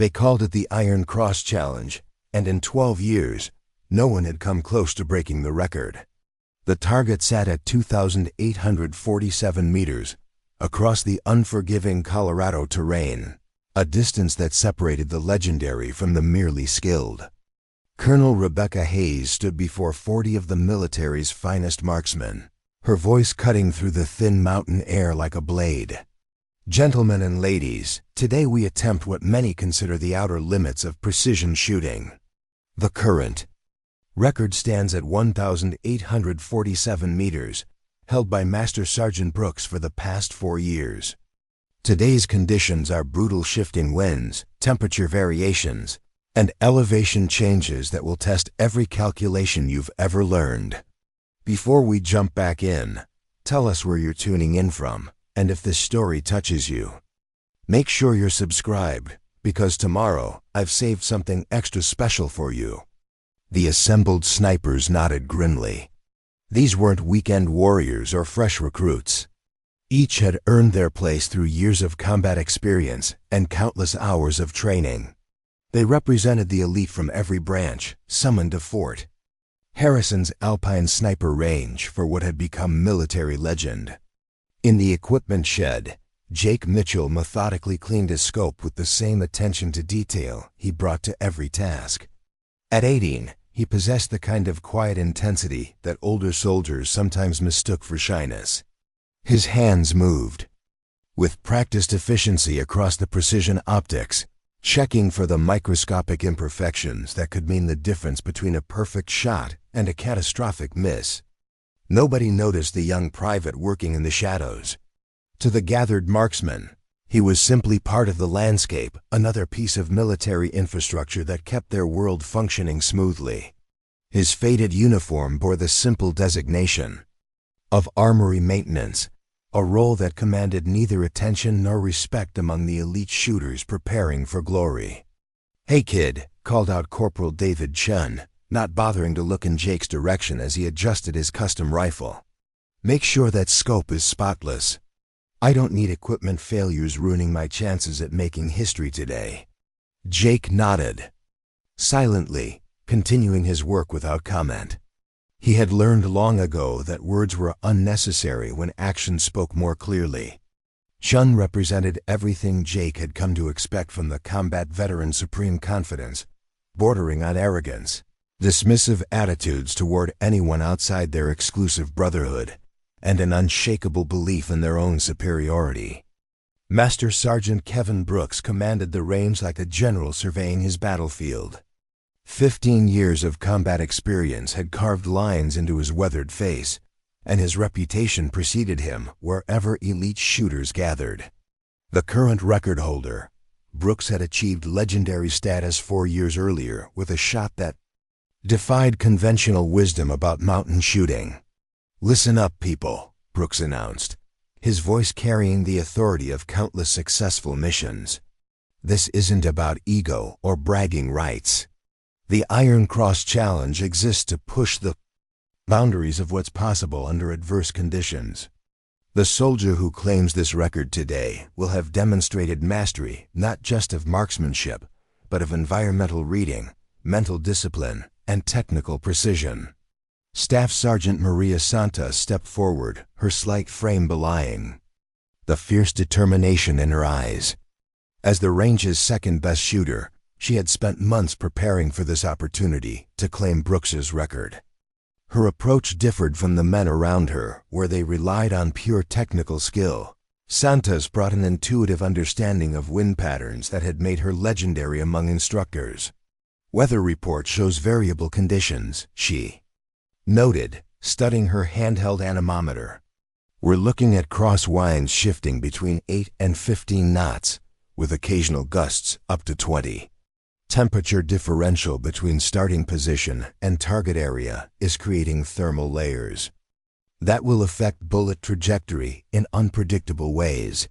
They called it the Iron Cross Challenge, and in 12 years, no one had come close to breaking the record. The target sat at 2,847 meters across the unforgiving Colorado terrain, a distance that separated the legendary from the merely skilled. Colonel Rebecca Hayes stood before 40 of the military's finest marksmen, her voice cutting through the thin mountain air like a blade. Gentlemen and ladies, today we attempt what many consider the outer limits of precision shooting. The current record stands at 1,847 meters, held by Master Sergeant Brooks for the past 4 years. Today's conditions are brutal shifting winds, temperature variations, and elevation changes that will test every calculation you've ever learned. Before we jump back in, tell us where you're tuning in from, and if this story touches you. Make sure you're subscribed, because tomorrow I've saved something extra special for you. The assembled snipers nodded grimly. These weren't weekend warriors or fresh recruits. Each had earned their place through years of combat experience and countless hours of training. They represented the elite from every branch, summoned to Fort Harrison's Alpine Sniper Range for what had become military legend. In the equipment shed, Jake Mitchell methodically cleaned his scope with the same attention to detail he brought to every task. At 18, he possessed the kind of quiet intensity that older soldiers sometimes mistook for shyness. His hands moved with practiced efficiency across the precision optics, checking for the microscopic imperfections that could mean the difference between a perfect shot and a catastrophic miss. Nobody noticed the young private working in the shadows. To the gathered marksman, he was simply part of the landscape, another piece of military infrastructure that kept their world functioning smoothly. His faded uniform bore the simple designation of armory maintenance, a role that commanded neither attention nor respect among the elite shooters preparing for glory. "Hey kid," called out Corporal David Chun, not bothering to look in Jake's direction as he adjusted his custom rifle. "Make sure that scope is spotless. I don't need equipment failures ruining my chances at making history today." Jake nodded, silently, continuing his work without comment. He had learned long ago that words were unnecessary when action spoke more clearly. Chun represented everything Jake had come to expect from the combat veteran's supreme confidence, bordering on arrogance, dismissive attitudes toward anyone outside their exclusive brotherhood, and an unshakable belief in their own superiority. Master Sergeant Kevin Brooks commanded the range like a general surveying his battlefield. 15 years of combat experience had carved lines into his weathered face, and his reputation preceded him wherever elite shooters gathered. The current record holder, Brooks had achieved legendary status 4 years earlier with a shot that defied conventional wisdom about mountain shooting. "Listen up, people," Brooks announced, his voice carrying the authority of countless successful missions. "This isn't about ego or bragging rights. The Iron Cross Challenge exists to push the boundaries of what's possible under adverse conditions. The soldier who claims this record today will have demonstrated mastery not just of marksmanship, but of environmental reading, mental discipline, and technical precision." Staff Sergeant Maria Santos stepped forward, her slight frame belying the fierce determination in her eyes. As the range's second-best shooter, she had spent months preparing for this opportunity to claim Brooks's record. Her approach differed from the men around her, where they relied on pure technical skill. Santos brought an intuitive understanding of wind patterns that had made her legendary among instructors. "Weather report shows variable conditions," she noted, studying her handheld anemometer. "We're looking at cross winds shifting between 8 and 15 knots, with occasional gusts up to 20. Temperature differential between starting position and target area is creating thermal layers that will affect bullet trajectory in unpredictable ways."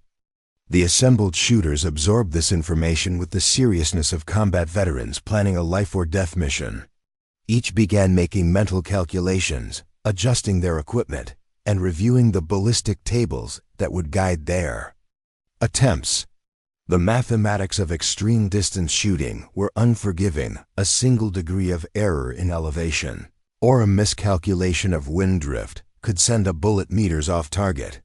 The assembled shooters absorbed this information with the seriousness of combat veterans planning a life-or-death mission. Each began making mental calculations, adjusting their equipment, and reviewing the ballistic tables that would guide their attempts. The mathematics of extreme distance shooting were unforgiving. A single degree of error in elevation, or a miscalculation of wind drift, could send a bullet meters off target.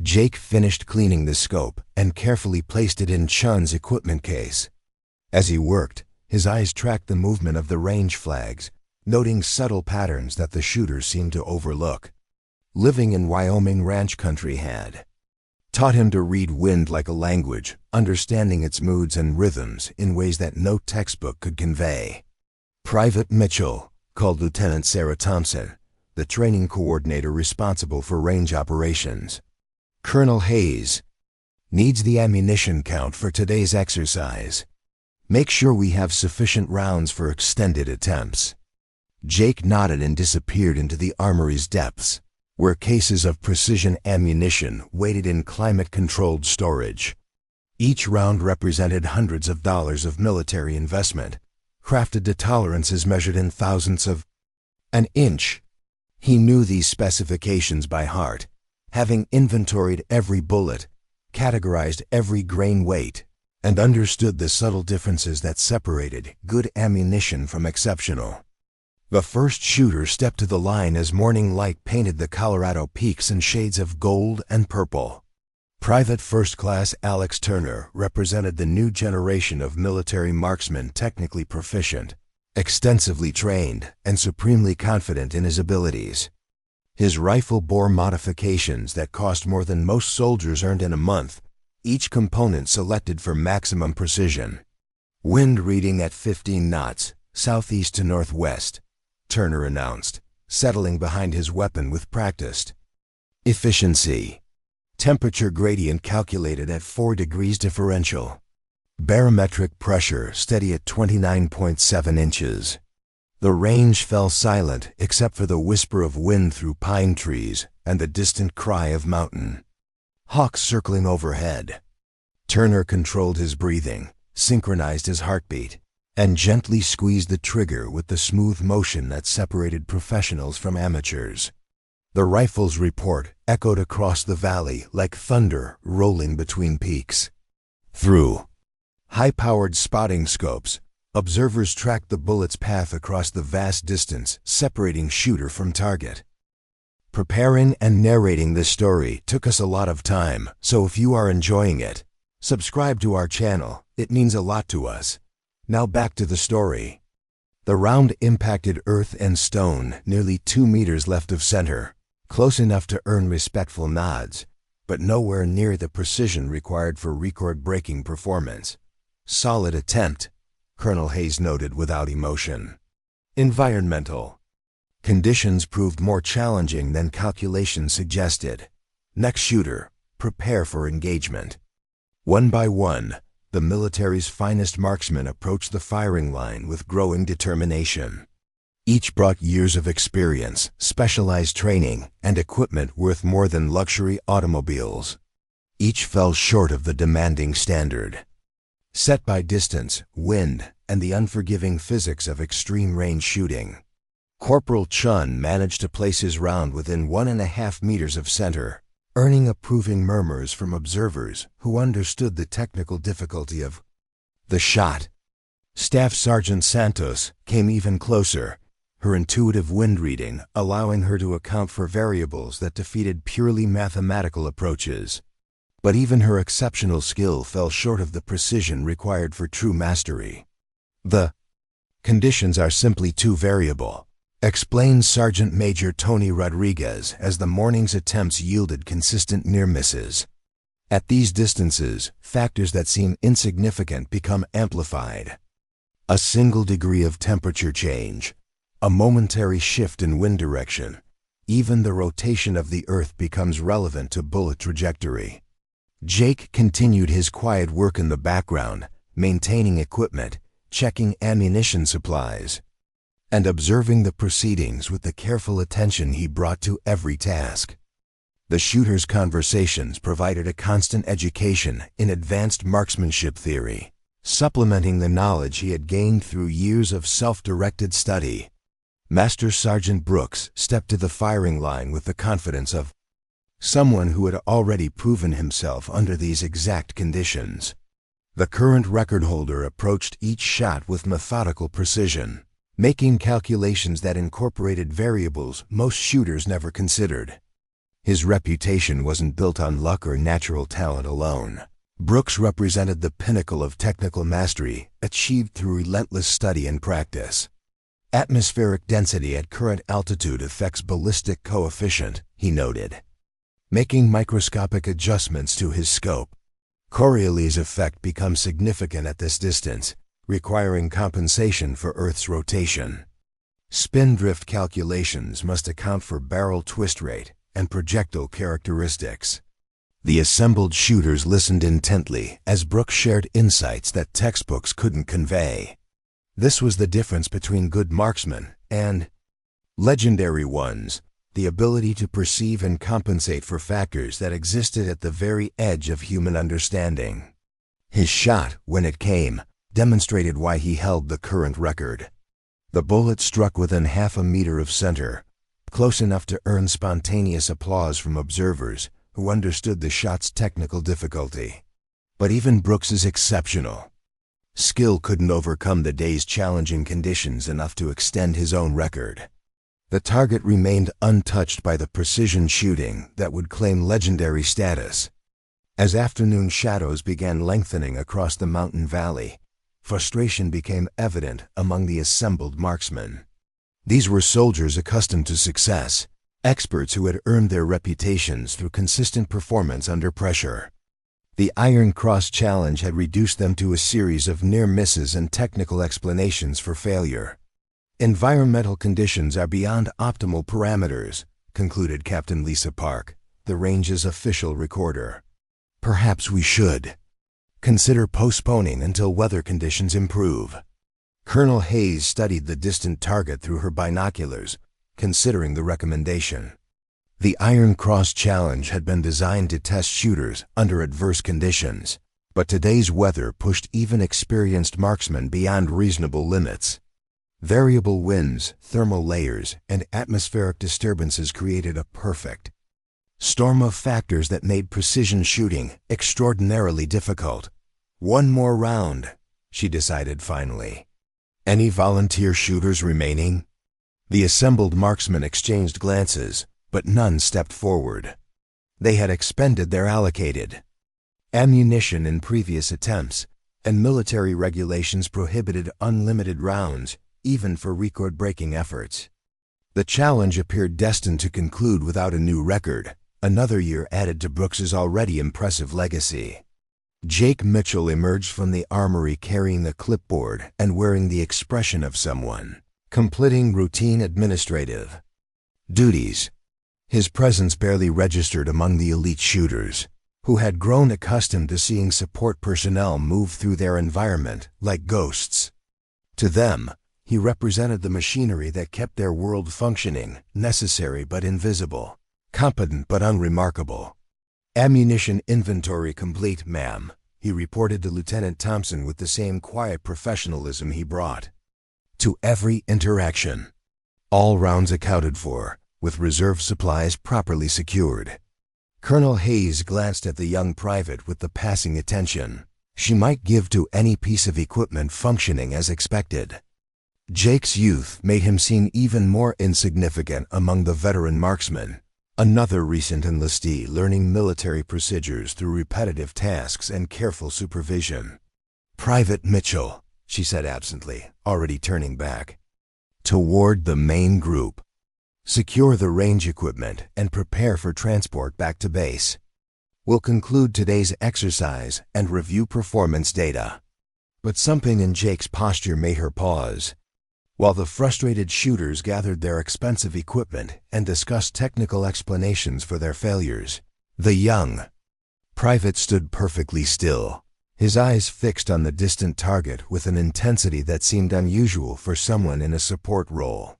Jake finished cleaning the scope and carefully placed it in Chun's equipment case. As he worked, his eyes tracked the movement of the range flags, noting subtle patterns that the shooters seemed to overlook. Living in Wyoming ranch country had taught him to read wind like a language, understanding its moods and rhythms in ways that no textbook could convey. Private Mitchell called Lieutenant Sarah Thompson, the training coordinator responsible for range operations. Colonel Hayes needs the ammunition count for today's exercise. Make sure we have sufficient rounds for extended attempts. Jake nodded and disappeared into the armory's depths, where cases of precision ammunition waited in climate-controlled storage. Each round represented hundreds of dollars of military investment, crafted to tolerances measured in thousandths of an inch. He knew these specifications by heart, having inventoried every bullet, categorized every grain weight, and understood the subtle differences that separated good ammunition from exceptional. The first shooter stepped to the line as morning light painted the Colorado peaks in shades of gold and purple. Private First Class Alex Turner represented the new generation of military marksmen, technically proficient, extensively trained, and supremely confident in his abilities. His rifle bore modifications that cost more than most soldiers earned in a month, each component selected for maximum precision. Wind reading at 15 knots, southeast to northwest, Turner announced, settling behind his weapon with practiced efficiency. Temperature gradient calculated at 4 degrees differential. Barometric pressure steady at 29.7 inches. The range fell silent except for the whisper of wind through pine trees and the distant cry of mountain hawks circling overhead. Turner controlled his breathing, synchronized his heartbeat, and gently squeezed the trigger with the smooth motion that separated professionals from amateurs. The rifle's report echoed across the valley like thunder rolling between peaks. Through high-powered spotting scopes, observers tracked the bullet's path across the vast distance separating shooter from target. Preparing and narrating this story took us a lot of time, so if you are enjoying it, subscribe to our channel. It means a lot to us. Now back to the story. The round impacted earth and stone nearly 2 meters left of center, close enough to earn respectful nods, but nowhere near the precision required for record-breaking performance. Solid attempt, Colonel Hayes noted without emotion. Environmental conditions proved more challenging than calculations suggested. Next shooter, prepare for engagement. One by one, the military's finest marksmen approached the firing line with growing determination. Each brought years of experience, specialized training, and equipment worth more than luxury automobiles. Each fell short of the demanding standard set by distance, wind, and the unforgiving physics of extreme range shooting. Corporal Chun managed to place his round within 1.5 meters of center, earning approving murmurs from observers who understood the technical difficulty of the shot. Staff Sergeant Santos came even closer, her intuitive wind reading allowing her to account for variables that defeated purely mathematical approaches. But even her exceptional skill fell short of the precision required for true mastery. The conditions are simply too variable, explained Sergeant Major Tony Rodriguez as the morning's attempts yielded consistent near misses. At these distances, factors that seem insignificant become amplified. A single degree of temperature change, a momentary shift in wind direction, even the rotation of the earth becomes relevant to bullet trajectory. Jake continued his quiet work in the background, maintaining equipment, checking ammunition supplies, and observing the proceedings with the careful attention he brought to every task. The shooter's conversations provided a constant education in advanced marksmanship theory, supplementing the knowledge he had gained through years of self-directed study. Master Sergeant Brooks stepped to the firing line with the confidence of someone who had already proven himself under these exact conditions. The current record holder approached each shot with methodical precision, making calculations that incorporated variables most shooters never considered. His reputation wasn't built on luck or natural talent alone. Brooks represented the pinnacle of technical mastery, achieved through relentless study and practice. Atmospheric density at current altitude affects ballistic coefficient, he noted, making microscopic adjustments to his scope. Coriolis effect becomes significant at this distance, requiring compensation for Earth's rotation. Spin drift calculations must account for barrel twist rate and projectile characteristics. The assembled shooters listened intently as Brooks shared insights that textbooks couldn't convey. This was the difference between good marksmen and legendary ones, the ability to perceive and compensate for factors that existed at the very edge of human understanding. His shot, when it came, demonstrated why he held the current record. The bullet struck within half a meter of center, close enough to earn spontaneous applause from observers who understood the shot's technical difficulty. But even Brooks's exceptional skill couldn't overcome the day's challenging conditions enough to extend his own record. The target remained untouched by the precision shooting that would claim legendary status. As afternoon shadows began lengthening across the mountain valley, frustration became evident among the assembled marksmen. These were soldiers accustomed to success, experts who had earned their reputations through consistent performance under pressure. The Iron Cross challenge had reduced them to a series of near misses and technical explanations for failure. Environmental conditions are beyond optimal parameters, concluded Captain Lisa Park, the range's official recorder. Perhaps we should consider postponing until weather conditions improve. Colonel Hayes studied the distant target through her binoculars, considering the recommendation. The Iron Cross challenge had been designed to test shooters under adverse conditions, but today's weather pushed even experienced marksmen beyond reasonable limits. Variable winds, thermal layers, and atmospheric disturbances created a perfect storm of factors that made precision shooting extraordinarily difficult. One more round, she decided finally. Any volunteer shooters remaining? The assembled marksmen exchanged glances, but none stepped forward. They had expended their allocated ammunition in previous attempts, and military regulations prohibited unlimited rounds, even for record-breaking efforts. The challenge appeared destined to conclude without a new record, another year added to Brooks's already impressive legacy. Jake Mitchell emerged from the armory carrying the clipboard and wearing the expression of someone completing routine administrative duties. His presence barely registered among the elite shooters, who had grown accustomed to seeing support personnel move through their environment like ghosts. To them, he represented the machinery that kept their world functioning, necessary but invisible, competent but unremarkable. "Ammunition inventory complete, ma'am," he reported to Lieutenant Thompson with the same quiet professionalism he brought to every interaction. All rounds accounted for, with reserve supplies properly secured. Colonel Hayes glanced at the young private with the passing attention she might give to any piece of equipment functioning as expected. Jake's youth made him seem even more insignificant among the veteran marksmen, another recent enlistee learning military procedures through repetitive tasks and careful supervision. "Private Mitchell," she said absently, already turning back toward the main group. "Secure the range equipment and prepare for transport back to base. We'll conclude today's exercise and review performance data." But something in Jake's posture made her pause. While the frustrated shooters gathered their expensive equipment and discussed technical explanations for their failures, the young private stood perfectly still, his eyes fixed on the distant target with an intensity that seemed unusual for someone in a support role.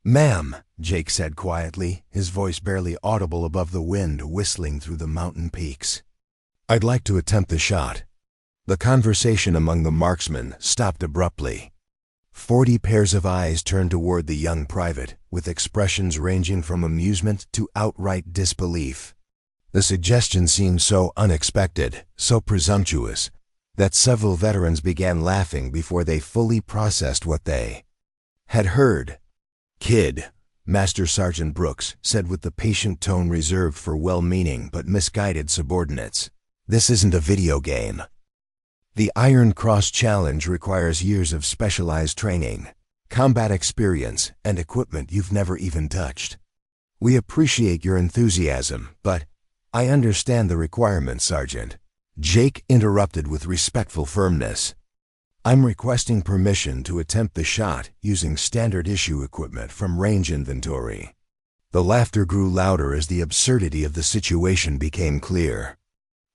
"Ma'am," Jake said quietly, his voice barely audible above the wind whistling through the mountain peaks. "I'd like to attempt the shot." The conversation among the marksmen stopped abruptly. 40 pairs of eyes turned toward the young private, with expressions ranging from amusement to outright disbelief. The suggestion seemed so unexpected, so presumptuous, that several veterans began laughing before they fully processed what they had heard. "Kid," Master Sergeant Brooks said with the patient tone reserved for well-meaning but misguided subordinates, "this isn't a video game. The Iron Cross Challenge requires years of specialized training, combat experience, and equipment you've never even touched. We appreciate your enthusiasm, but I understand the requirements, Sergeant." Jake interrupted with respectful firmness. "I'm requesting permission to attempt the shot using standard-issue equipment from range inventory." The laughter grew louder as the absurdity of the situation became clear.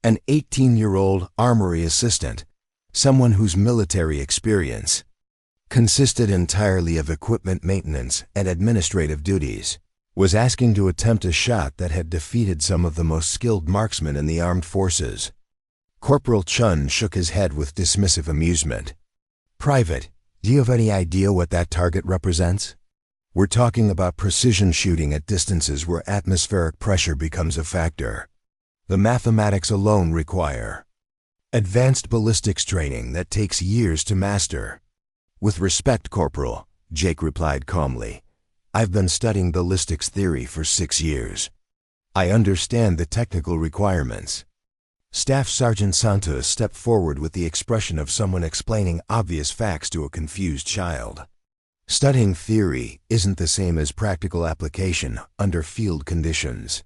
An 18-year-old armory assistant, someone whose military experience consisted entirely of equipment maintenance and administrative duties, was asking to attempt a shot that had defeated some of the most skilled marksmen in the armed forces. Corporal Chun shook his head with dismissive amusement. "Private, do you have any idea what that target represents? We're talking about precision shooting at distances where atmospheric pressure becomes a factor. The mathematics alone require advanced ballistics training that takes years to master." "With respect, Corporal," Jake replied calmly, "I've been studying ballistics theory for 6 years. I understand the technical requirements." Staff Sergeant Santos stepped forward with the expression of someone explaining obvious facts to a confused child. "Studying theory isn't the same as practical application under field conditions.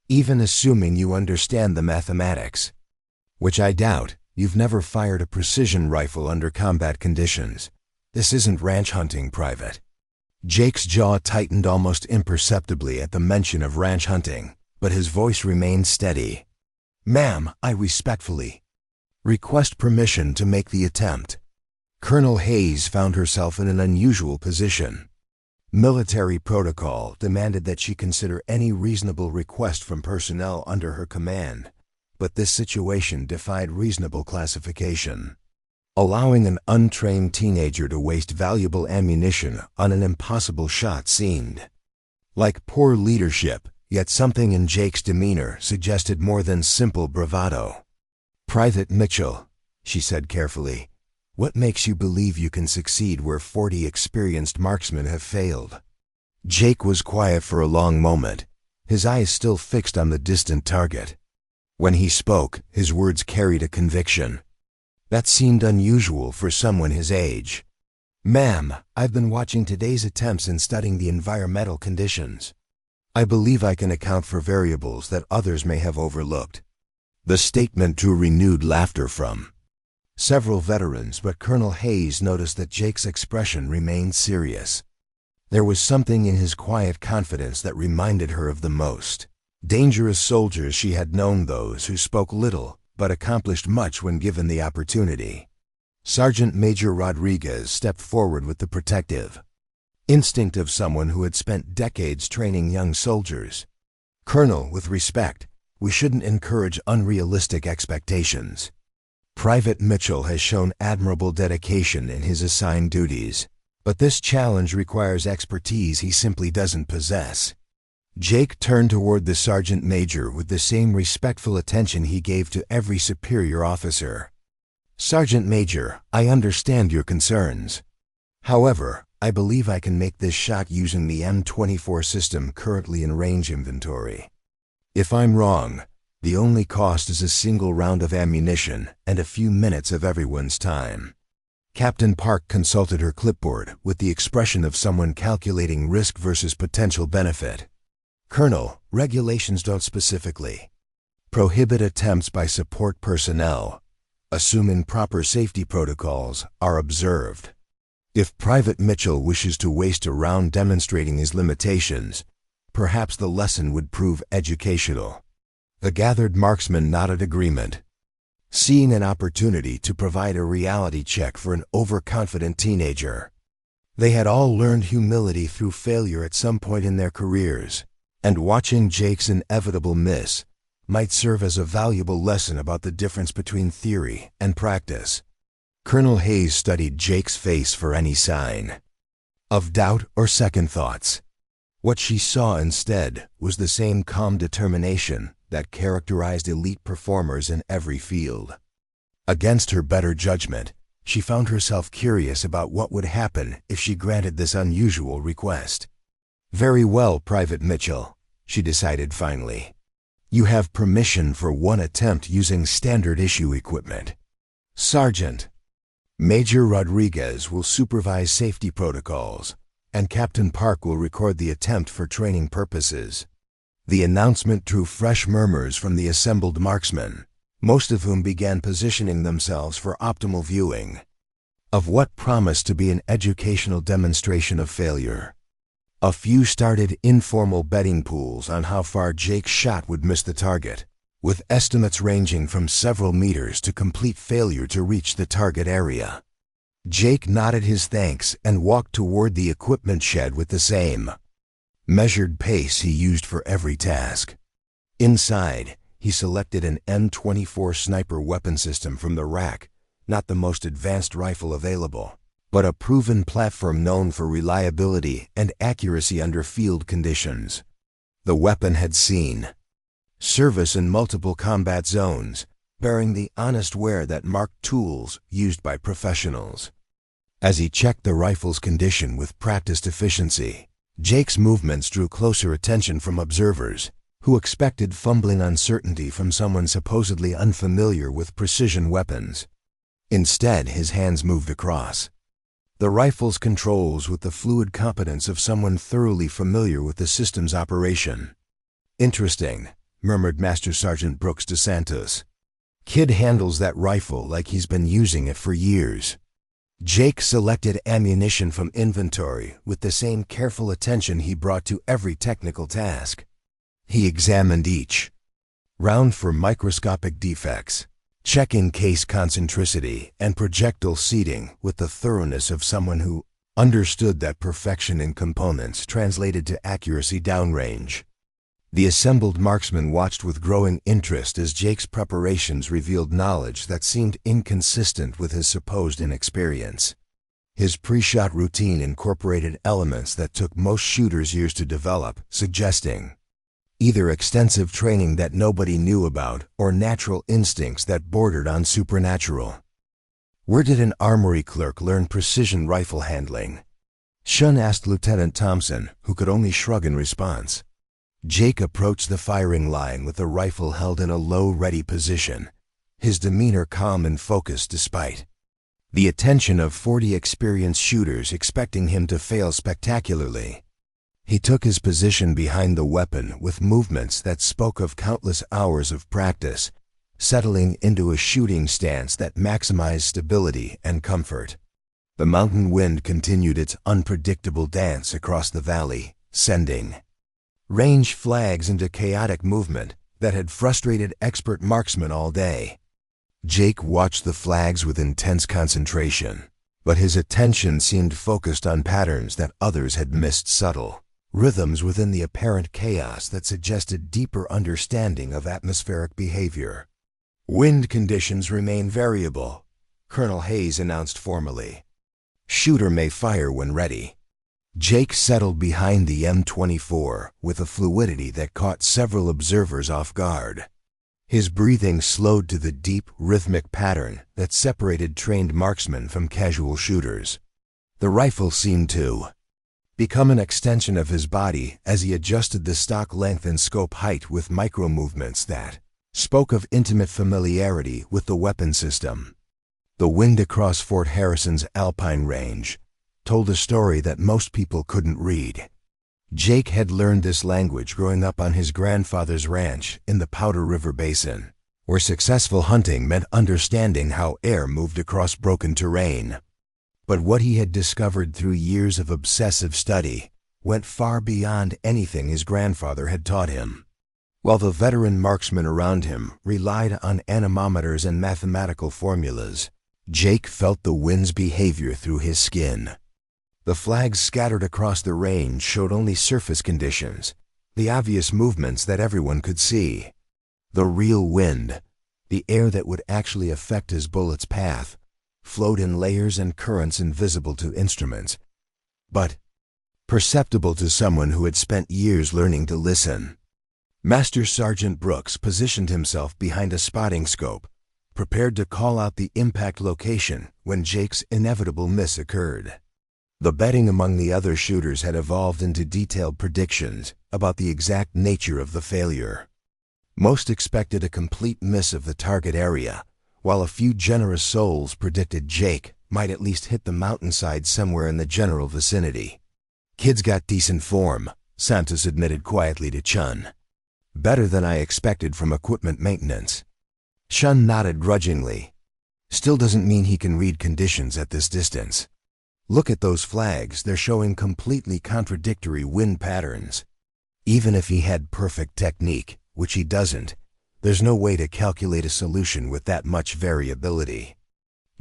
Even assuming you understand the mathematics, which I doubt, you've never fired a precision rifle under combat conditions. This isn't ranch hunting, Private." Jake's jaw tightened almost imperceptibly at the mention of ranch hunting, but his voice remained steady. "Ma'am, I respectfully request permission to make the attempt." Colonel Hayes found herself in an unusual position. Military protocol demanded that she consider any reasonable request from personnel under her command, but this situation defied reasonable classification. Allowing an untrained teenager to waste valuable ammunition on an impossible shot seemed like poor leadership, yet something in Jake's demeanor suggested more than simple bravado. "Private Mitchell," she said carefully, "what makes you believe you can succeed where 40 experienced marksmen have failed?" Jake was quiet for a long moment, his eyes still fixed on the distant target. When he spoke, his words carried a conviction that seemed unusual for someone his age. "Ma'am, I've been watching today's attempts and studying the environmental conditions. I believe I can account for variables that others may have overlooked." The statement drew renewed laughter from several veterans, but Colonel Hayes noticed that Jake's expression remained serious. There was something in his quiet confidence that reminded her of the most dangerous soldiers she had known, those who spoke little but accomplished much when given the opportunity. Sergeant Major Rodriguez stepped forward with the protective instinct of someone who had spent decades training young soldiers. "Colonel, with respect, we shouldn't encourage unrealistic expectations. Private Mitchell has shown admirable dedication in his assigned duties, but this challenge requires expertise he simply doesn't possess." Jake turned toward the sergeant major with the same respectful attention he gave to every superior officer. "Sergeant Major, I understand your concerns. However, I believe I can make this shot using the M24 system currently in range inventory. If I'm wrong, the only cost is a single round of ammunition and a few minutes of everyone's time." Captain Park consulted her clipboard with the expression of someone calculating risk versus potential benefit. "Colonel, regulations don't specifically prohibit attempts by support personnel, assuming proper safety protocols are observed. If Private Mitchell wishes to waste a round demonstrating his limitations, perhaps the lesson would prove educational." The gathered marksmen nodded agreement, seeing an opportunity to provide a reality check for an overconfident teenager. They had all learned humility through failure at some point in their careers, and watching Jake's inevitable miss might serve as a valuable lesson about the difference between theory and practice. Colonel Hayes studied Jake's face for any sign of doubt or second thoughts. What she saw instead was the same calm determination that characterized elite performers in every field. Against her better judgment, she found herself curious about what would happen if she granted this unusual request. "Very well, Private Mitchell," she decided finally. "You have permission for one attempt using standard-issue equipment. Sergeant, Major Rodriguez will supervise safety protocols, and Captain Park will record the attempt for training purposes." The announcement drew fresh murmurs from the assembled marksmen, most of whom began positioning themselves for optimal viewing of what promised to be an educational demonstration of failure. A few started informal betting pools on how far Jake's shot would miss the target, with estimates ranging from several meters to complete failure to reach the target area. Jake nodded his thanks and walked toward the equipment shed with the same measured pace he used for every task. Inside, he selected an M24 sniper weapon system from the rack, not the most advanced rifle available, but a proven platform known for reliability and accuracy under field conditions. The weapon had seen service in multiple combat zones, bearing the honest wear that marked tools used by professionals. As he checked the rifle's condition with practiced efficiency, Jake's movements drew closer attention from observers, who expected fumbling uncertainty from someone supposedly unfamiliar with precision weapons. Instead, his hands moved across the rifle's controls with the fluid competence of someone thoroughly familiar with the system's operation. "Interesting," murmured Master Sergeant Brooks DeSantos. "Kid handles that rifle like he's been using it for years." Jake selected ammunition from inventory with the same careful attention he brought to every technical task. He examined each round for microscopic defects, checking case concentricity and projectile seating with the thoroughness of someone who understood that perfection in components translated to accuracy downrange. The assembled marksmen watched with growing interest as Jake's preparations revealed knowledge that seemed inconsistent with his supposed inexperience. His pre-shot routine incorporated elements that took most shooters years to develop, suggesting either extensive training that nobody knew about or natural instincts that bordered on supernatural. "Where did an armory clerk learn precision rifle handling?" Shun asked Lieutenant Thompson, who could only shrug in response. Jake approached the firing line with the rifle held in a low, ready position, his demeanor calm and focused despite the attention of 40 experienced shooters expecting him to fail spectacularly. He took his position behind the weapon with movements that spoke of countless hours of practice, settling into a shooting stance that maximized stability and comfort. The mountain wind continued its unpredictable dance across the valley, sending range flags into chaotic movement that had frustrated expert marksmen all day. Jake watched the flags with intense concentration, but his attention seemed focused on patterns that others had missed, subtle rhythms within the apparent chaos that suggested deeper understanding of atmospheric behavior. "Wind conditions remain variable," Colonel Hayes announced formally. "Shooter may fire when ready." Jake settled behind the M24 with a fluidity that caught several observers off guard. His breathing slowed to the deep, rhythmic pattern that separated trained marksmen from casual shooters. The rifle seemed to become an extension of his body as he adjusted the stock length and scope height with micro-movements that spoke of intimate familiarity with the weapon system. The wind across Fort Harrison's Alpine Range told a story that most people couldn't read. Jake had learned this language growing up on his grandfather's ranch in the Powder River Basin, where successful hunting meant understanding how air moved across broken terrain. But what he had discovered through years of obsessive study went far beyond anything his grandfather had taught him. While the veteran marksmen around him relied on anemometers and mathematical formulas, Jake felt the wind's behavior through his skin. The flags scattered across the range showed only surface conditions, the obvious movements that everyone could see. The real wind, the air that would actually affect his bullet's path, flowed in layers and currents invisible to instruments, but perceptible to someone who had spent years learning to listen. Master Sergeant Brooks positioned himself behind a spotting scope, prepared to call out the impact location when Jake's inevitable miss occurred. The betting among the other shooters had evolved into detailed predictions about the exact nature of the failure. Most expected a complete miss of the target area, while a few generous souls predicted Jake might at least hit the mountainside somewhere in the general vicinity. "Kid's got decent form," Santos admitted quietly to Chun. "Better than I expected from equipment maintenance." Chun nodded grudgingly. "Still doesn't mean he can read conditions at this distance. Look at those flags, they're showing completely contradictory wind patterns. Even if he had perfect technique, which he doesn't, there's no way to calculate a solution with that much variability."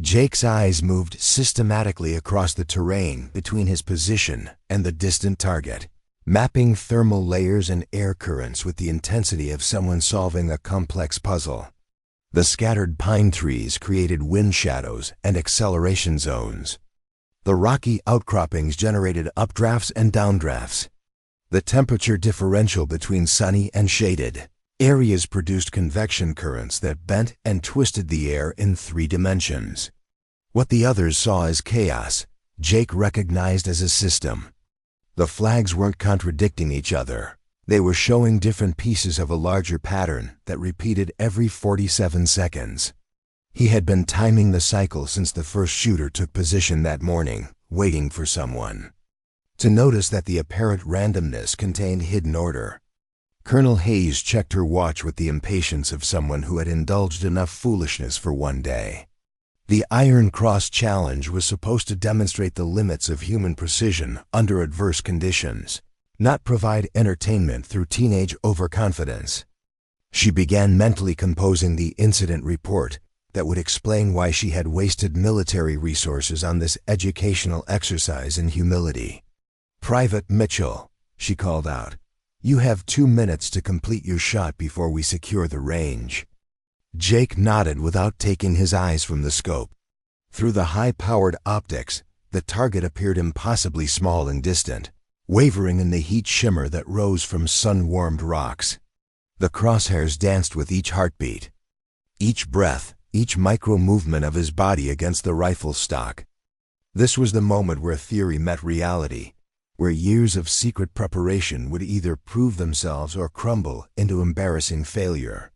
Jake's eyes moved systematically across the terrain between his position and the distant target, mapping thermal layers and air currents with the intensity of someone solving a complex puzzle. The scattered pine trees created wind shadows and acceleration zones. The rocky outcroppings generated updrafts and downdrafts. The temperature differential between sunny and shaded areas produced convection currents that bent and twisted the air in 3 dimensions. What the others saw as chaos, Jake recognized as a system. The flags weren't contradicting each other. They were showing different pieces of a larger pattern that repeated every 47 seconds. He had been timing the cycle since the first shooter took position that morning, waiting for someone to notice that the apparent randomness contained hidden order. Colonel Hayes checked her watch with the impatience of someone who had indulged enough foolishness for one day. The Iron Cross Challenge was supposed to demonstrate the limits of human precision under adverse conditions, not provide entertainment through teenage overconfidence. She began mentally composing the incident report that would explain why she had wasted military resources on this educational exercise in humility. "Private Mitchell," she called out, "you have 2 minutes to complete your shot before we secure the range." Jake nodded without taking his eyes from the scope. Through the high-powered optics, the target appeared impossibly small and distant, wavering in the heat shimmer that rose from sun-warmed rocks. The crosshairs danced with each heartbeat, each breath, each micro-movement of his body against the rifle stock. This was the moment where theory met reality, where years of secret preparation would either prove themselves or crumble into embarrassing failure.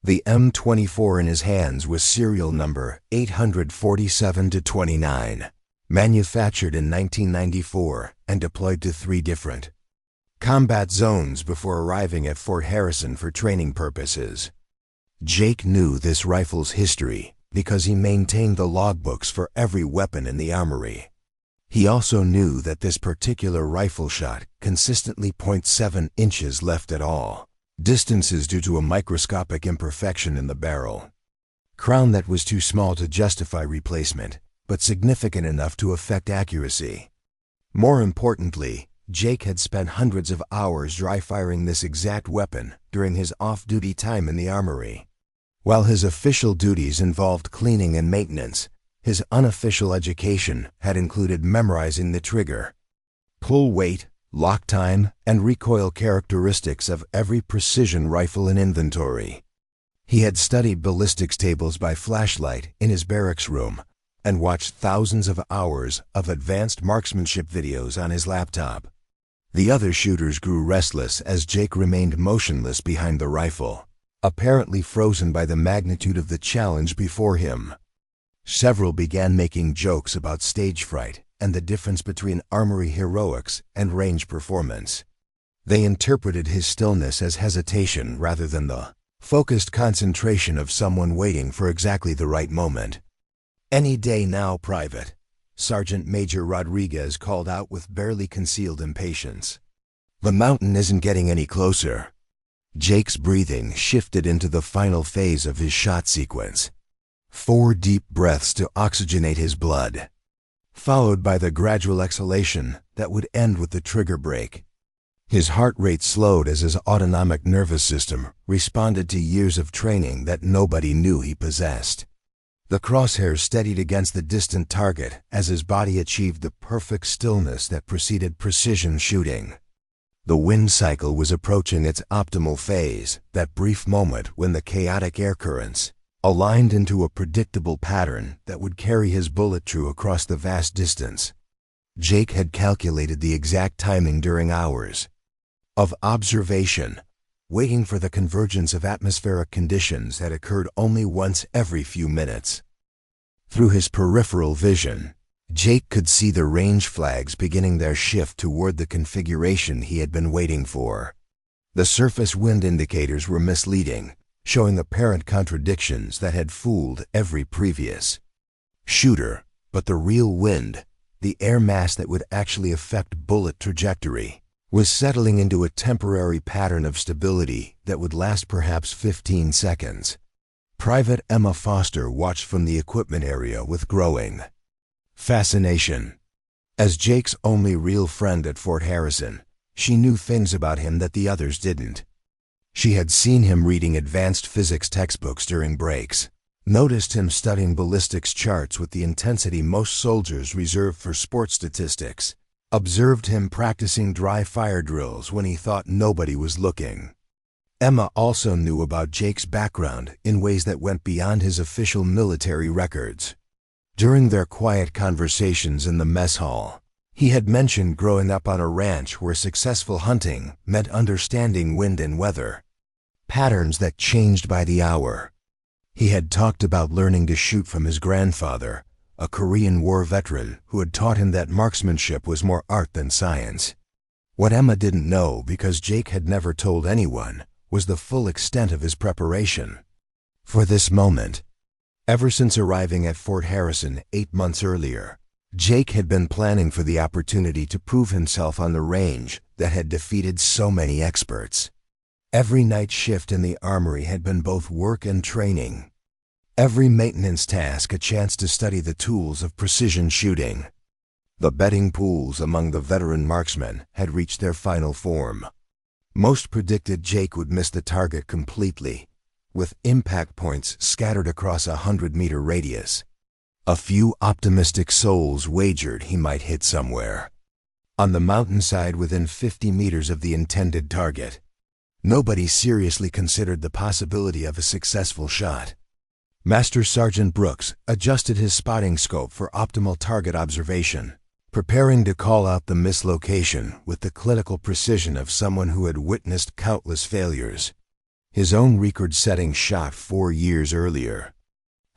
The M24 in his hands was serial number 847-29, manufactured in 1994 and deployed to 3 different combat zones before arriving at Fort Harrison for training purposes. Jake knew this rifle's history because he maintained the logbooks for every weapon in the armory. He also knew that this particular rifle shot consistently 0.7 inches left at all distances due to a microscopic imperfection in the barrel. Crown that was too small to justify replacement, but significant enough to affect accuracy. More importantly, Jake had spent hundreds of hours dry-firing this exact weapon during his off-duty time in the armory. While his official duties involved cleaning and maintenance, his unofficial education had included memorizing the trigger, pull weight, lock time, and recoil characteristics of every precision rifle in inventory. He had studied ballistics tables by flashlight in his barracks room and watched thousands of hours of advanced marksmanship videos on his laptop. The other shooters grew restless as Jake remained motionless behind the rifle, apparently frozen by the magnitude of the challenge before him. Several began making jokes about stage fright and the difference between armory heroics and range performance. They interpreted his stillness as hesitation rather than the focused concentration of someone waiting for exactly the right moment. "Any day now, Private," Sergeant Major Rodriguez called out with barely concealed impatience. "The mountain isn't getting any closer." Jake's breathing shifted into the final phase of his shot sequence. 4 deep breaths to oxygenate his blood, followed by the gradual exhalation that would end with the trigger break. His heart rate slowed as his autonomic nervous system responded to years of training that nobody knew he possessed. The crosshairs steadied against the distant target as his body achieved the perfect stillness that preceded precision shooting. The wind cycle was approaching its optimal phase, that brief moment when the chaotic air currents, aligned into a predictable pattern that would carry his bullet true across the vast distance. Jake had calculated the exact timing during hours of observation, waiting for the convergence of atmospheric conditions that occurred only once every few minutes. Through his peripheral vision, Jake could see the range flags beginning their shift toward the configuration he had been waiting for. The surface wind indicators were misleading, showing apparent contradictions that had fooled every previous shooter, but the real wind, the air mass that would actually affect bullet trajectory, was settling into a temporary pattern of stability that would last perhaps 15 seconds. Private Emma Foster watched from the equipment area with growing fascination. As Jake's only real friend at Fort Harrison, she knew things about him that the others didn't. She had seen him reading advanced physics textbooks during breaks, noticed him studying ballistics charts with the intensity most soldiers reserve for sports statistics, observed him practicing dry fire drills when he thought nobody was looking. Emma also knew about Jake's background in ways that went beyond his official military records. During their quiet conversations in the mess hall, he had mentioned growing up on a ranch where successful hunting meant understanding wind and weather, patterns that changed by the hour. He had talked about learning to shoot from his grandfather, a Korean War veteran who had taught him that marksmanship was more art than science. What Emma didn't know, because Jake had never told anyone, was the full extent of his preparation for this moment. Ever since arriving at Fort Harrison 8 months earlier, Jake had been planning for the opportunity to prove himself on the range that had defeated so many experts. Every night shift in the armory had been both work and training. Every maintenance task a chance to study the tools of precision shooting. The betting pools among the veteran marksmen had reached their final form. Most predicted Jake would miss the target completely, with impact points scattered across a 100-meter radius. A few optimistic souls wagered he might hit somewhere on the mountainside within 50 meters of the intended target. Nobody seriously considered the possibility of a successful shot. Master Sergeant Brooks adjusted his spotting scope for optimal target observation, preparing to call out the mislocation with the clinical precision of someone who had witnessed countless failures. His own record-setting shot 4 years earlier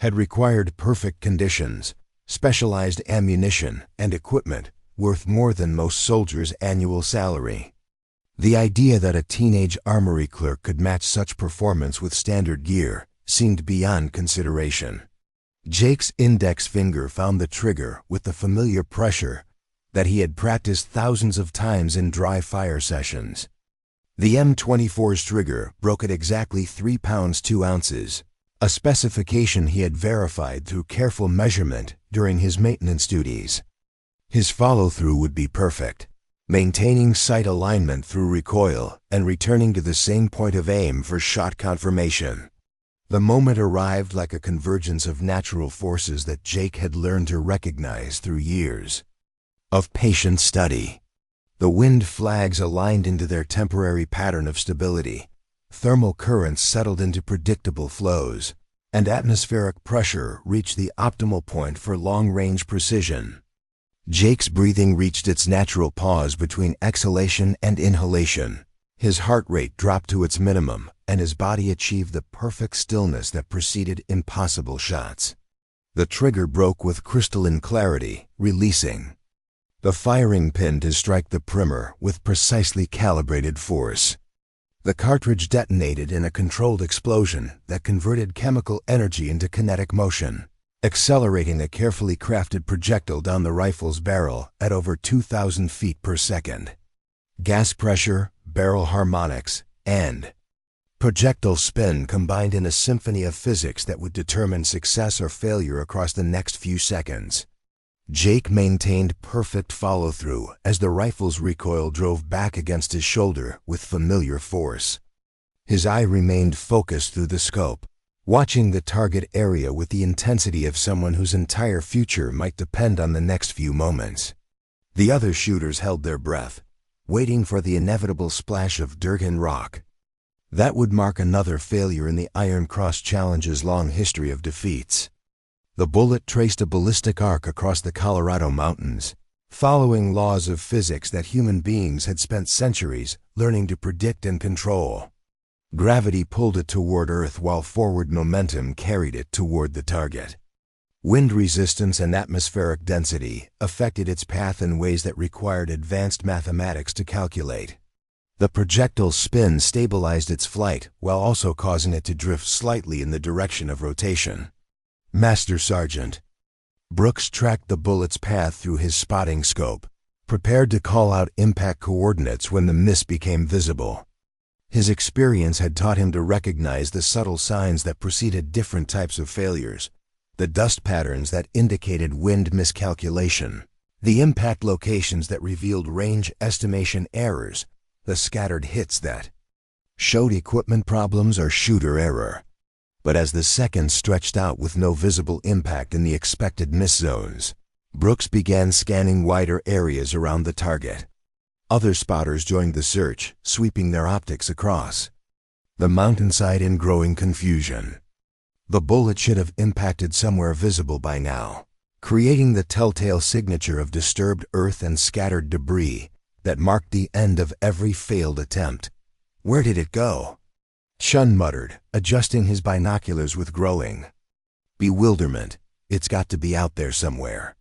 had required perfect conditions, specialized ammunition, and equipment worth more than most soldiers' annual salary. The idea that a teenage armory clerk could match such performance with standard gear seemed beyond consideration. Jake's index finger found the trigger with the familiar pressure that he had practiced thousands of times in dry fire sessions. The M24's trigger broke at exactly 3 pounds 2 ounces, a specification he had verified through careful measurement during his maintenance duties. His follow-through would be perfect, maintaining sight alignment through recoil and returning to the same point of aim for shot confirmation. The moment arrived like a convergence of natural forces that Jake had learned to recognize through years of patient study. The wind flags aligned into their temporary pattern of stability, thermal currents settled into predictable flows, and atmospheric pressure reached the optimal point for long-range precision. Jake's breathing reached its natural pause between exhalation and inhalation. His heart rate dropped to its minimum, and his body achieved the perfect stillness that preceded impossible shots. The trigger broke with crystalline clarity, releasing the firing pin to strike the primer with precisely calibrated force. The cartridge detonated in a controlled explosion that converted chemical energy into kinetic motion, accelerating a carefully crafted projectile down the rifle's barrel at over 2,000 feet per second. Gas pressure, barrel harmonics, and projectile spin combined in a symphony of physics that would determine success or failure across the next few seconds. Jake maintained perfect follow-through as the rifle's recoil drove back against his shoulder with familiar force. His eye remained focused through the scope, watching the target area with the intensity of someone whose entire future might depend on the next few moments. The other shooters held their breath, waiting for the inevitable splash of dirt and rock. That would mark another failure in the Iron Cross Challenge's long history of defeats. The bullet traced a ballistic arc across the Colorado mountains, following laws of physics that human beings had spent centuries learning to predict and control. Gravity pulled it toward Earth while forward momentum carried it toward the target. Wind resistance and atmospheric density affected its path in ways that required advanced mathematics to calculate. The projectile's spin stabilized its flight while also causing it to drift slightly in the direction of rotation. Master Sergeant Brooks tracked the bullet's path through his spotting scope, prepared to call out impact coordinates when the miss became visible. His experience had taught him to recognize the subtle signs that preceded different types of failures, the dust patterns that indicated wind miscalculation, the impact locations that revealed range estimation errors, the scattered hits that showed equipment problems or shooter error. But as the seconds stretched out with no visible impact in the expected miss zones, Brooks began scanning wider areas around the target. Other spotters joined the search, sweeping their optics across the mountainside in growing confusion. The bullet should have impacted somewhere visible by now, creating the telltale signature of disturbed earth and scattered debris that marked the end of every failed attempt. Where did it go? Chun muttered, adjusting his binoculars with growing bewilderment. It's got to be out there somewhere.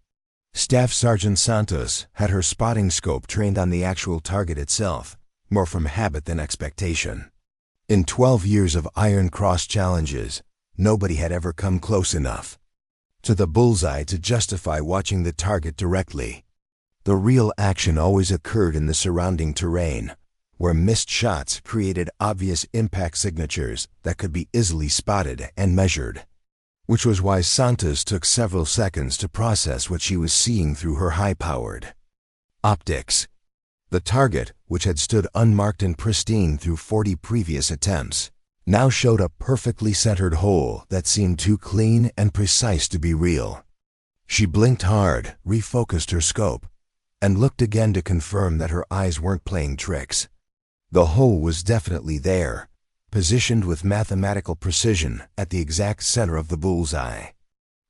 Staff Sergeant Santos had her spotting scope trained on the actual target itself, more from habit than expectation. In 12 years of Iron Cross challenges, nobody had ever come close enough to the bullseye to justify watching the target directly. The real action always occurred in the surrounding terrain, where missed shots created obvious impact signatures that could be easily spotted and measured, which was why Santos took several seconds to process what she was seeing through her high-powered optics. The target, which had stood unmarked and pristine through 40 previous attempts, now showed a perfectly centered hole that seemed too clean and precise to be real. She blinked hard, refocused her scope, and looked again to confirm that her eyes weren't playing tricks. The hole was definitely there, positioned with mathematical precision at the exact center of the bullseye.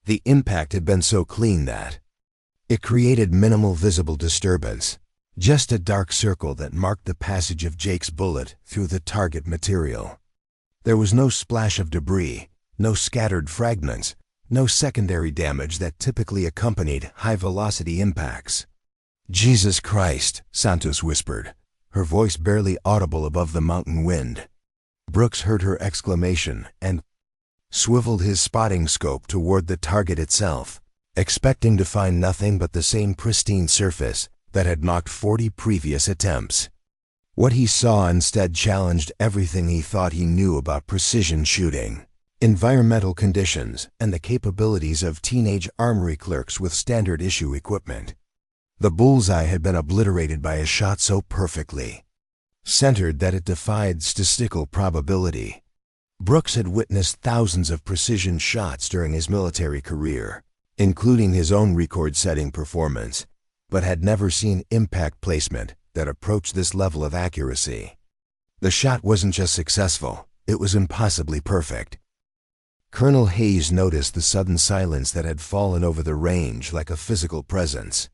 The impact had been so clean that it created minimal visible disturbance, just a dark circle that marked the passage of Jake's bullet through the target material. There was no splash of debris, no scattered fragments, no secondary damage that typically accompanied high-velocity impacts. "Jesus Christ," Santos whispered, her voice barely audible above the mountain wind. Brooks heard her exclamation and swiveled his spotting scope toward the target itself, expecting to find nothing but the same pristine surface that had knocked 40 previous attempts. What he saw instead challenged everything he thought he knew about precision shooting, environmental conditions, and the capabilities of teenage armory clerks with standard issue equipment. The bullseye had been obliterated by a shot so perfectly centered that it defied statistical probability. Brooks had witnessed thousands of precision shots during his military career, including his own record-setting performance, but had never seen impact placement that approached this level of accuracy. The shot wasn't just successful, it was impossibly perfect. Colonel Hayes noticed the sudden silence that had fallen over the range like a physical presence.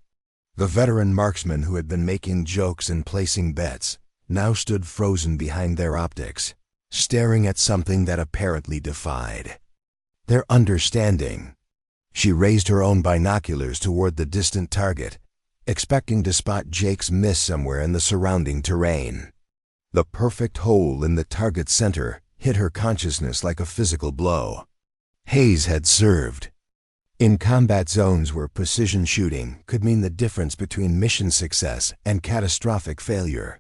The veteran marksmen who had been making jokes and placing bets now stood frozen behind their optics, staring at something that apparently defied their understanding. She raised her own binoculars toward the distant target, expecting to spot Jake's miss somewhere in the surrounding terrain. The perfect hole in the target's center hit her consciousness like a physical blow. Hayes had served in combat zones where precision shooting could mean the difference between mission success and catastrophic failure.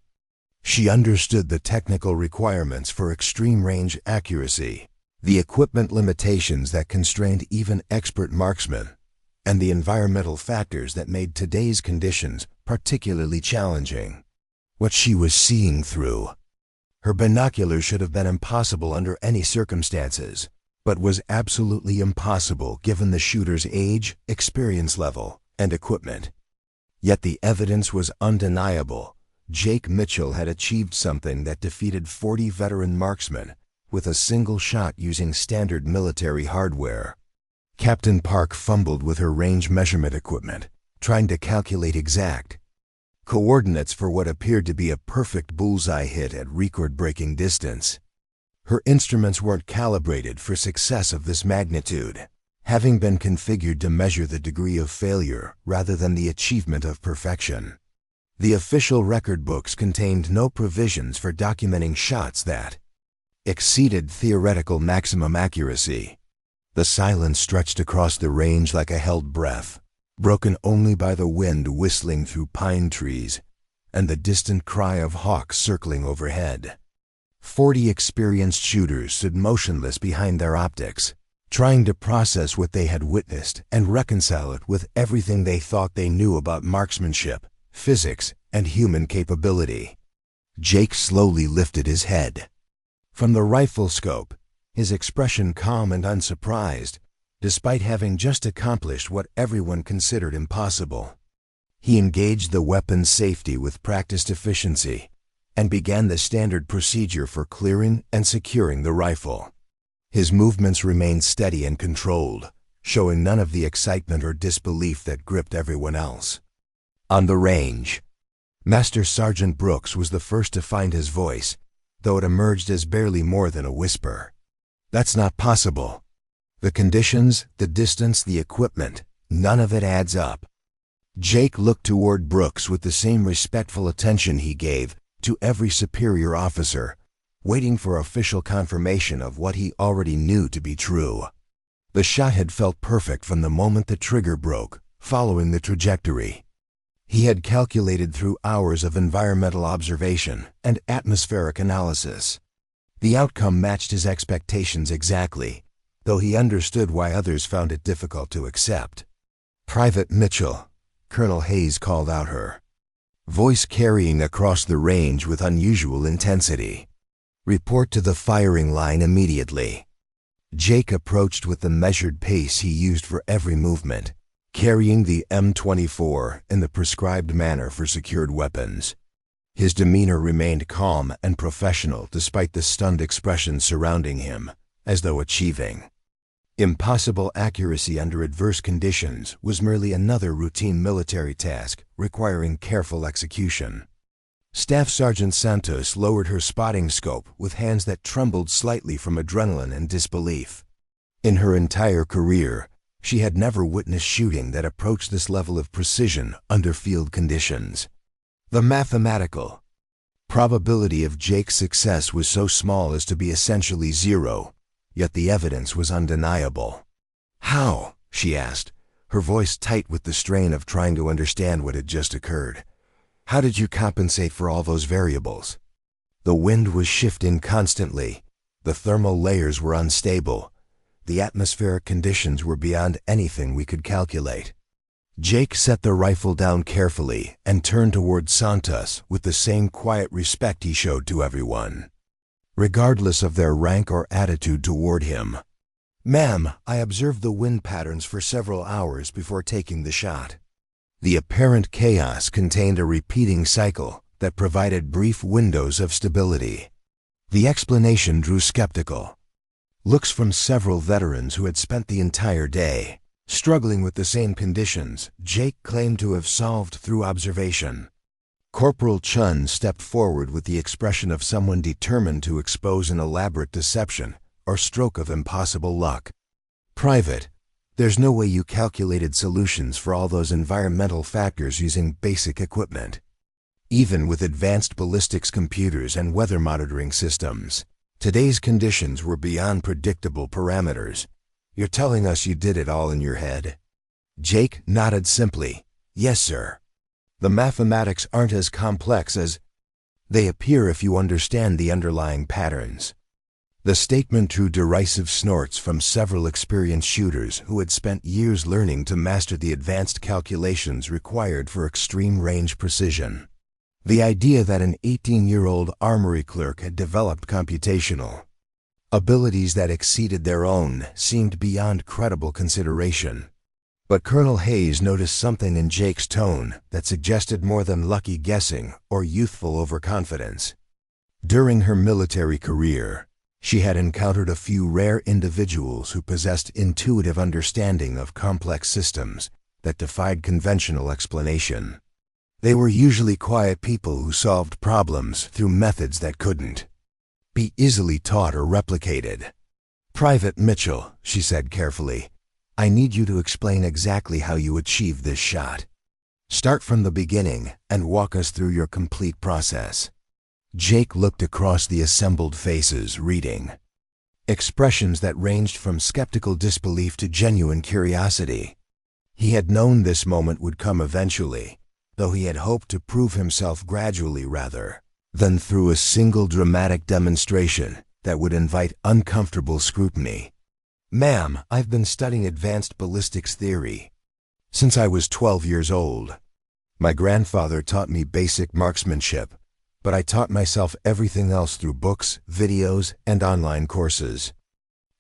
She understood the technical requirements for extreme range accuracy, the equipment limitations that constrained even expert marksmen, and the environmental factors that made today's conditions particularly challenging. What she was seeing through her binoculars should have been impossible under any circumstances, but was absolutely impossible given the shooter's age, experience level, and equipment. Yet the evidence was undeniable. Jake Mitchell had achieved something that defeated 40 veteran marksmen with a single shot using standard military hardware. Captain Park fumbled with her range measurement equipment, trying to calculate exact coordinates for what appeared to be a perfect bullseye hit at record-breaking distance. Her instruments weren't calibrated for success of this magnitude, having been configured to measure the degree of failure rather than the achievement of perfection. The official record books contained no provisions for documenting shots that exceeded theoretical maximum accuracy. The silence stretched across the range like a held breath, broken only by the wind whistling through pine trees and the distant cry of hawks circling overhead. 40 experienced shooters stood motionless behind their optics, trying to process what they had witnessed and reconcile it with everything they thought they knew about marksmanship, physics, and human capability. Jake slowly lifted his head. From the rifle scope, his expression calm and unsurprised, despite having just accomplished what everyone considered impossible. He engaged the weapon's safety with practiced efficiency and began the standard procedure for clearing and securing the rifle. His movements remained steady and controlled, showing none of the excitement or disbelief that gripped everyone else. On the range, Master Sergeant Brooks was the first to find his voice, though it emerged as barely more than a whisper. "That's not possible. The conditions, the distance, the equipment, none of it adds up." Jake looked toward Brooks with the same respectful attention he gave to every superior officer, waiting for official confirmation of what he already knew to be true. The shot had felt perfect from the moment the trigger broke, following the trajectory. He had calculated through hours of environmental observation and atmospheric analysis. The outcome matched his expectations exactly, though he understood why others found it difficult to accept. "Private Mitchell," Colonel Hayes called out her voice carrying across the range with unusual intensity. "Report to the firing line immediately." Jake approached with the measured pace he used for every movement, carrying the M24 in the prescribed manner for secured weapons. His demeanor remained calm and professional despite the stunned expression surrounding him, as though achieving impossible accuracy under adverse conditions was merely another routine military task requiring careful execution. Staff Sergeant Santos lowered her spotting scope with hands that trembled slightly from adrenaline and disbelief. In her entire career, she had never witnessed shooting that approached this level of precision under field conditions. The mathematical probability of Jake's success was so small as to be essentially zero, yet the evidence was undeniable. "How?" she asked, her voice tight with the strain of trying to understand what had just occurred. "How did you compensate for all those variables?" The wind was shifting constantly, the thermal layers were unstable, the atmospheric conditions were beyond anything we could calculate. Jake set the rifle down carefully and turned toward Santos with the same quiet respect he showed to everyone, regardless of their rank or attitude toward him. "Ma'am, I observed the wind patterns for several hours before taking the shot." The apparent chaos contained a repeating cycle that provided brief windows of stability. The explanation drew skeptical looks from several veterans who had spent the entire day struggling with the same conditions Jake claimed to have solved through observation. Corporal Chun stepped forward with the expression of someone determined to expose an elaborate deception or stroke of impossible luck. "Private, there's no way you calculated solutions for all those environmental factors using basic equipment. Even with advanced ballistics computers and weather monitoring systems, today's conditions were beyond predictable parameters. You're telling us you did it all in your head?" Jake nodded simply. "Yes, sir. The mathematics aren't as complex as they appear if you understand the underlying patterns." The statement drew derisive snorts from several experienced shooters who had spent years learning to master the advanced calculations required for extreme range precision. The idea that an 18-year-old armory clerk had developed computational abilities that exceeded their own seemed beyond credible consideration. But Colonel Hayes noticed something in Jake's tone that suggested more than lucky guessing or youthful overconfidence. During her military career, she had encountered a few rare individuals who possessed intuitive understanding of complex systems that defied conventional explanation. They were usually quiet people who solved problems through methods that couldn't be easily taught or replicated. "Private Mitchell," she said carefully, "I need you to explain exactly how you achieved this shot. Start from the beginning and walk us through your complete process." Jake looked across the assembled faces, reading expressions that ranged from skeptical disbelief to genuine curiosity. He had known this moment would come eventually, though he had hoped to prove himself gradually rather than through a single dramatic demonstration that would invite uncomfortable scrutiny. "Ma'am, I've been studying advanced ballistics theory since I was 12 years old. My grandfather taught me basic marksmanship, but I taught myself everything else through books, videos, and online courses.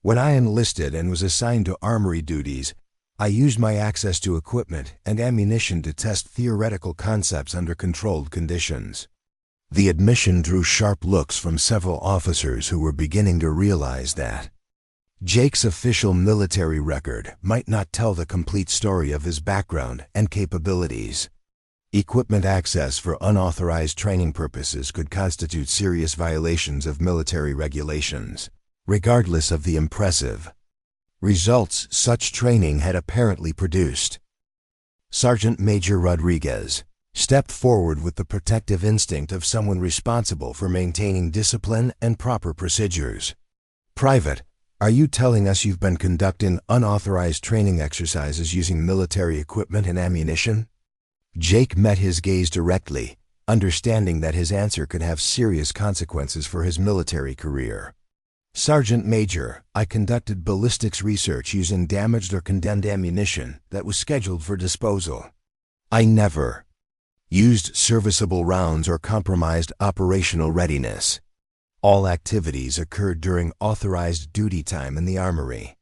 When I enlisted and was assigned to armory duties, I used my access to equipment and ammunition to test theoretical concepts under controlled conditions." The admission drew sharp looks from several officers who were beginning to realize that Jake's official military record might not tell the complete story of his background and capabilities. Equipment access for unauthorized training purposes could constitute serious violations of military regulations, regardless of the impressive results such training had apparently produced. Sergeant Major Rodriguez stepped forward with the protective instinct of someone responsible for maintaining discipline and proper procedures. "Private, are you telling us you've been conducting unauthorized training exercises using military equipment and ammunition?" Jake met his gaze directly, understanding that his answer could have serious consequences for his military career. "Sergeant Major, I conducted ballistics research using damaged or condemned ammunition that was scheduled for disposal. I never used serviceable rounds or compromised operational readiness. All activities occurred during authorized duty time in the armory."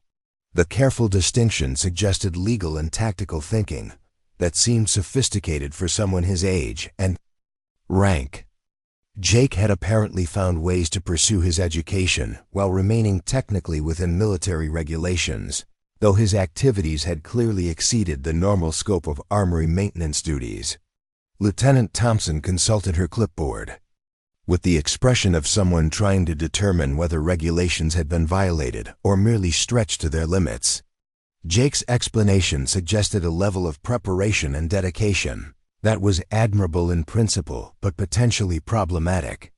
The careful distinction suggested legal and tactical thinking that seemed sophisticated for someone his age and rank. Jake had apparently found ways to pursue his education while remaining technically within military regulations, though his activities had clearly exceeded the normal scope of armory maintenance duties. Lieutenant Thompson consulted her clipboard with the expression of someone trying to determine whether regulations had been violated or merely stretched to their limits. Jake's explanation suggested a level of preparation and dedication that was admirable in principle but potentially problematic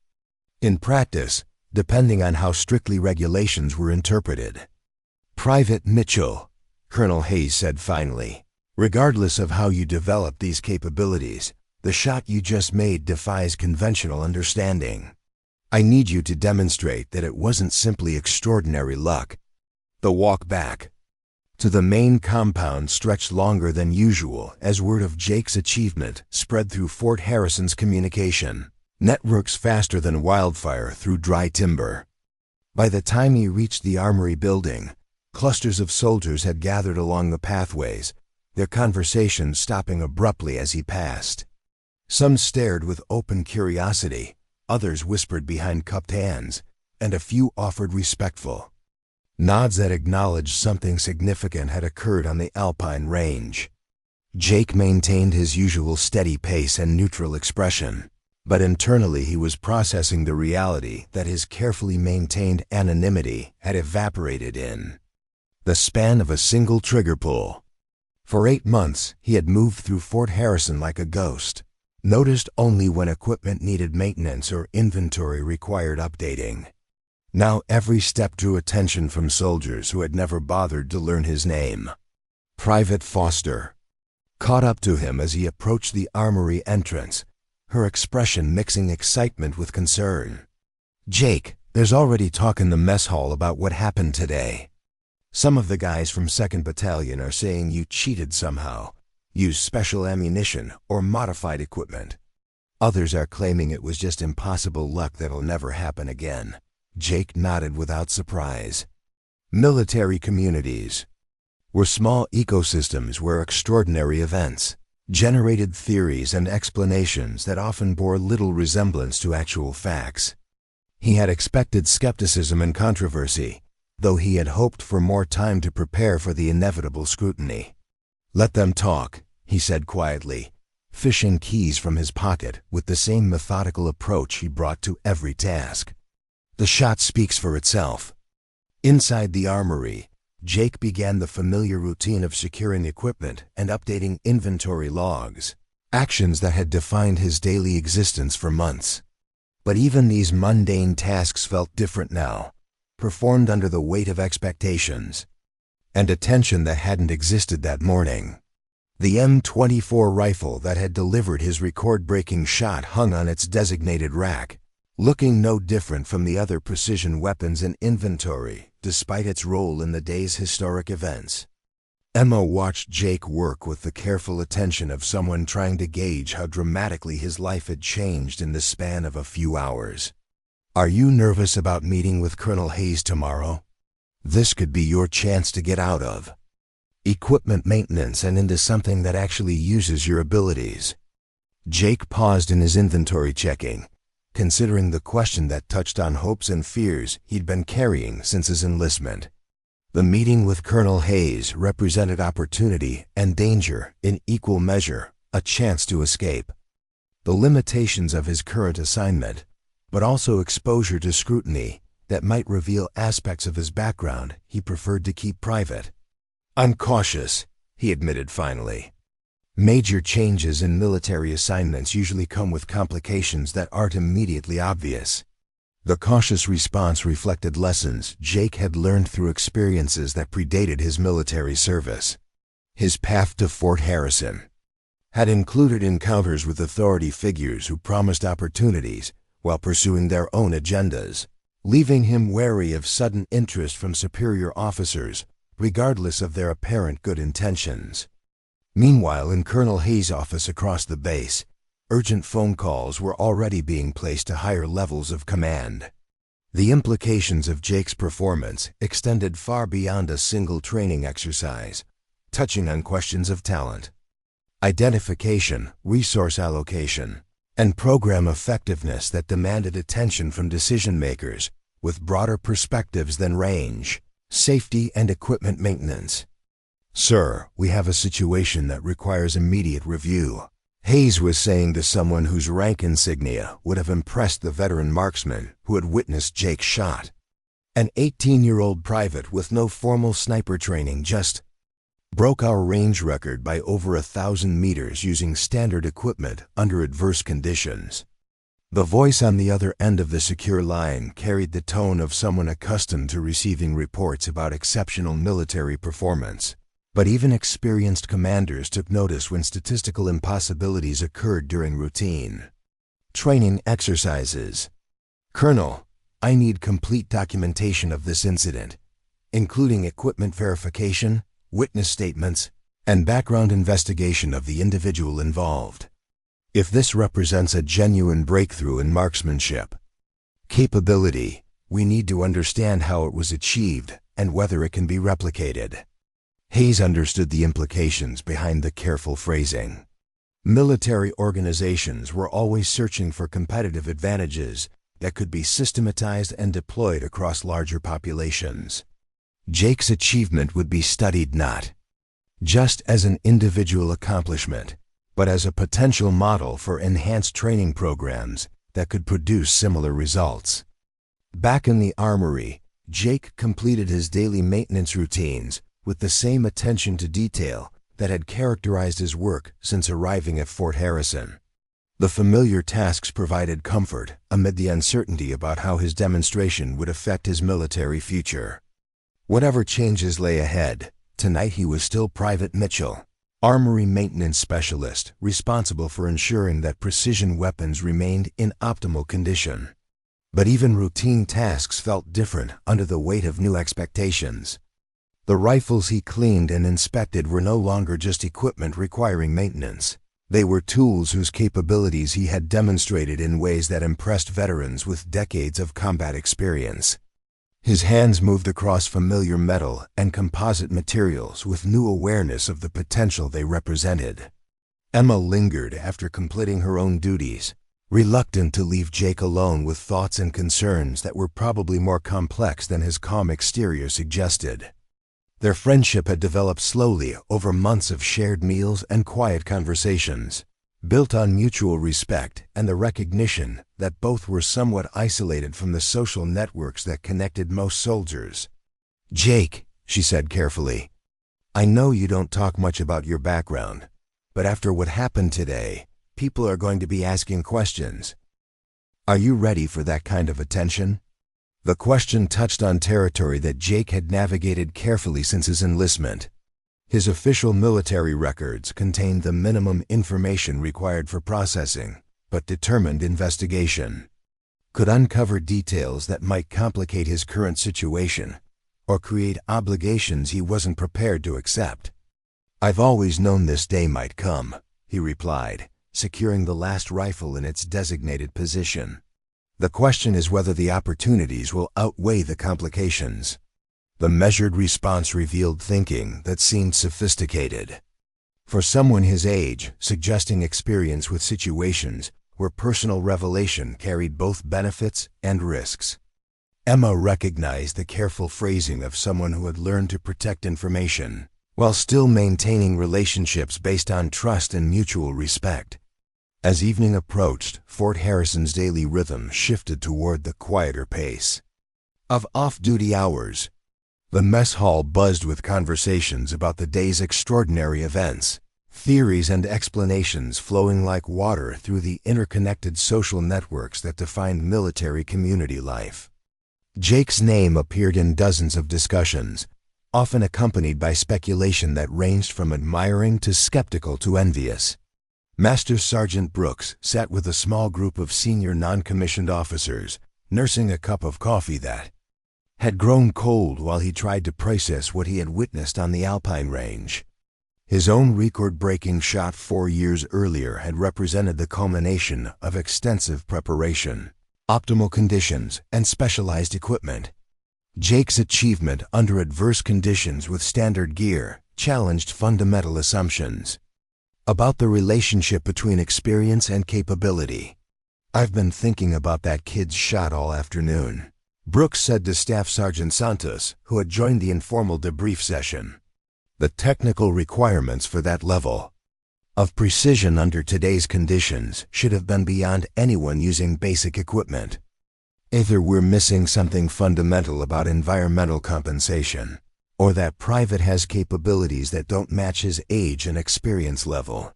in practice, depending on how strictly regulations were interpreted. "Private Mitchell," Colonel Hayes said finally, "regardless of how you develop these capabilities, the shot you just made defies conventional understanding. I need you to demonstrate that it wasn't simply extraordinary luck." The walk back to the main compound stretched longer than usual as word of Jake's achievement spread through Fort Harrison's communication networks faster than wildfire through dry timber. By the time he reached the armory building, clusters of soldiers had gathered along the pathways, their conversations stopping abruptly as he passed. Some stared with open curiosity, others whispered behind cupped hands, and a few offered respectful nods that acknowledged something significant had occurred on the Alpine range. Jake maintained his usual steady pace and neutral expression, but internally he was processing the reality that his carefully maintained anonymity had evaporated in the span of a single trigger pull. For 8 months, he had moved through Fort Harrison like a ghost, noticed only when equipment needed maintenance or inventory required updating. Now every step drew attention from soldiers who had never bothered to learn his name. Private Foster caught up to him as he approached the armory entrance, her expression mixing excitement with concern. "Jake, there's already talk in the mess hall about what happened today. Some of the guys from 2nd Battalion are saying you cheated somehow, used special ammunition or modified equipment. Others are claiming it was just impossible luck that'll never happen again." Jake nodded without surprise. "Military communities were small ecosystems where extraordinary events generated theories and explanations that often bore little resemblance to actual facts. He had expected skepticism and controversy, though he had hoped for more time to prepare for the inevitable scrutiny. "Let them talk," he said quietly, fishing keys from his pocket with the same methodical approach he brought to every task. "The shot speaks for itself." Inside the armory, Jake began the familiar routine of securing equipment and updating inventory logs, actions that had defined his daily existence for months. But even these mundane tasks felt different now, performed under the weight of expectations and attention that hadn't existed that morning. The M24 rifle that had delivered his record-breaking shot hung on its designated rack, looking no different from the other precision weapons in inventory, despite its role in the day's historic events. Emma watched Jake work with the careful attention of someone trying to gauge how dramatically his life had changed in the span of a few hours. "Are you nervous about meeting with Colonel Hayes tomorrow? This could be your chance to get out of equipment maintenance and into something that actually uses your abilities." Jake paused in his inventory checking, considering the question that touched on hopes and fears he'd been carrying since his enlistment. The meeting with Colonel Hayes represented opportunity and danger in equal measure, a chance to escape the limitations of his current assignment, but also exposure to scrutiny that might reveal aspects of his background he preferred to keep private. "I'm cautious," he admitted finally. "Major changes in military assignments usually come with complications that aren't immediately obvious." The cautious response reflected lessons Jake had learned through experiences that predated his military service. His path to Fort Harrison had included encounters with authority figures who promised opportunities while pursuing their own agendas, leaving him wary of sudden interest from superior officers, regardless of their apparent good intentions. Meanwhile, in Colonel Hayes' office across the base, urgent phone calls were already being placed to higher levels of command. The implications of Jake's performance extended far beyond a single training exercise, touching on questions of talent, identification, resource allocation, and program effectiveness that demanded attention from decision-makers with broader perspectives than range, safety, and equipment maintenance. "Sir, we have a situation that requires immediate review," Hayes was saying to someone whose rank insignia would have impressed the veteran marksman who had witnessed Jake's shot. An 18-year-old private with no formal sniper training just broke our range record by over 1,000 meters using standard equipment under adverse conditions. The voice on the other end of the secure line carried the tone of someone accustomed to receiving reports about exceptional military performance. But even experienced commanders took notice when statistical impossibilities occurred during routine training exercises. "Colonel, I need complete documentation of this incident, including equipment verification, witness statements, and background investigation of the individual involved. If this represents a genuine breakthrough in marksmanship capability, we need to understand how it was achieved and whether it can be replicated." Hayes understood the implications behind the careful phrasing. Military organizations were always searching for competitive advantages that could be systematized and deployed across larger populations. Jake's achievement would be studied not just as an individual accomplishment, but as a potential model for enhanced training programs that could produce similar results. Back in the armory, Jake completed his daily maintenance routines with the same attention to detail that had characterized his work since arriving at Fort Harrison. The familiar tasks provided comfort amid the uncertainty about how his demonstration would affect his military future. Whatever changes lay ahead, tonight he was still Private Mitchell, Armory Maintenance Specialist, responsible for ensuring that precision weapons remained in optimal condition. But even routine tasks felt different under the weight of new expectations. The rifles he cleaned and inspected were no longer just equipment requiring maintenance. They were tools whose capabilities he had demonstrated in ways that impressed veterans with decades of combat experience. His hands moved across familiar metal and composite materials with new awareness of the potential they represented. Emma lingered after completing her own duties, reluctant to leave Jake alone with thoughts and concerns that were probably more complex than his calm exterior suggested. Their friendship had developed slowly over months of shared meals and quiet conversations, built on mutual respect and the recognition that both were somewhat isolated from the social networks that connected most soldiers. "Jake," she said carefully, "I know you don't talk much about your background, but after what happened today, people are going to be asking questions. Are you ready for that kind of attention?" The question touched on territory that Jake had navigated carefully since his enlistment. His official military records contained the minimum information required for processing, but determined investigation could uncover details that might complicate his current situation or create obligations he wasn't prepared to accept. "I've always known this day might come," he replied, securing the last rifle in its designated position. "The question is whether the opportunities will outweigh the complications." The measured response revealed thinking that seemed sophisticated. For someone his age, suggesting experience with situations where personal revelation carried both benefits and risks. Emma recognized the careful phrasing of someone who had learned to protect information, while still maintaining relationships based on trust and mutual respect. As evening approached, Fort Harrison's daily rhythm shifted toward the quieter pace of off-duty hours. The mess hall buzzed with conversations about the day's extraordinary events, theories and explanations flowing like water through the interconnected social networks that defined military community life. Jake's name appeared in dozens of discussions, often accompanied by speculation that ranged from admiring to skeptical to envious. Master Sergeant Brooks sat with a small group of senior non-commissioned officers, nursing a cup of coffee that had grown cold while he tried to process what he had witnessed on the Alpine Range. His own record-breaking shot 4 years earlier had represented the culmination of extensive preparation, optimal conditions, and specialized equipment. Jake's achievement under adverse conditions with standard gear challenged fundamental assumptions about the relationship between experience and capability. "I've been thinking about that kid's shot all afternoon," Brooks said to Staff Sergeant Santos, who had joined the informal debrief session. "The technical requirements for that level of precision under today's conditions should have been beyond anyone using basic equipment. Either we're missing something fundamental about environmental compensation, or that private has capabilities that don't match his age and experience level."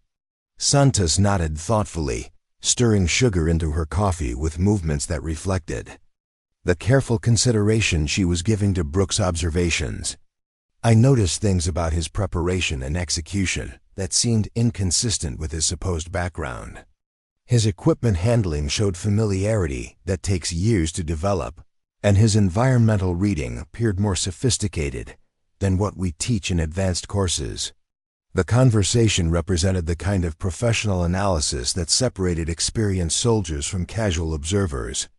Santos nodded thoughtfully, stirring sugar into her coffee with movements that reflected the careful consideration she was giving to Brooks' observations. "I noticed things about his preparation and execution that seemed inconsistent with his supposed background. His equipment handling showed familiarity that takes years to develop, and his environmental reading appeared more sophisticated than what we teach in advanced courses." The conversation represented the kind of professional analysis that separated experienced soldiers from casual observers.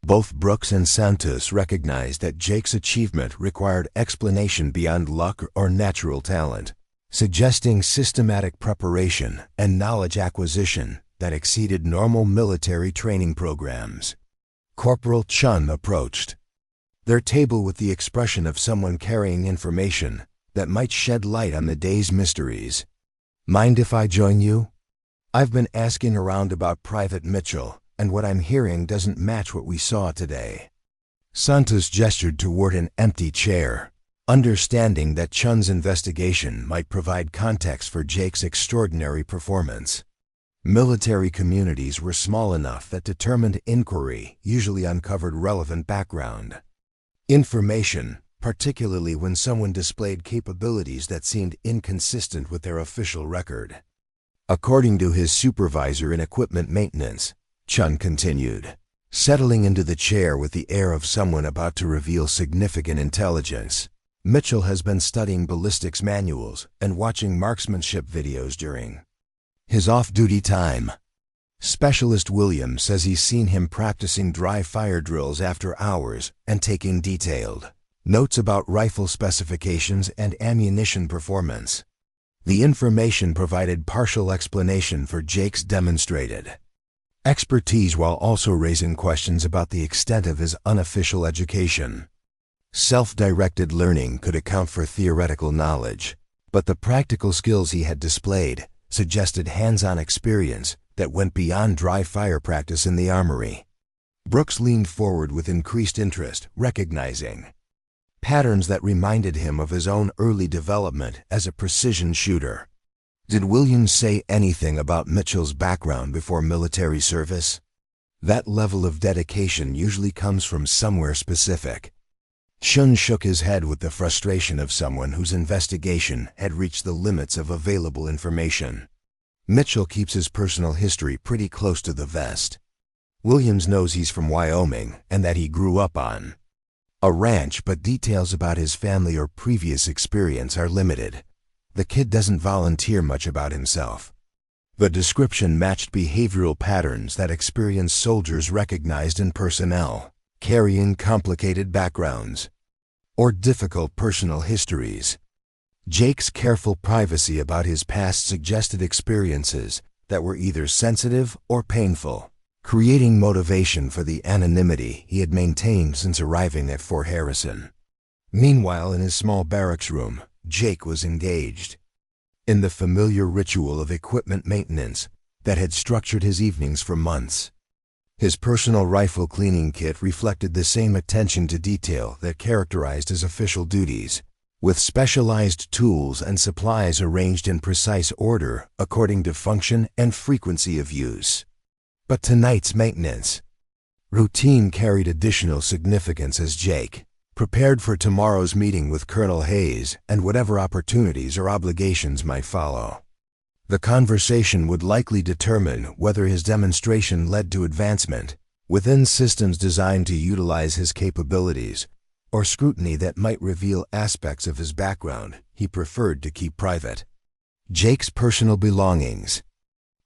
Both Brooks and Santos recognized that Jake's achievement required explanation beyond luck or natural talent, suggesting systematic preparation and knowledge acquisition that exceeded normal military training programs. Corporal Chun approached their table with the expression of someone carrying information that might shed light on the day's mysteries. "Mind if I join you? I've been asking around about Private Mitchell, and what I'm hearing doesn't match what we saw today." Santos gestured toward an empty chair, understanding that Chun's investigation might provide context for Jake's extraordinary performance. Military communities were small enough that determined inquiry usually uncovered relevant background information, particularly when someone displayed capabilities that seemed inconsistent with their official record. According to his supervisor in equipment maintenance, Chun continued, settling into the chair with the air of someone about to reveal significant intelligence, "Mitchell has been studying ballistics manuals and watching marksmanship videos during his off-duty time. Specialist Williams says he's seen him practicing dry fire drills after hours and taking detailed notes about rifle specifications and ammunition performance. The information provided partial explanation for Jake's demonstrated expertise while also raising questions about the extent of his unofficial education. Self-directed learning could account for theoretical knowledge, but the practical skills he had displayed suggested hands-on experience that went beyond dry fire practice in the armory. Brooks leaned forward with increased interest, recognizing patterns that reminded him of his own early development as a precision shooter. Did Williams say anything about Mitchell's background before military service? That level of dedication usually comes from somewhere specific. Shun shook his head with the frustration of someone whose investigation had reached the limits of available information. Mitchell keeps his personal history pretty close to the vest. Williams knows he's from Wyoming and that he grew up on a ranch, but details about his family or previous experience are limited. The kid doesn't volunteer much about himself. The description matched behavioral patterns that experienced soldiers recognized in personnel carrying complicated backgrounds or difficult personal histories. Jake's careful privacy about his past suggested experiences that were either sensitive or painful, creating motivation for the anonymity he had maintained since arriving at Fort Harrison. Meanwhile, in his small barracks room, Jake was engaged in the familiar ritual of equipment maintenance that had structured his evenings for months. His personal rifle cleaning kit reflected the same attention to detail that characterized his official duties, with specialized tools and supplies arranged in precise order according to function and frequency of use. But tonight's maintenance routine carried additional significance as Jake prepared for tomorrow's meeting with Colonel Hayes and whatever opportunities or obligations might follow. The conversation would likely determine whether his demonstration led to advancement within systems designed to utilize his capabilities, or scrutiny that might reveal aspects of his background he preferred to keep private. Jake's personal belongings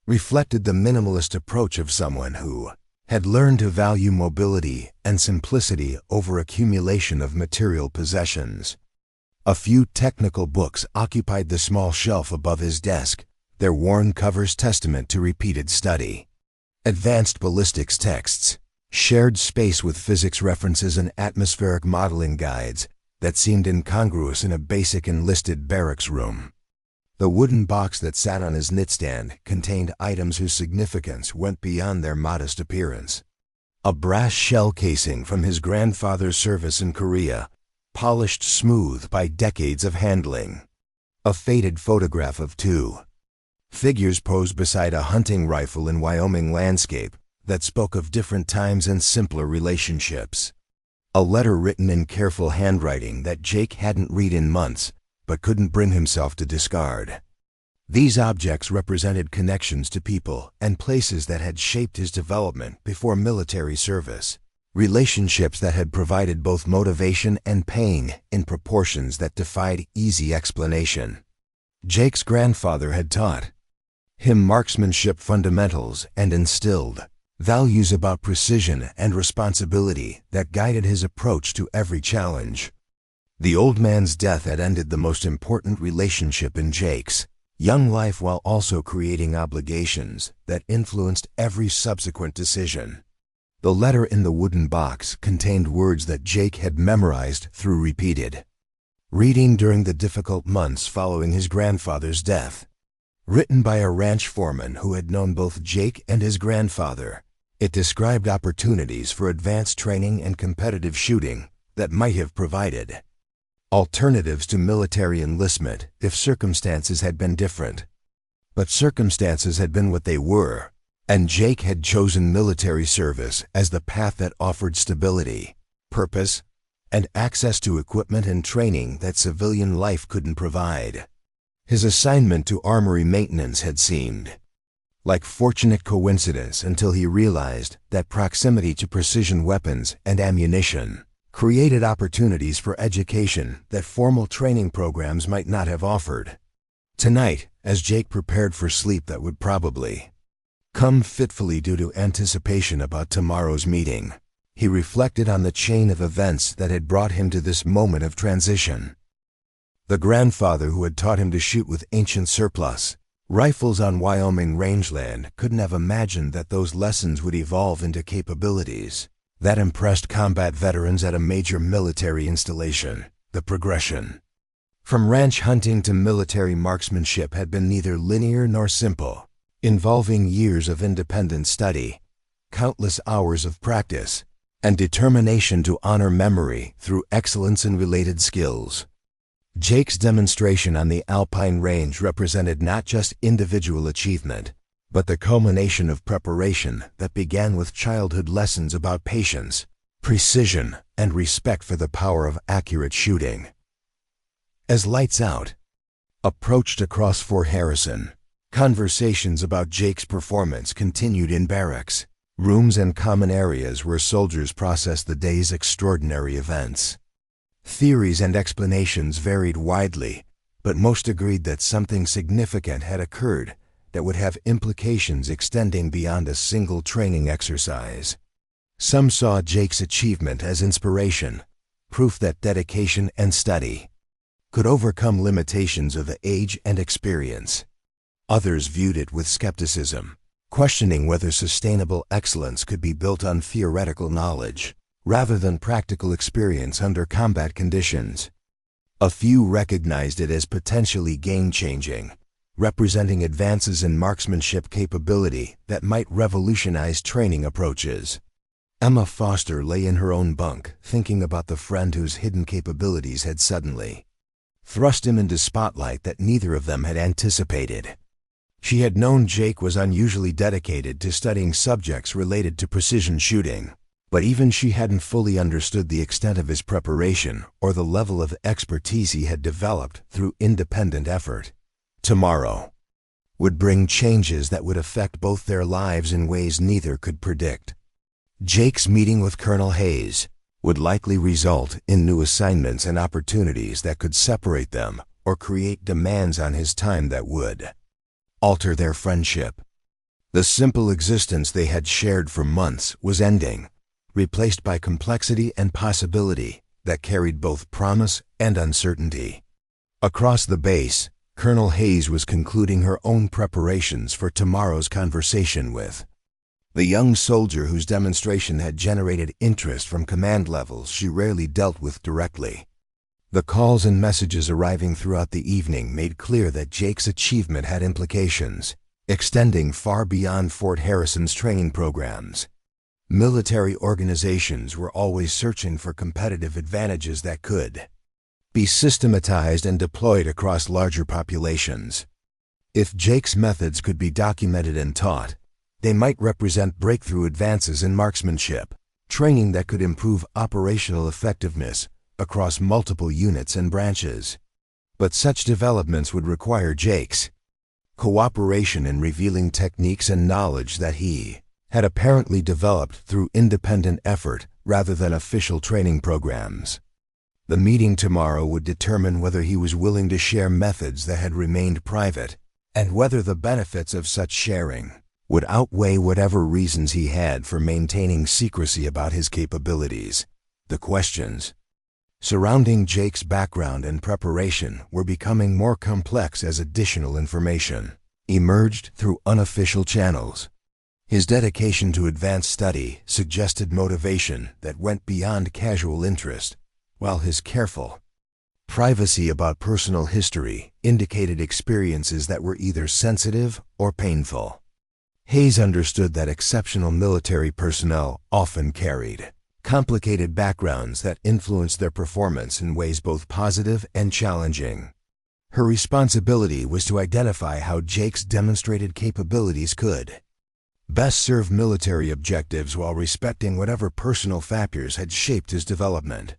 reflected the minimalist approach of someone who had learned to value mobility and simplicity over accumulation of material possessions. A few technical books occupied the small shelf above his desk, their worn covers testament to repeated study. Advanced ballistics texts shared space with physics references and atmospheric modeling guides that seemed incongruous in a basic enlisted barracks room. The wooden box that sat on his nightstand contained items whose significance went beyond their modest appearance. A brass shell casing from his grandfather's service in Korea, polished smooth by decades of handling. A faded photograph of two figures posed beside a hunting rifle in Wyoming landscape that spoke of different times and simpler relationships. A letter written in careful handwriting that Jake hadn't read in months, but couldn't bring himself to discard. These objects represented connections to people and places that had shaped his development before military service, relationships that had provided both motivation and pain in proportions that defied easy explanation. Jake's grandfather had taught him marksmanship fundamentals and instilled values about precision and responsibility that guided his approach to every challenge. The old man's death had ended the most important relationship in Jake's young life while also creating obligations that influenced every subsequent decision. The letter in the wooden box contained words that Jake had memorized through repeated reading during the difficult months following his grandfather's death. Written by a ranch foreman who had known both Jake and his grandfather, it described opportunities for advanced training and competitive shooting that might have provided alternatives to military enlistment if circumstances had been different. But circumstances had been what they were, and Jake had chosen military service as the path that offered stability, purpose, and access to equipment and training that civilian life couldn't provide. His assignment to armory maintenance had seemed like fortunate coincidence until he realized that proximity to precision weapons and ammunition created opportunities for education that formal training programs might not have offered. Tonight, as Jake prepared for sleep that would probably come fitfully due to anticipation about tomorrow's meeting. He reflected on the chain of events that had brought him to this moment of transition. The grandfather who had taught him to shoot with ancient surplus rifles on Wyoming rangeland couldn't have imagined that those lessons would evolve into capabilities that impressed combat veterans at a major military installation. The progression from ranch hunting to military marksmanship had been neither linear nor simple, involving years of independent study, countless hours of practice, and determination to honor memory through excellence in related skills. Jake's demonstration on the Alpine Range represented not just individual achievement, but the culmination of preparation that began with childhood lessons about patience, precision, and respect for the power of accurate shooting. As lights out approached across Fort Harrison, conversations about Jake's performance continued in barracks, rooms and common areas where soldiers processed the day's extraordinary events. Theories and explanations varied widely, but most agreed that something significant had occurred that would have implications extending beyond a single training exercise. Some saw Jake's achievement as inspiration, proof that dedication and study could overcome limitations of age and experience. Others viewed it with skepticism, questioning whether sustainable excellence could be built on theoretical knowledge rather than practical experience under combat conditions. A few recognized it as potentially game-changing, representing advances in marksmanship capability that might revolutionize training approaches. Emma Foster lay in her own bunk, thinking about the friend whose hidden capabilities had suddenly thrust him into spotlight that neither of them had anticipated. She had known Jake was unusually dedicated to studying subjects related to precision shooting, but even she hadn't fully understood the extent of his preparation or the level of expertise he had developed through independent effort. Tomorrow would bring changes that would affect both their lives in ways neither could predict. Jake's meeting with Colonel Hayes would likely result in new assignments and opportunities that could separate them or create demands on his time that would alter their friendship. The simple existence they had shared for months was ending, replaced by complexity and possibility that carried both promise and uncertainty. Across the base, Colonel Hayes was concluding her own preparations for tomorrow's conversation with the young soldier whose demonstration had generated interest from command levels she rarely dealt with directly. The calls and messages arriving throughout the evening made clear that Jake's achievement had implications, extending far beyond Fort Harrison's training programs. Military organizations were always searching for competitive advantages that could be systematized and deployed across larger populations. If Jake's methods could be documented and taught, they might represent breakthrough advances in marksmanship, training that could improve operational effectiveness across multiple units and branches. But such developments would require Jake's cooperation in revealing techniques and knowledge that he had apparently developed through independent effort rather than official training programs. The meeting tomorrow would determine whether he was willing to share methods that had remained private, and whether the benefits of such sharing would outweigh whatever reasons he had for maintaining secrecy about his capabilities. The questions surrounding Jake's background and preparation were becoming more complex as additional information emerged through unofficial channels. His dedication to advanced study suggested motivation that went beyond casual interest, while his careful privacy about personal history indicated experiences that were either sensitive or painful. Hayes understood that exceptional military personnel often carried complicated backgrounds that influenced their performance in ways both positive and challenging. Her responsibility was to identify how Jake's demonstrated capabilities could best serve military objectives while respecting whatever personal factors had shaped his development.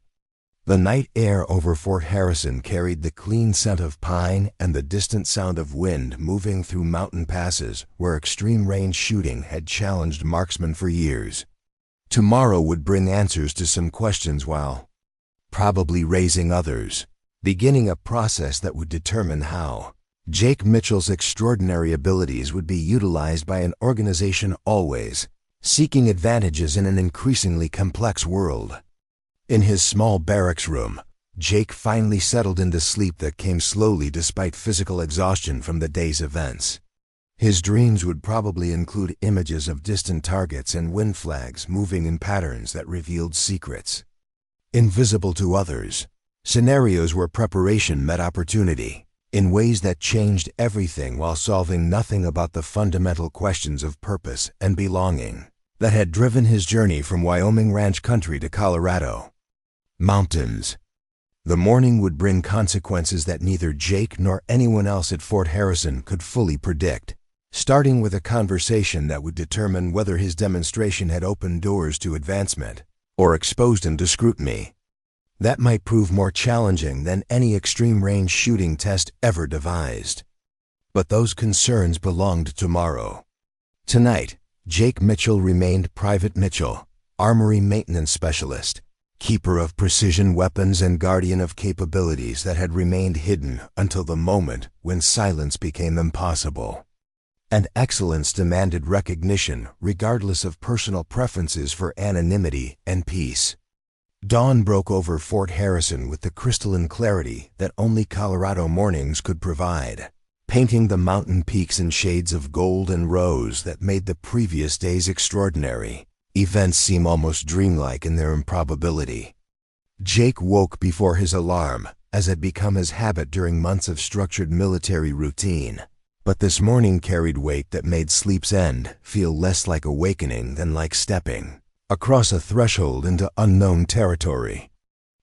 The night air over Fort Harrison carried the clean scent of pine and the distant sound of wind moving through mountain passes where extreme range shooting had challenged marksmen for years. Tomorrow would bring answers to some questions while probably raising others, beginning a process that would determine how Jake Mitchell's extraordinary abilities would be utilized by an organization always seeking advantages in an increasingly complex world. In his small barracks room, Jake finally settled into sleep that came slowly despite physical exhaustion from the day's events. His dreams would probably include images of distant targets and wind flags moving in patterns that revealed secrets invisible to others, scenarios where preparation met opportunity in ways that changed everything while solving nothing about the fundamental questions of purpose and belonging that had driven his journey from Wyoming ranch country to Colorado mountains. The morning would bring consequences that neither Jake nor anyone else at Fort Harrison could fully predict, starting with a conversation that would determine whether his demonstration had opened doors to advancement or exposed him to scrutiny. That might prove more challenging than any extreme-range shooting test ever devised. But those concerns belonged to tomorrow. Tonight, Jake Mitchell remained Private Mitchell, Armory Maintenance Specialist, keeper of precision weapons and guardian of capabilities that had remained hidden until the moment when silence became impossible. And excellence demanded recognition regardless of personal preferences for anonymity and peace. Dawn broke over Fort Harrison with the crystalline clarity that only Colorado mornings could provide, painting the mountain peaks in shades of gold and rose that made the previous day's extraordinary events seem almost dreamlike in their improbability. Jake woke before his alarm, as had become his habit during months of structured military routine. But this morning carried weight that made sleep's end feel less like awakening than like stepping across a threshold into unknown territory.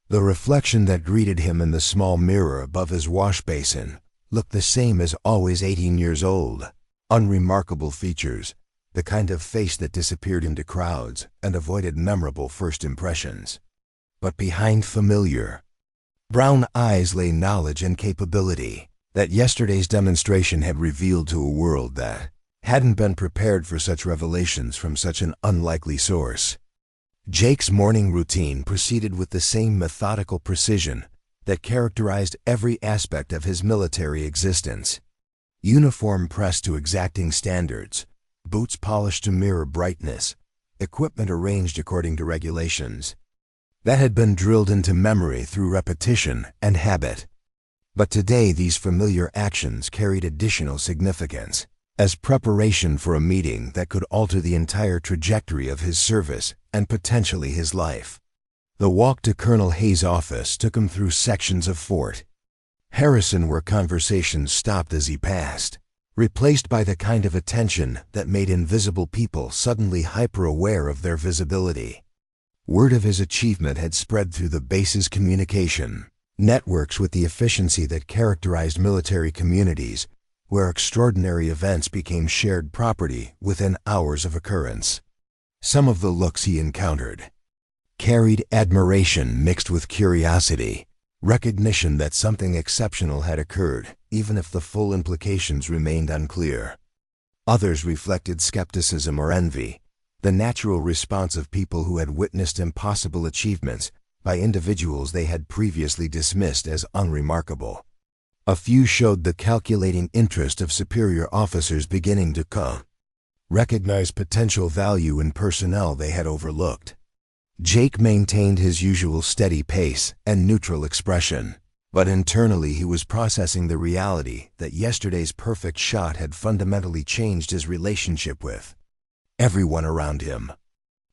The reflection that greeted him in the small mirror above his wash basin looked the same as always, 18 years old. Unremarkable features, the kind of face that disappeared into crowds and avoided memorable first impressions. But behind familiar brown eyes lay knowledge and capability that yesterday's demonstration had revealed to a world that hadn't been prepared for such revelations from such an unlikely source. Jake's morning routine proceeded with the same methodical precision that characterized every aspect of his military existence. Uniform pressed to exacting standards, boots polished to mirror brightness, equipment arranged according to regulations. That had been drilled into memory through repetition and habit. But today these familiar actions carried additional significance as preparation for a meeting that could alter the entire trajectory of his service and potentially his life. The walk to Colonel Hayes' office took him through sections of Fort Harrison where conversations stopped as he passed, replaced by the kind of attention that made invisible people suddenly hyper-aware of their visibility. Word of his achievement had spread through the base's communication networks with the efficiency that characterized military communities, where extraordinary events became shared property within hours of occurrence. Some of the looks he encountered carried admiration mixed with curiosity, recognition that something exceptional had occurred, even if the full implications remained unclear. Others reflected skepticism or envy, the natural response of people who had witnessed impossible achievements by individuals they had previously dismissed as unremarkable. A few showed the calculating interest of superior officers beginning to recognize potential value in personnel they had overlooked. Jake maintained his usual steady pace and neutral expression, but internally he was processing the reality that yesterday's perfect shot had fundamentally changed his relationship with everyone around him.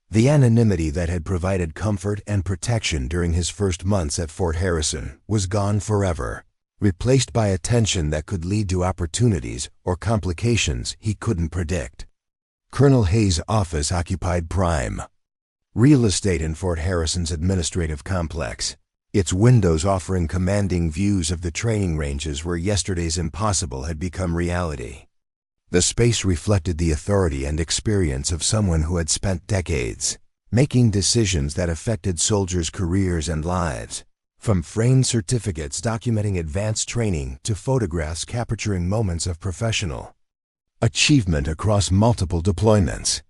The anonymity that had provided comfort and protection during his first months at Fort Harrison was gone forever, replaced by a tension that could lead to opportunities or complications he couldn't predict. Colonel Hayes' office occupied prime real estate in Fort Harrison's administrative complex, its windows offering commanding views of the training ranges where yesterday's impossible had become reality. The space reflected the authority and experience of someone who had spent decades making decisions that affected soldiers' careers and lives, from framed certificates documenting advanced training to photographs capturing moments of professional achievement across multiple deployments.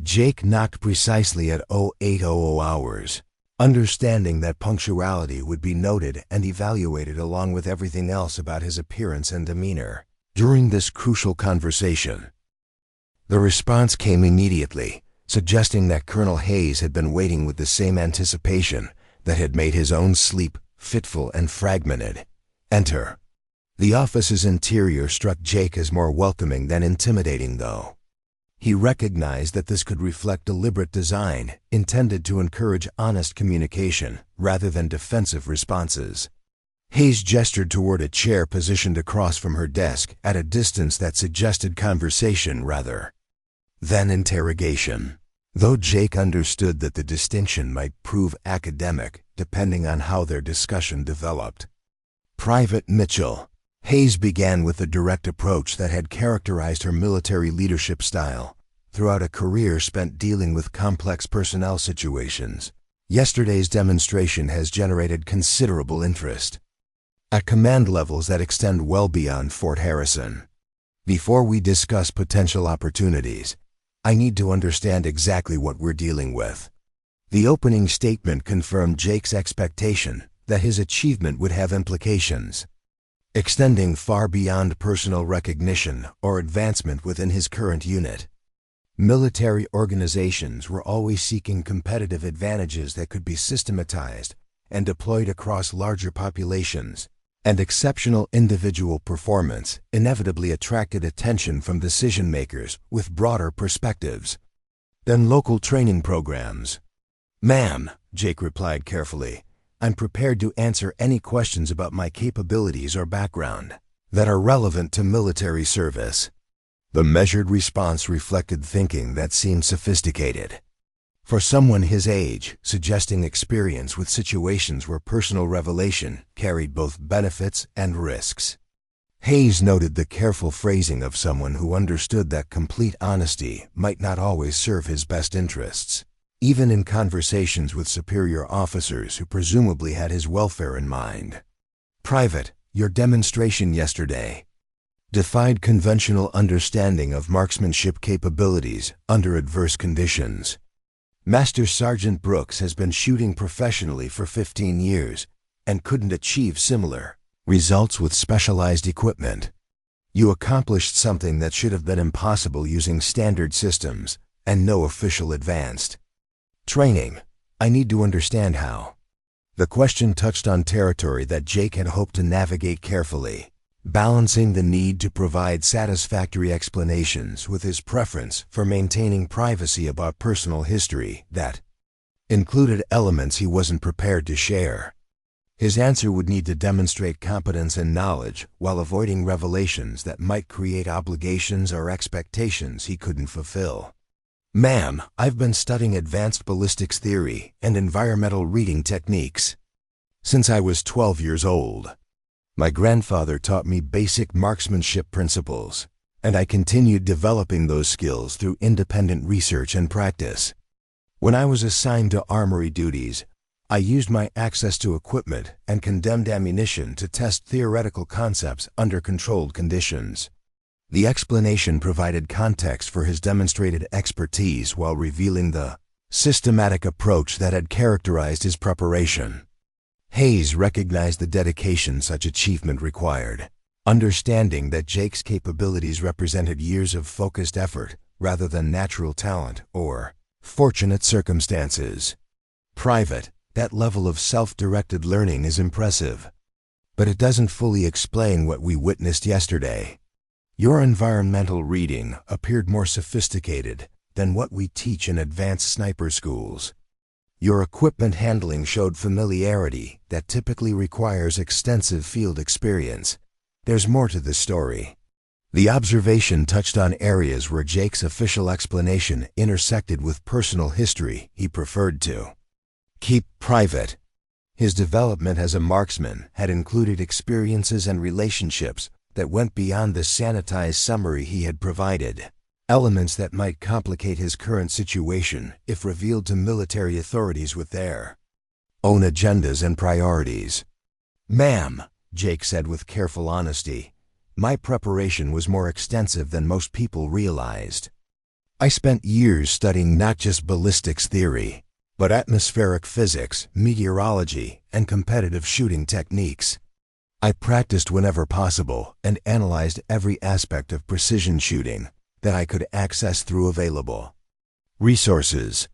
Jake knocked precisely at 0800 hours, understanding that punctuality would be noted and evaluated along with everything else about his appearance and demeanor. During this crucial conversation, the response came immediately, suggesting that Colonel Hayes had been waiting with the same anticipation that had made his own sleep fitful and fragmented. Enter. The office's interior struck Jake as more welcoming than intimidating, though. He recognized that this could reflect deliberate design intended to encourage honest communication rather than defensive responses. Hayes gestured toward a chair positioned across from her desk at a distance that suggested conversation rather than interrogation. Though Jake understood that the distinction might prove academic depending on how their discussion developed. Private Mitchell. Hayes began with the direct approach that had characterized her military leadership style throughout a career spent dealing with complex personnel situations. Yesterday's demonstration has generated considerable interest at command levels that extend well beyond Fort Harrison. Before we discuss potential opportunities, I need to understand exactly what we're dealing with. The opening statement confirmed Jake's expectation that his achievement would have implications extending far beyond personal recognition or advancement within his current unit. Military organizations were always seeking competitive advantages that could be systematized and deployed across larger populations, and exceptional individual performance inevitably attracted attention from decision-makers with broader perspectives than local training programs. "Ma'am," Jake replied carefully, "I'm prepared to answer any questions about my capabilities or background that are relevant to military service." The measured response reflected thinking that seemed sophisticated for someone his age, suggesting experience with situations where personal revelation carried both benefits and risks. Hayes noted the careful phrasing of someone who understood that complete honesty might not always serve his best interests, even in conversations with superior officers who presumably had his welfare in mind. "Private, your demonstration yesterday defied conventional understanding of marksmanship capabilities under adverse conditions. Master Sergeant Brooks has been shooting professionally for 15 years and couldn't achieve similar results with specialized equipment. You accomplished something that should have been impossible using standard systems and no official advanced training. I need to understand how." The question touched on territory that Jake had hoped to navigate carefully, balancing the need to provide satisfactory explanations with his preference for maintaining privacy about personal history that included elements he wasn't prepared to share. His answer would need to demonstrate competence and knowledge while avoiding revelations that might create obligations or expectations he couldn't fulfill. "Ma'am, I've been studying advanced ballistics theory and environmental reading techniques since I was 12 years old. My grandfather taught me basic marksmanship principles, and I continued developing those skills through independent research and practice. When I was assigned to armory duties, I used my access to equipment and condemned ammunition to test theoretical concepts under controlled conditions." The explanation provided context for his demonstrated expertise while revealing the systematic approach that had characterized his preparation. Hayes recognized the dedication such achievement required, understanding that Jake's capabilities represented years of focused effort rather than natural talent or fortunate circumstances. "Private, that level of self-directed learning is impressive, but it doesn't fully explain what we witnessed yesterday. Your environmental reading appeared more sophisticated than what we teach in advanced sniper schools. Your equipment handling showed familiarity that typically requires extensive field experience. There's more to the story." The observation touched on areas where Jake's official explanation intersected with personal history he preferred to keep private. His development as a marksman had included experiences and relationships that went beyond the sanitized summary he had provided, elements that might complicate his current situation if revealed to military authorities with their own agendas and priorities. "Ma'am," Jake said with careful honesty, "my preparation was more extensive than most people realized. I spent years studying not just ballistics theory, but atmospheric physics, meteorology, and competitive shooting techniques. I practiced whenever possible and analyzed every aspect of precision shooting that I could access through available resources.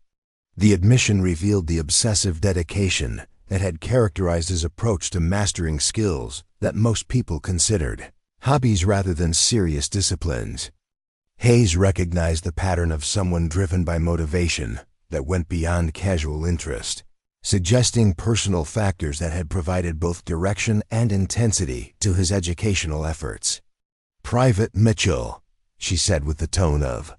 The admission revealed the obsessive dedication that had characterized his approach to mastering skills that most people considered hobbies rather than serious disciplines. Hayes recognized the pattern of someone driven by motivation that went beyond casual interest, suggesting personal factors that had provided both direction and intensity to his educational efforts. "Private Mitchell," she said with the tone of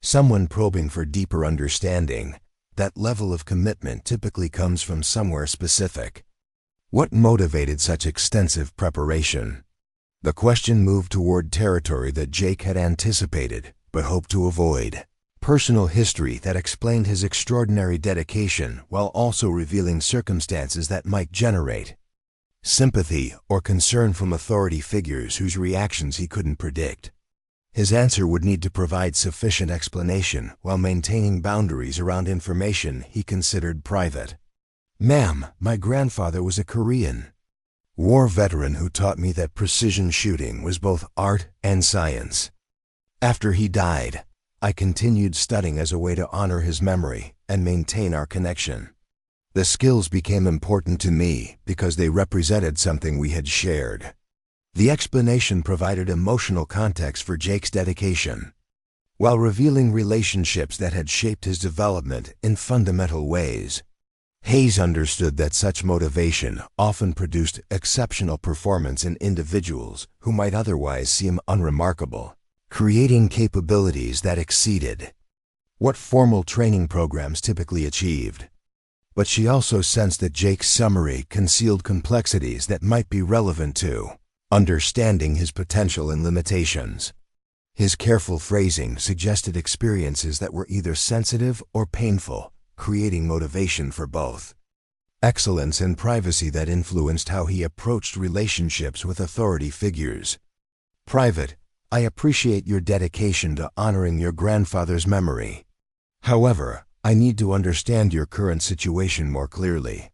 someone probing for deeper understanding. That level of commitment typically comes from somewhere specific. What motivated such extensive preparation? The question moved toward territory that Jake had anticipated but hoped to avoid. Personal history that explained his extraordinary dedication while also revealing circumstances that might generate sympathy or concern from authority figures whose reactions he couldn't predict. His answer would need to provide sufficient explanation while maintaining boundaries around information he considered private. "Ma'am, my grandfather was a Korean war veteran who taught me that precision shooting was both art and science. After he died, I continued studying as a way to honor his memory and maintain our connection. The skills became important to me because they represented something we had shared." The explanation provided emotional context for Jake's dedication, while revealing relationships that had shaped his development in fundamental ways. Hayes understood that such motivation often produced exceptional performance in individuals who might otherwise seem unremarkable, creating capabilities that exceeded what formal training programs typically achieved. But she also sensed that Jake's summary concealed complexities that might be relevant to understanding his potential and limitations. His careful phrasing suggested experiences that were either sensitive or painful, creating motivation for both. Excellence and privacy that influenced how he approached relationships with authority figures. "Private, I appreciate your dedication to honoring your grandfather's memory. However, I need to understand your current situation more clearly.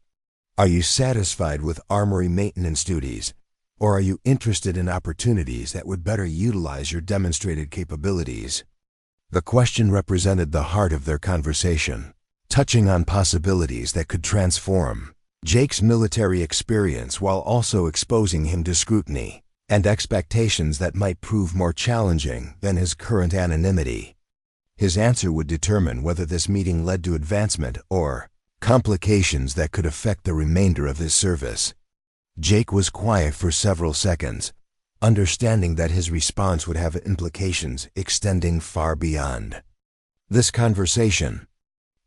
Are you satisfied with armory maintenance duties, or are you interested in opportunities that would better utilize your demonstrated capabilities?" The question represented the heart of their conversation, touching on possibilities that could transform Jake's military experience while also exposing him to scrutiny and expectations that might prove more challenging than his current anonymity. His answer would determine whether this meeting led to advancement or complications that could affect the remainder of his service. Jake was quiet for several seconds, understanding that his response would have implications extending far beyond this conversation.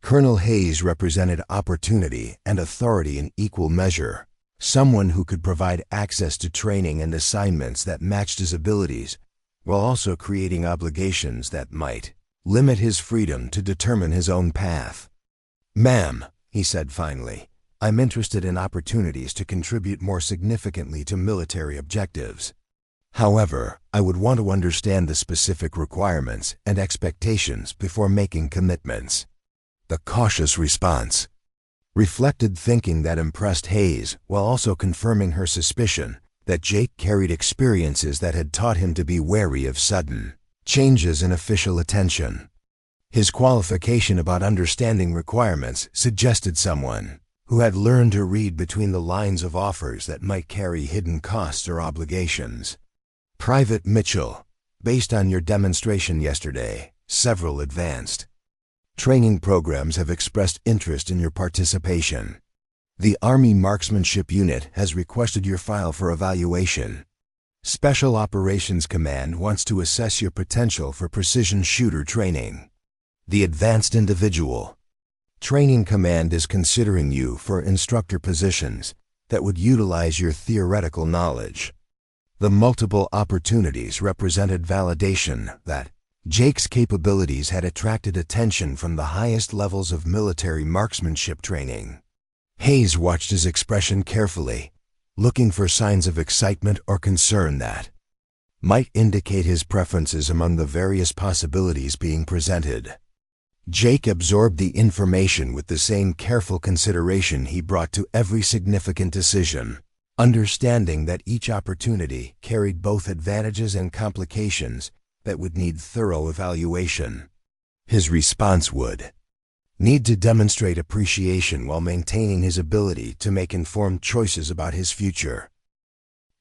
Colonel Hayes represented opportunity and authority in equal measure, someone who could provide access to training and assignments that matched his abilities, while also creating obligations that might limit his freedom to determine his own path. "Ma'am," he said finally, "I'm interested in opportunities to contribute more significantly to military objectives. However, I would want to understand the specific requirements and expectations before making commitments." The cautious response reflected thinking that impressed Hayes while also confirming her suspicion that Jake carried experiences that had taught him to be wary of sudden changes in official attention. His qualification about understanding requirements suggested someone who had learned to read between the lines of offers that might carry hidden costs or obligations. "Private Mitchell, based on your demonstration yesterday, several advanced training programs have expressed interest in your participation. The Army Marksmanship Unit has requested your file for evaluation. Special Operations Command wants to assess your potential for precision shooter training. The Advanced Individual Training Command is considering you for instructor positions that would utilize your theoretical knowledge." The multiple opportunities represented validation that Jake's capabilities had attracted attention from the highest levels of military marksmanship training. Hayes watched his expression carefully, looking for signs of excitement or concern that might indicate his preferences among the various possibilities being presented. Jake absorbed the information with the same careful consideration he brought to every significant decision, understanding that each opportunity carried both advantages and complications that would need thorough evaluation. His response would need to demonstrate appreciation while maintaining his ability to make informed choices about his future.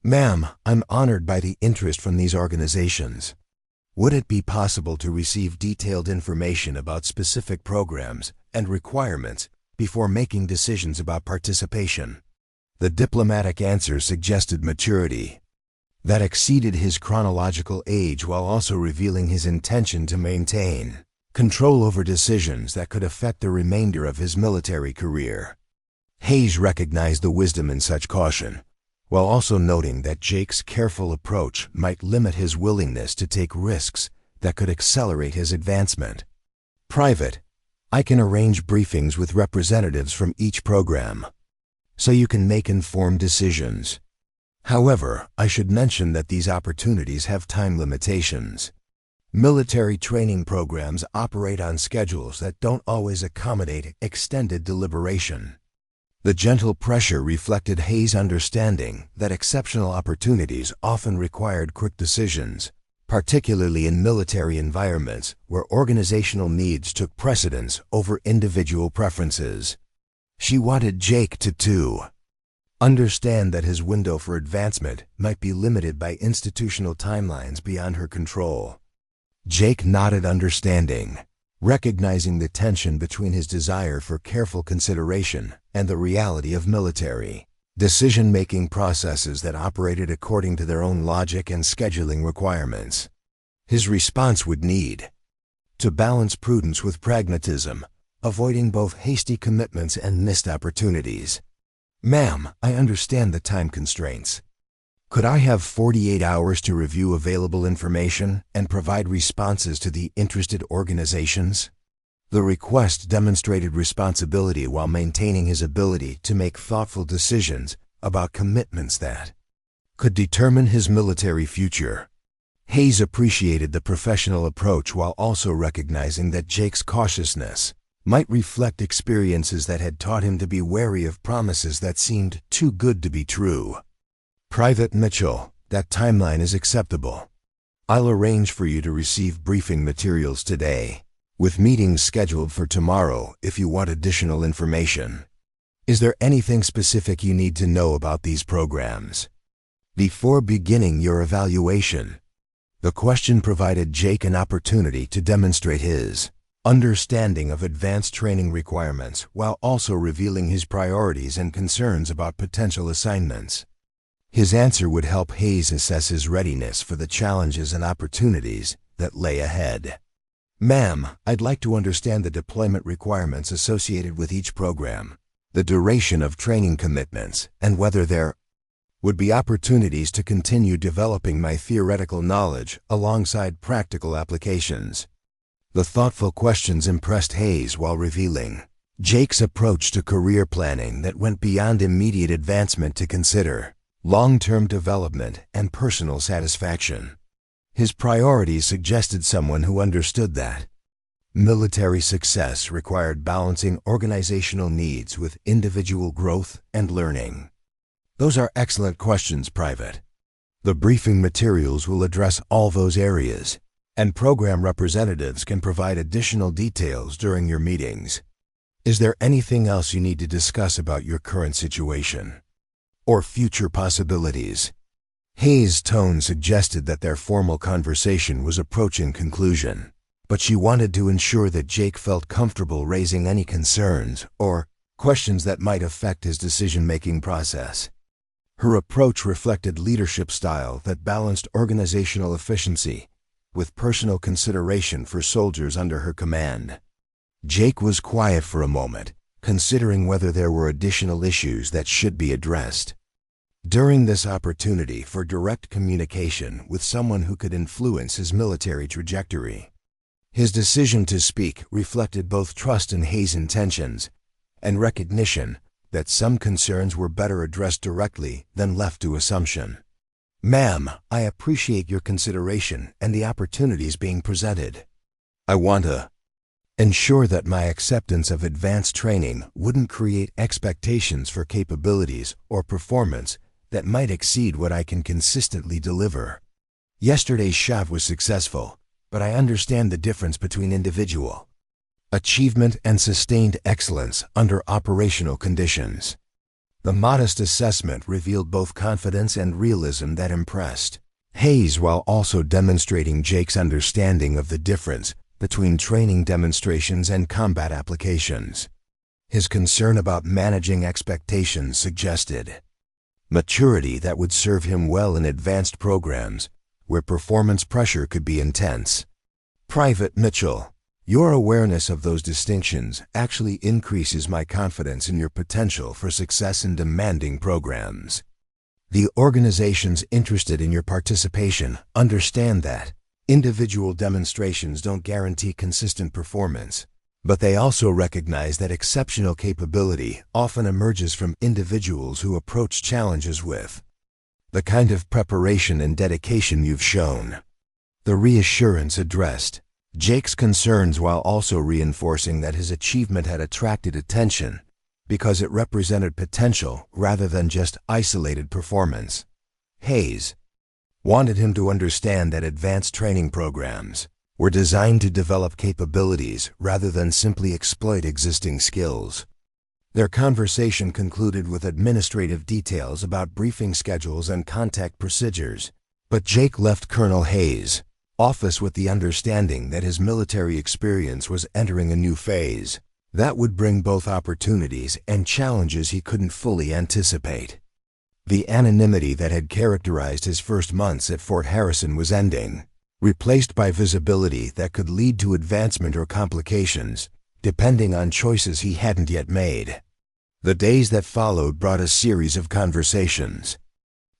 Ma'am, I'm honored by the interest from these organizations. Would it be possible to receive detailed information about specific programs and requirements before making decisions about participation? The diplomatic answer suggested maturity that exceeded his chronological age while also revealing his intention to maintain control over decisions that could affect the remainder of his military career. Hayes recognized the wisdom in such caution, while also noting that Jake's careful approach might limit his willingness to take risks that could accelerate his advancement. Private, I can arrange briefings with representatives from each program, so you can make informed decisions. However, I should mention that these opportunities have time limitations. Military training programs operate on schedules that don't always accommodate extended deliberation. The gentle pressure reflected Hayes' understanding that exceptional opportunities often required quick decisions, particularly in military environments where organizational needs took precedence over individual preferences. She wanted Jake to understand that his window for advancement might be limited by institutional timelines beyond her control. Jake nodded understanding, recognizing the tension between his desire for careful consideration and the reality of military decision-making processes that operated according to their own logic and scheduling requirements. His response would need to balance prudence with pragmatism, avoiding both hasty commitments and missed opportunities. Ma'am, I understand the time constraints. Could I have 48 hours to review available information and provide responses to the interested organizations? The request demonstrated responsibility while maintaining his ability to make thoughtful decisions about commitments that could determine his military future. Hayes appreciated the professional approach while also recognizing that Jake's cautiousness might reflect experiences that had taught him to be wary of promises that seemed too good to be true. Private Mitchell, that timeline is acceptable. I'll arrange for you to receive briefing materials today, with meetings scheduled for tomorrow if you want additional information. Is there anything specific you need to know about these programs before beginning your evaluation? The question provided Jake an opportunity to demonstrate his understanding of advanced training requirements while also revealing his priorities and concerns about potential assignments. His answer would help Hayes assess his readiness for the challenges and opportunities that lay ahead. Ma'am, I'd like to understand the deployment requirements associated with each program, the duration of training commitments, and whether there would be opportunities to continue developing my theoretical knowledge alongside practical applications. The thoughtful questions impressed Hayes while revealing Jake's approach to career planning that went beyond immediate advancement to consider long-term development and personal satisfaction. His priorities suggested someone who understood that military success required balancing organizational needs with individual growth and learning. Those are excellent questions, Private. The briefing materials will address all those areas, and program representatives can provide additional details during your meetings. Is there anything else you need to discuss about your current situation or future possibilities? Hayes' tone suggested that their formal conversation was approaching conclusion, but she wanted to ensure that Jake felt comfortable raising any concerns or questions that might affect his decision-making process. Her approach reflected leadership style that balanced organizational efficiency with personal consideration for soldiers under her command. Jake was quiet for a moment, considering whether there were additional issues that should be addressed. During this opportunity for direct communication with someone who could influence his military trajectory, his decision to speak reflected both trust in Hayes' intentions and recognition that some concerns were better addressed directly than left to assumption. Ma'am, I appreciate your consideration and the opportunities being presented. I want to ensure that my acceptance of advanced training wouldn't create expectations for capabilities or performance that might exceed what I can consistently deliver. Yesterday's shot was successful, but I understand the difference between individual achievement and sustained excellence under operational conditions. The modest assessment revealed both confidence and realism that impressed Hayes, while also demonstrating Jake's understanding of the difference between training demonstrations and combat applications. His concern about managing expectations suggested maturity that would serve him well in advanced programs where performance pressure could be intense. Private Mitchell, your awareness of those distinctions actually increases my confidence in your potential for success in demanding programs. The organizations interested in your participation understand that individual demonstrations don't guarantee consistent performance, but they also recognize that exceptional capability often emerges from individuals who approach challenges with the kind of preparation and dedication you've shown. The reassurance addressed Jake's concerns while also reinforcing that his achievement had attracted attention because it represented potential rather than just isolated performance. Hayes wanted him to understand that advanced training programs were designed to develop capabilities rather than simply exploit existing skills. Their conversation concluded with administrative details about briefing schedules and contact procedures, but Jake left Colonel Hayes' office with the understanding that his military experience was entering a new phase that would bring both opportunities and challenges he couldn't fully anticipate. The anonymity that had characterized his first months at Fort Harrison was ending, replaced by visibility that could lead to advancement or complications, depending on choices he hadn't yet made. The days that followed brought a series of conversations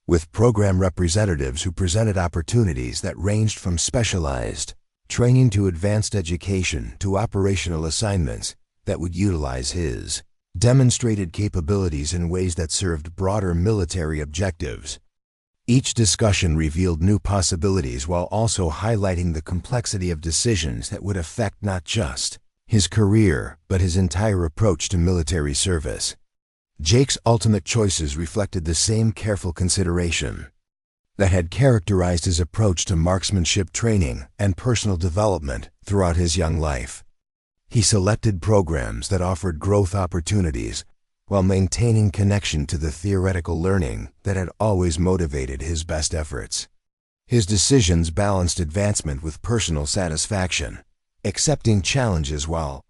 with program representatives who presented opportunities that ranged from specialized training to advanced education to operational assignments that would utilize his demonstrated capabilities in ways that served broader military objectives. Each discussion revealed new possibilities while also highlighting the complexity of decisions that would affect not just his career but his entire approach to military service. Jake's ultimate choices reflected the same careful consideration that had characterized his approach to marksmanship training and personal development throughout his young life. He selected programs that offered growth opportunities while maintaining connection to the theoretical learning that had always motivated his best efforts. His decisions balanced advancement with personal satisfaction, accepting challenges while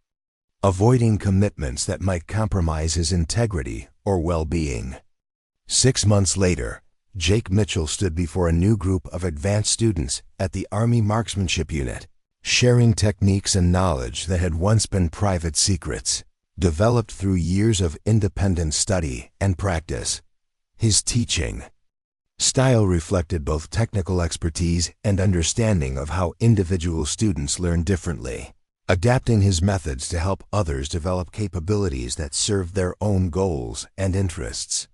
avoiding commitments that might compromise his integrity or well-being. 6 months later, Jake Mitchell stood before a new group of advanced students at the Army Marksmanship Unit, sharing techniques and knowledge that had once been private secrets, developed through years of independent study and practice. His teaching style reflected both technical expertise and understanding of how individual students learn differently, adapting his methods to help others develop capabilities that serve their own goals and interests.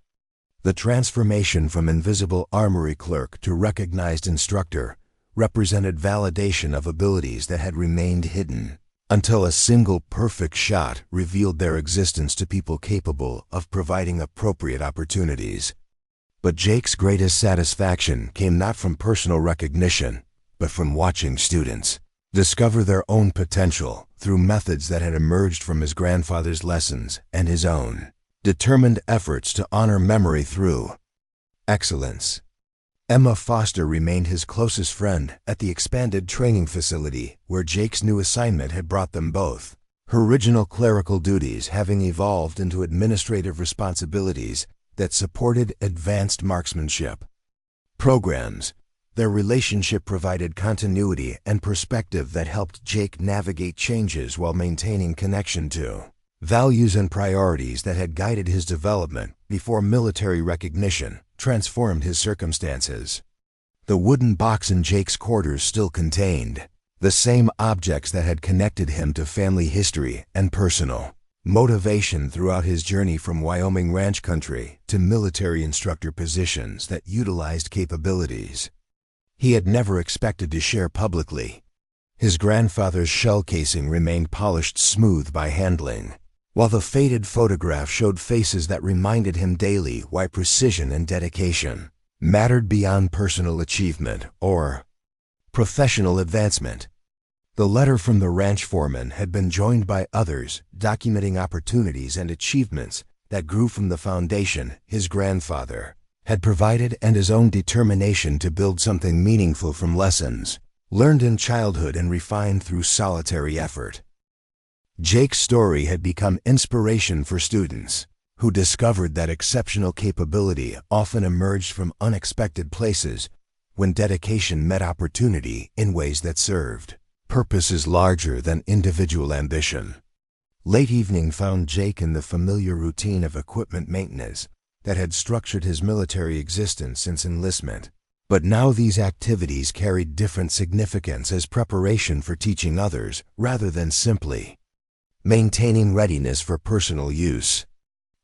The transformation from invisible armory clerk to recognized instructor represented validation of abilities that had remained hidden until a single perfect shot revealed their existence to people capable of providing appropriate opportunities. But Jake's greatest satisfaction came not from personal recognition, but from watching students discover their own potential through methods that had emerged from his grandfather's lessons and his own determined efforts to honor memory through excellence. Emma Foster remained his closest friend at the expanded training facility where Jake's new assignment had brought them both, her original clerical duties having evolved into administrative responsibilities that supported advanced marksmanship programs. Their relationship provided continuity and perspective that helped Jake navigate changes while maintaining connection to values and priorities that had guided his development before military recognition transformed his circumstances. The wooden box in Jake's quarters still contained the same objects that had connected him to family history and personal motivation throughout his journey from Wyoming ranch country to military instructor positions that utilized capabilities he had never expected to share publicly. His grandfather's shell casing remained polished smooth by handling, while the faded photograph showed faces that reminded him daily why precision and dedication mattered beyond personal achievement or professional advancement. The letter from the ranch foreman had been joined by others, documenting opportunities and achievements that grew from the foundation his grandfather had provided and his own determination to build something meaningful from lessons learned in childhood and refined through solitary effort. Jake's story had become inspiration for students who discovered that exceptional capability often emerged from unexpected places when dedication met opportunity in ways that served purposes larger than individual ambition. Late evening found Jake in the familiar routine of equipment maintenance that had structured his military existence since enlistment. But now these activities carried different significance as preparation for teaching others rather than simply maintaining readiness for personal use.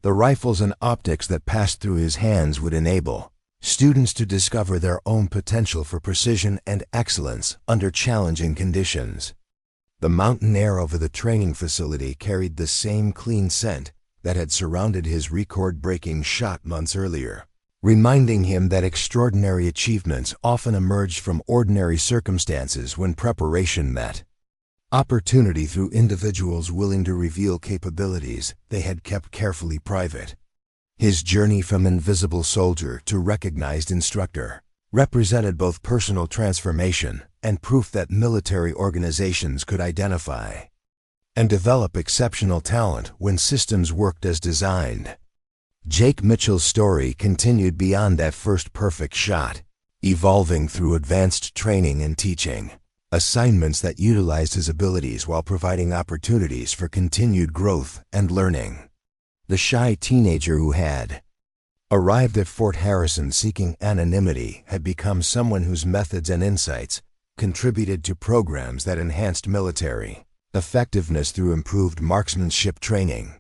The rifles and optics that passed through his hands would enable students to discover their own potential for precision and excellence under challenging conditions. The mountain air over the training facility carried the same clean scent that had surrounded his record-breaking shot months earlier, reminding him that extraordinary achievements often emerged from ordinary circumstances when preparation met opportunity through individuals willing to reveal capabilities they had kept carefully private. His journey from invisible soldier to recognized instructor represented both personal transformation and proof that military organizations could identify and develop exceptional talent when systems worked as designed. Jake Mitchell's story continued beyond that first perfect shot, evolving through advanced training and teaching assignments that utilized his abilities while providing opportunities for continued growth and learning. The shy teenager who had arrived at Fort Harrison seeking anonymity had become someone whose methods and insights contributed to programs that enhanced military effectiveness through improved marksmanship training.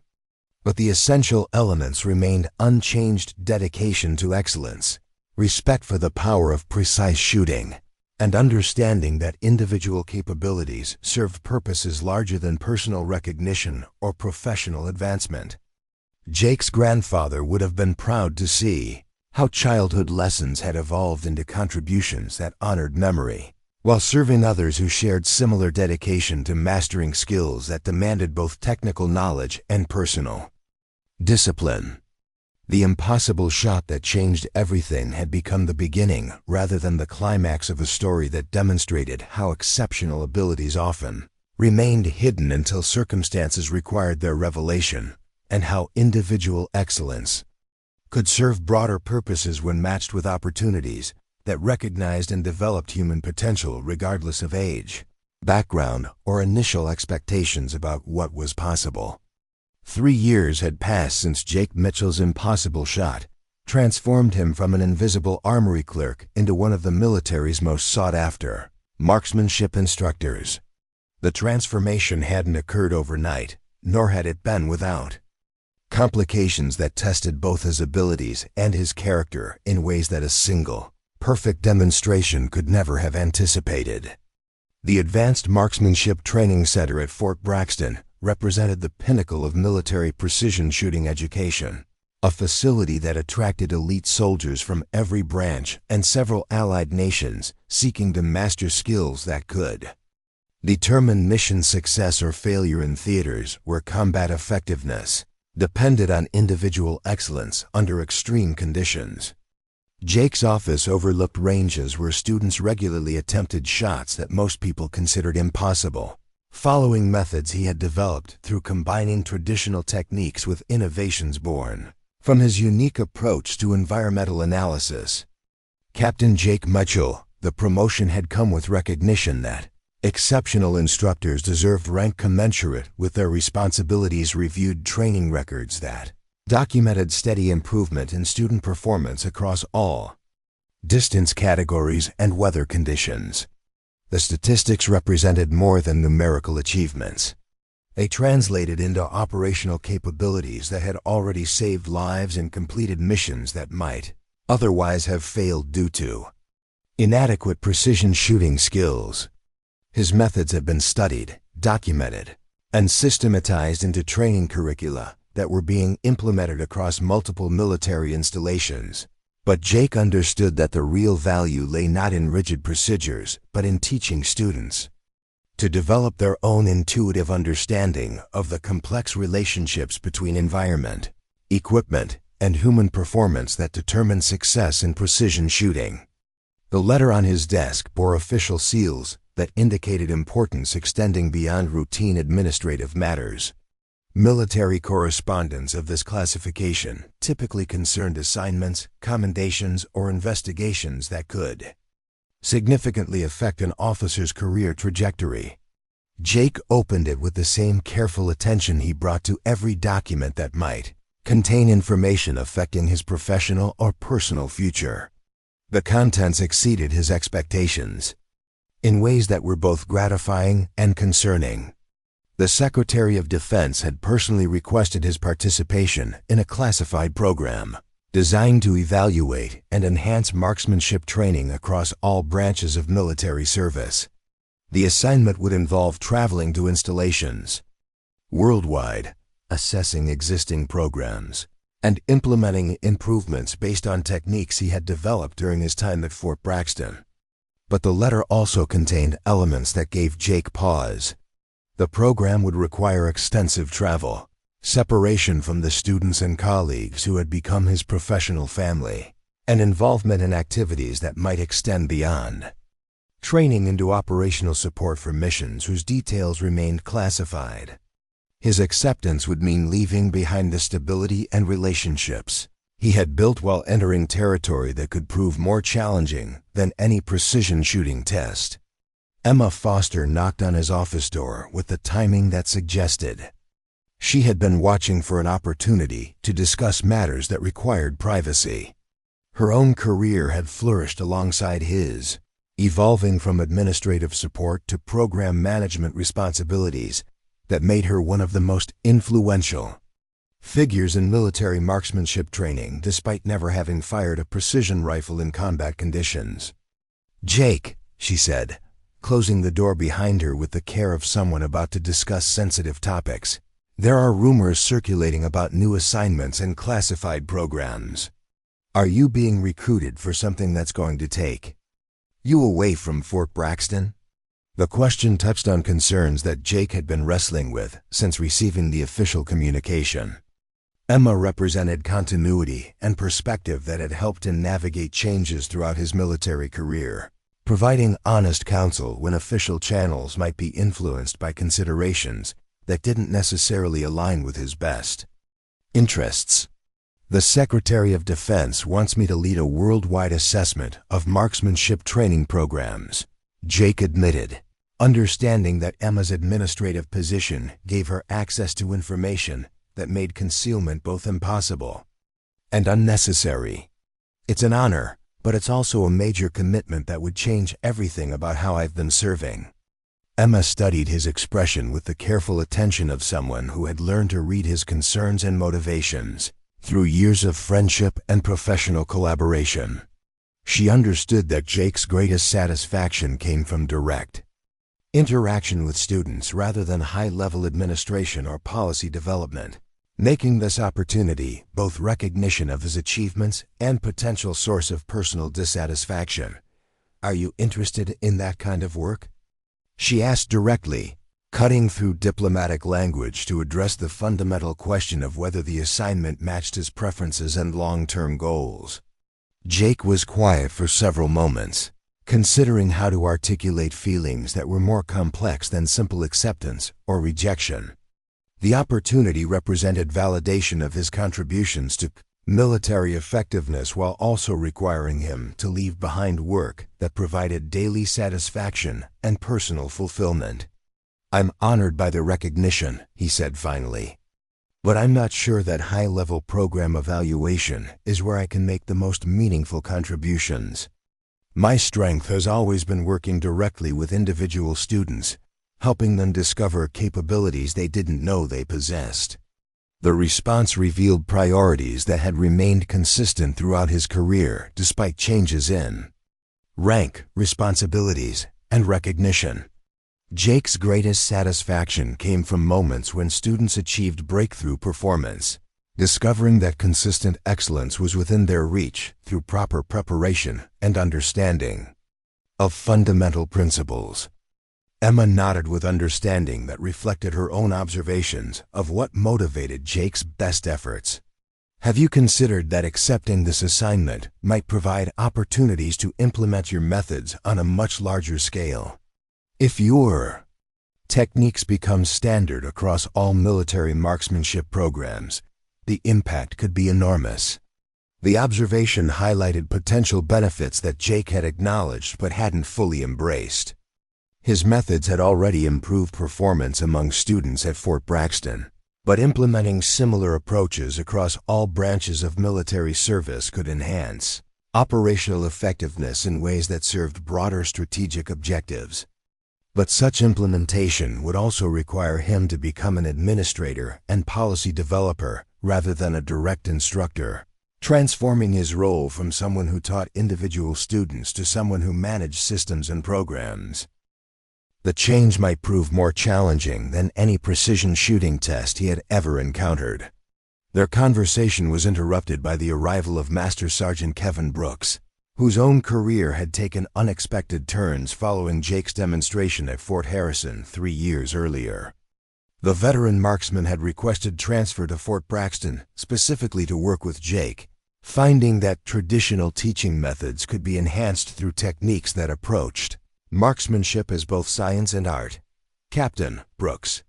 But the essential elements remained unchanged: dedication to excellence, respect for the power of precise shooting, and understanding that individual capabilities served purposes larger than personal recognition or professional advancement. Jake's grandfather would have been proud to see how childhood lessons had evolved into contributions that honored memory, while serving others who shared similar dedication to mastering skills that demanded both technical knowledge and personal discipline. The impossible shot that changed everything had become the beginning rather than the climax of a story that demonstrated how exceptional abilities often remained hidden until circumstances required their revelation, and how individual excellence could serve broader purposes when matched with opportunities that recognized and developed human potential regardless of age, background, or initial expectations about what was possible. 3 years had passed since Jake Mitchell's impossible shot transformed him from an invisible armory clerk into one of the military's most sought-after marksmanship instructors. The transformation hadn't occurred overnight, nor had it been without complications that tested both his abilities and his character in ways that a single, perfect demonstration could never have anticipated. The Advanced Marksmanship Training Center at Fort Braxton represented the pinnacle of military precision shooting education, a facility that attracted elite soldiers from every branch and several allied nations seeking to master skills that could determine mission success or failure in theaters where combat effectiveness depended on individual excellence under extreme conditions. Jake's office overlooked ranges where students regularly attempted shots that most people considered impossible, following methods he had developed through combining traditional techniques with innovations born from his unique approach to environmental analysis. Captain Jake Mitchell, the promotion had come with recognition that exceptional instructors deserved rank commensurate with their responsibilities, reviewed training records that documented steady improvement in student performance across all distance categories and weather conditions. The statistics represented more than numerical achievements. They translated into operational capabilities that had already saved lives and completed missions that might otherwise have failed due to inadequate precision shooting skills. His methods have been studied, documented, and systematized into training curricula that were being implemented across multiple military installations. But Jake understood that the real value lay not in rigid procedures, but in teaching students to develop their own intuitive understanding of the complex relationships between environment, equipment, and human performance that determine success in precision shooting. The letter on his desk bore official seals that indicated importance extending beyond routine administrative matters. Military correspondence of this classification typically concerned assignments, commendations, or investigations that could significantly affect an officer's career trajectory. Jake opened it with the same careful attention he brought to every document that might contain information affecting his professional or personal future. The contents exceeded his expectations in ways that were both gratifying and concerning. The Secretary of Defense had personally requested his participation in a classified program designed to evaluate and enhance marksmanship training across all branches of military service. The assignment would involve traveling to installations worldwide, assessing existing programs, and implementing improvements based on techniques he had developed during his time at Fort Braxton. But the letter also contained elements that gave Jake pause. The program would require extensive travel, separation from the students and colleagues who had become his professional family, and involvement in activities that might extend beyond training into operational support for missions whose details remained classified. His acceptance would mean leaving behind the stability and relationships he had built while entering territory that could prove more challenging than any precision shooting test. Emma Foster knocked on his office door with the timing that suggested she had been watching for an opportunity to discuss matters that required privacy. Her own career had flourished alongside his, evolving from administrative support to program management responsibilities that made her one of the most influential figures in military marksmanship training despite never having fired a precision rifle in combat conditions. "Jake," she said, closing the door behind her with the care of someone about to discuss sensitive topics, "there are rumors circulating about new assignments and classified programs. Are you being recruited for something that's going to take you away from Fort Braxton?" The question touched on concerns that Jake had been wrestling with since receiving the official communication. Emma represented continuity and perspective that had helped him navigate changes throughout his military career, providing honest counsel when official channels might be influenced by considerations that didn't necessarily align with his best interests. "The Secretary of Defense wants me to lead a worldwide assessment of marksmanship training programs," Jake admitted, understanding that Emma's administrative position gave her access to information that made concealment both impossible and unnecessary. "It's an honor, but it's also a major commitment that would change everything about how I've been serving." Emma studied his expression with the careful attention of someone who had learned to read his concerns and motivations through years of friendship and professional collaboration. She understood that Jake's greatest satisfaction came from direct interaction with students rather than high-level administration or policy development, making this opportunity both recognition of his achievements and potential source of personal dissatisfaction. "Are you interested in that kind of work?" she asked directly, cutting through diplomatic language to address the fundamental question of whether the assignment matched his preferences and long-term goals. Jake was quiet for several moments, considering how to articulate feelings that were more complex than simple acceptance or rejection. The opportunity represented validation of his contributions to military effectiveness while also requiring him to leave behind work that provided daily satisfaction and personal fulfillment. "I'm honored by the recognition," he said finally, "but I'm not sure that high-level program evaluation is where I can make the most meaningful contributions. My strength has always been working directly with individual students, helping them discover capabilities they didn't know they possessed." The response revealed priorities that had remained consistent throughout his career despite changes in rank, responsibilities, and recognition. Jake's greatest satisfaction came from moments when students achieved breakthrough performance, discovering that consistent excellence was within their reach through proper preparation and understanding of fundamental principles. Emma nodded with understanding that reflected her own observations of what motivated Jake's best efforts. Have you considered that accepting this assignment might provide opportunities to implement your methods on a much larger scale? If your techniques become standard across all military marksmanship programs, the impact could be enormous. The observation highlighted potential benefits that Jake had acknowledged but hadn't fully embraced. His methods had already improved performance among students at Fort Braxton, but implementing similar approaches across all branches of military service could enhance operational effectiveness in ways that served broader strategic objectives. But such implementation would also require him to become an administrator and policy developer rather than a direct instructor, transforming his role from someone who taught individual students to someone who managed systems and programs. The change might prove more challenging than any precision shooting test he had ever encountered. Their conversation was interrupted by the arrival of Master Sergeant Kevin Brooks, whose own career had taken unexpected turns following Jake's demonstration at Fort Harrison 3 years earlier. The veteran marksman had requested transfer to Fort Braxton specifically to work with Jake, finding that traditional teaching methods could be enhanced through techniques that approached marksmanship as both science and art. Captain Brooks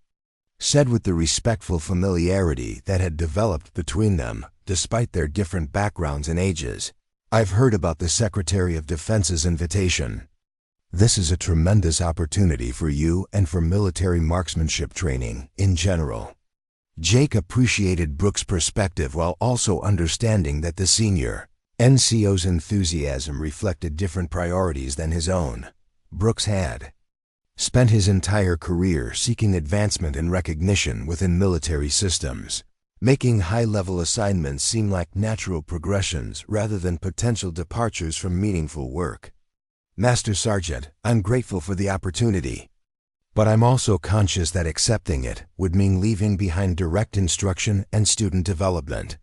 said with the respectful familiarity that had developed between them despite their different backgrounds and ages, "I've heard about the Secretary of Defense's invitation. This is a tremendous opportunity for you and for military marksmanship training in general." Jake appreciated Brooks' perspective while also understanding that the senior NCO's enthusiasm reflected different priorities than his own. Brooks had spent his entire career seeking advancement and recognition within military systems, making high-level assignments seem like natural progressions rather than potential departures from meaningful work. "Master Sergeant, I'm grateful for the opportunity, but I'm also conscious that accepting it would mean leaving behind direct instruction and student development.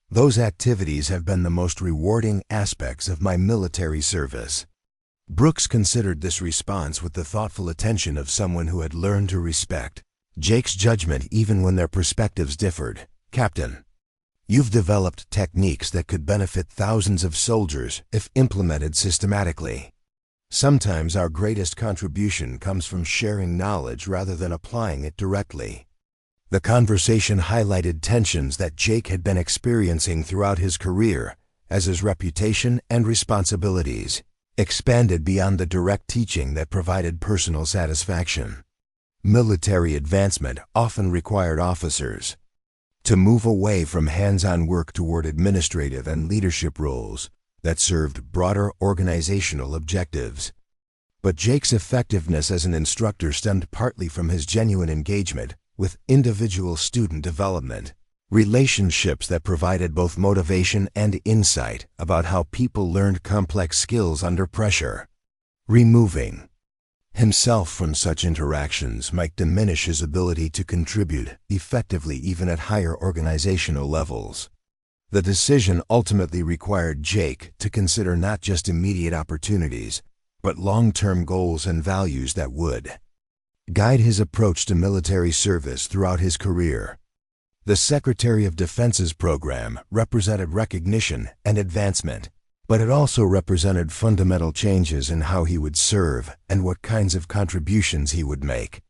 Those activities have been the most rewarding aspects of my military service." Brooks considered this response with the thoughtful attention of someone who had learned to respect Jake's judgment even when their perspectives differed. "Captain, you've developed techniques that could benefit thousands of soldiers if implemented systematically. Sometimes our greatest contribution comes from sharing knowledge rather than applying it directly." The conversation highlighted tensions that Jake had been experiencing throughout his career as his reputation and responsibilities expanded beyond the direct teaching that provided personal satisfaction. Military advancement often required officers to move away from hands-on work toward administrative and leadership roles that served broader organizational objectives. But Jake's effectiveness as an instructor stemmed partly from his genuine engagement with individual student development, relationships that provided both motivation and insight about how people learned complex skills under pressure. Removing himself from such interactions might diminish his ability to contribute effectively even at higher organizational levels. The decision ultimately required Jake to consider not just immediate opportunities, but long-term goals and values that would guide his approach to military service throughout his career. The Secretary of Defense's program represented recognition and advancement, but it also represented fundamental changes in how he would serve and what kinds of contributions he would make.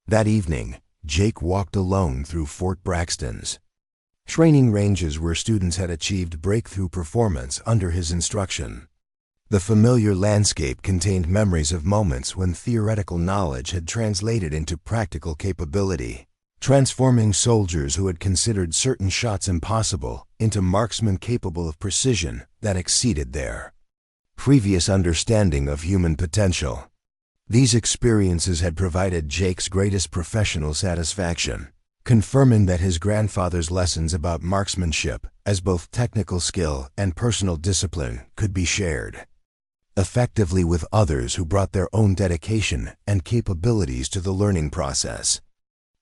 That evening, Jake walked alone through Fort Braxton's training ranges where students had achieved breakthrough performance under his instruction. The familiar landscape contained memories of moments when theoretical knowledge had translated into practical capability, transforming soldiers who had considered certain shots impossible into marksmen capable of precision that exceeded their previous understanding of human potential. These experiences had provided Jake's greatest professional satisfaction, confirming that his grandfather's lessons about marksmanship as both technical skill and personal discipline could be shared. effectively with others who brought their own dedication and capabilities to the learning process.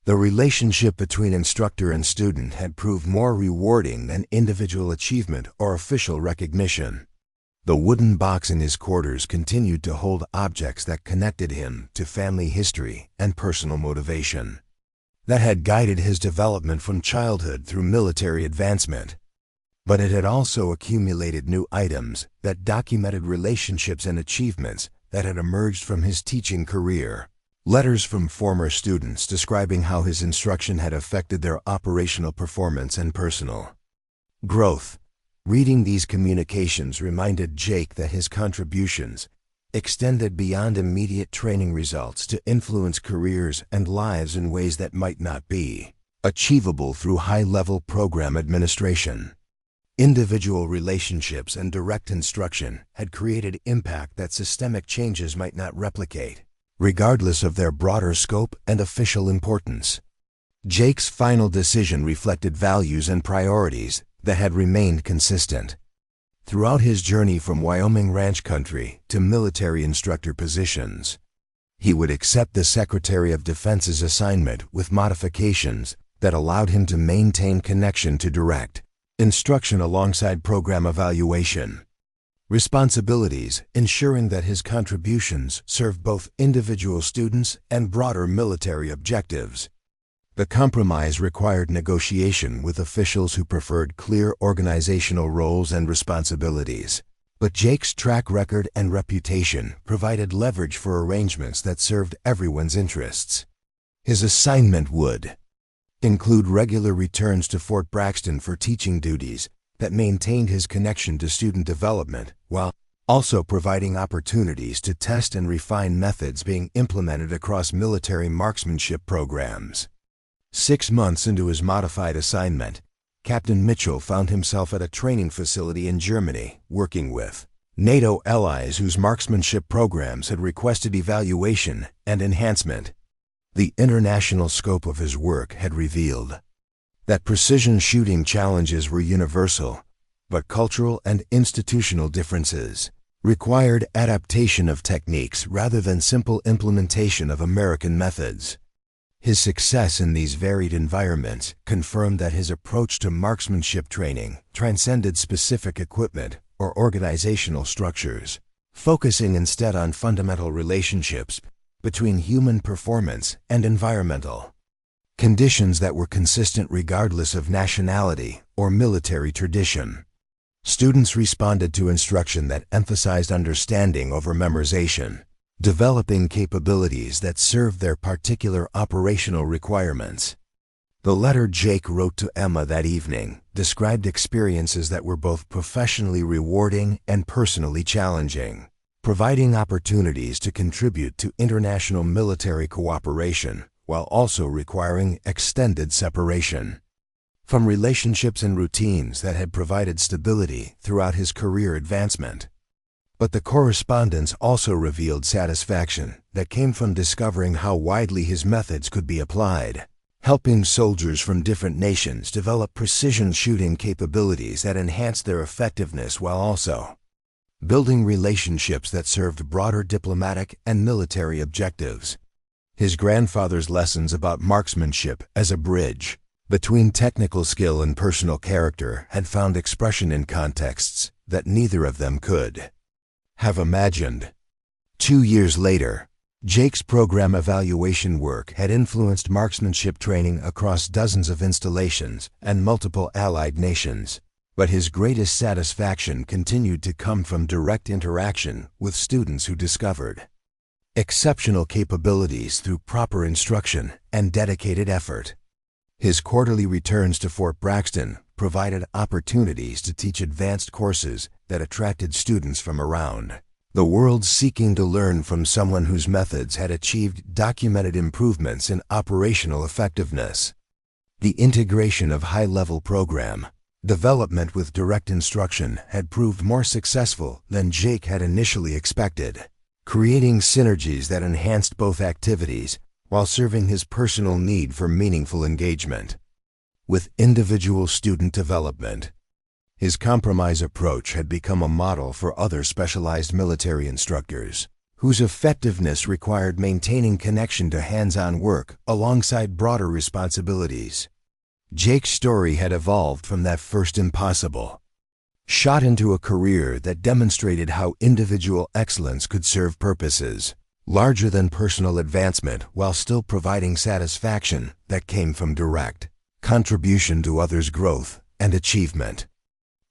The relationship between instructor and student had proved more rewarding than individual achievement or official recognition. The wooden box in his quarters continued to hold objects that connected him to family history and personal motivation that had guided his development from childhood through military advancement. But it had also accumulated new items that documented relationships and achievements that had emerged from his teaching career. Letters from former students describing how his instruction had affected their operational performance and personal growth. Reading these communications reminded Jake that his contributions extended beyond immediate training results to influence careers and lives in ways that might not be achievable through high-level program administration. Individual relationships and direct instruction had created impact that systemic changes might not replicate, regardless of their broader scope and official importance. Jake's final decision reflected values and priorities that had remained consistent throughout his journey from Wyoming ranch country to military instructor positions. He would accept the Secretary of Defense's assignment with modifications that allowed him to maintain connection to direct instruction alongside program evaluation responsibilities, ensuring that his contributions served both individual students and broader military objectives. The compromise required negotiation with officials who preferred clear organizational roles and responsibilities. But Jake's track record and reputation provided leverage for arrangements that served everyone's interests. His assignment would include regular returns to Fort Braxton for teaching duties that maintained his connection to student development, while also providing opportunities to test and refine methods being implemented across military marksmanship programs. 6 months into his modified assignment, Captain Mitchell found himself at a training facility in Germany, working with NATO allies whose marksmanship programs had requested evaluation and enhancement. The international scope of his work had revealed that precision shooting challenges were universal, but cultural and institutional differences required adaptation of techniques rather than simple implementation of American methods. His success in these varied environments confirmed that his approach to marksmanship training transcended specific equipment or organizational structures, focusing instead on fundamental relationships between human performance and environmental conditions that were consistent regardless of nationality or military tradition. Students responded to instruction that emphasized understanding over memorization, developing capabilities that served their particular operational requirements. The letter Jake wrote to Emma that evening described experiences that were both professionally rewarding and personally challenging, providing opportunities to contribute to international military cooperation while also requiring extended separation from relationships and routines that had provided stability throughout his career advancement. But the correspondence also revealed satisfaction that came from discovering how widely his methods could be applied, helping soldiers from different nations develop precision shooting capabilities that enhanced their effectiveness while also building relationships that served broader diplomatic and military objectives. His grandfather's lessons about marksmanship as a bridge between technical skill and personal character had found expression in contexts that neither of them could have imagined. 2 years later, Jake's program evaluation work had influenced marksmanship training across dozens of installations and multiple allied nations, but his greatest satisfaction continued to come from direct interaction with students who discovered exceptional capabilities through proper instruction and dedicated effort. His quarterly returns to Fort Braxton provided opportunities to teach advanced courses that attracted students from around the world seeking to learn from someone whose methods had achieved documented improvements in operational effectiveness. The integration of high-level program development with direct instruction had proved more successful than Jake had initially expected, creating synergies that enhanced both activities while serving his personal need for meaningful engagement with individual student development. His compromise approach had become a model for other specialized military instructors, whose effectiveness required maintaining connection to hands-on work alongside broader responsibilities. Jake's story had evolved from that first impossible shot into a career that demonstrated how individual excellence could serve purposes larger than personal advancement while still providing satisfaction that came from direct contribution to others' growth and achievement.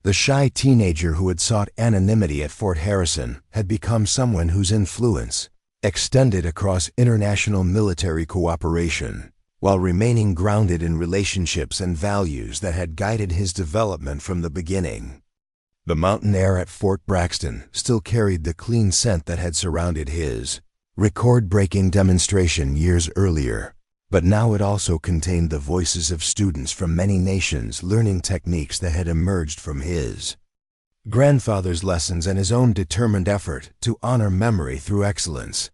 The shy teenager who had sought anonymity at Fort Harrison had become someone whose influence extended across international military cooperation, while remaining grounded in relationships and values that had guided his development from the beginning. The mountain air at Fort Braxton still carried the clean scent that had surrounded his record-breaking demonstration years earlier, but now it also contained the voices of students from many nations learning techniques that had emerged from his grandfather's lessons and his own determined effort to honor memory through excellence.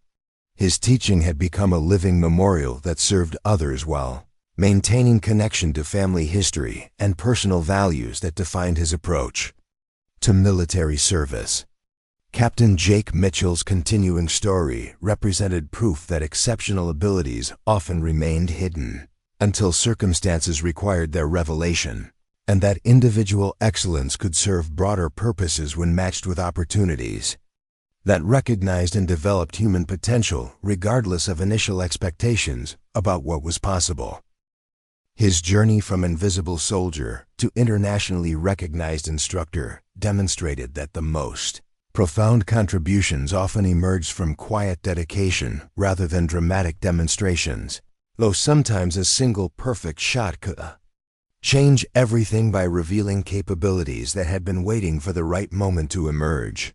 His teaching had become a living memorial that served others while maintaining connection to family history and personal values that defined his approach to military service. Captain Jake Mitchell's continuing story represented proof that exceptional abilities often remained hidden until circumstances required their revelation, and that individual excellence could serve broader purposes when matched with opportunities that recognized and developed human potential regardless of initial expectations about what was possible. His journey from invisible soldier to internationally recognized instructor demonstrated that the most profound contributions often emerged from quiet dedication rather than dramatic demonstrations, though sometimes a single perfect shot could change everything by revealing capabilities that had been waiting for the right moment to emerge.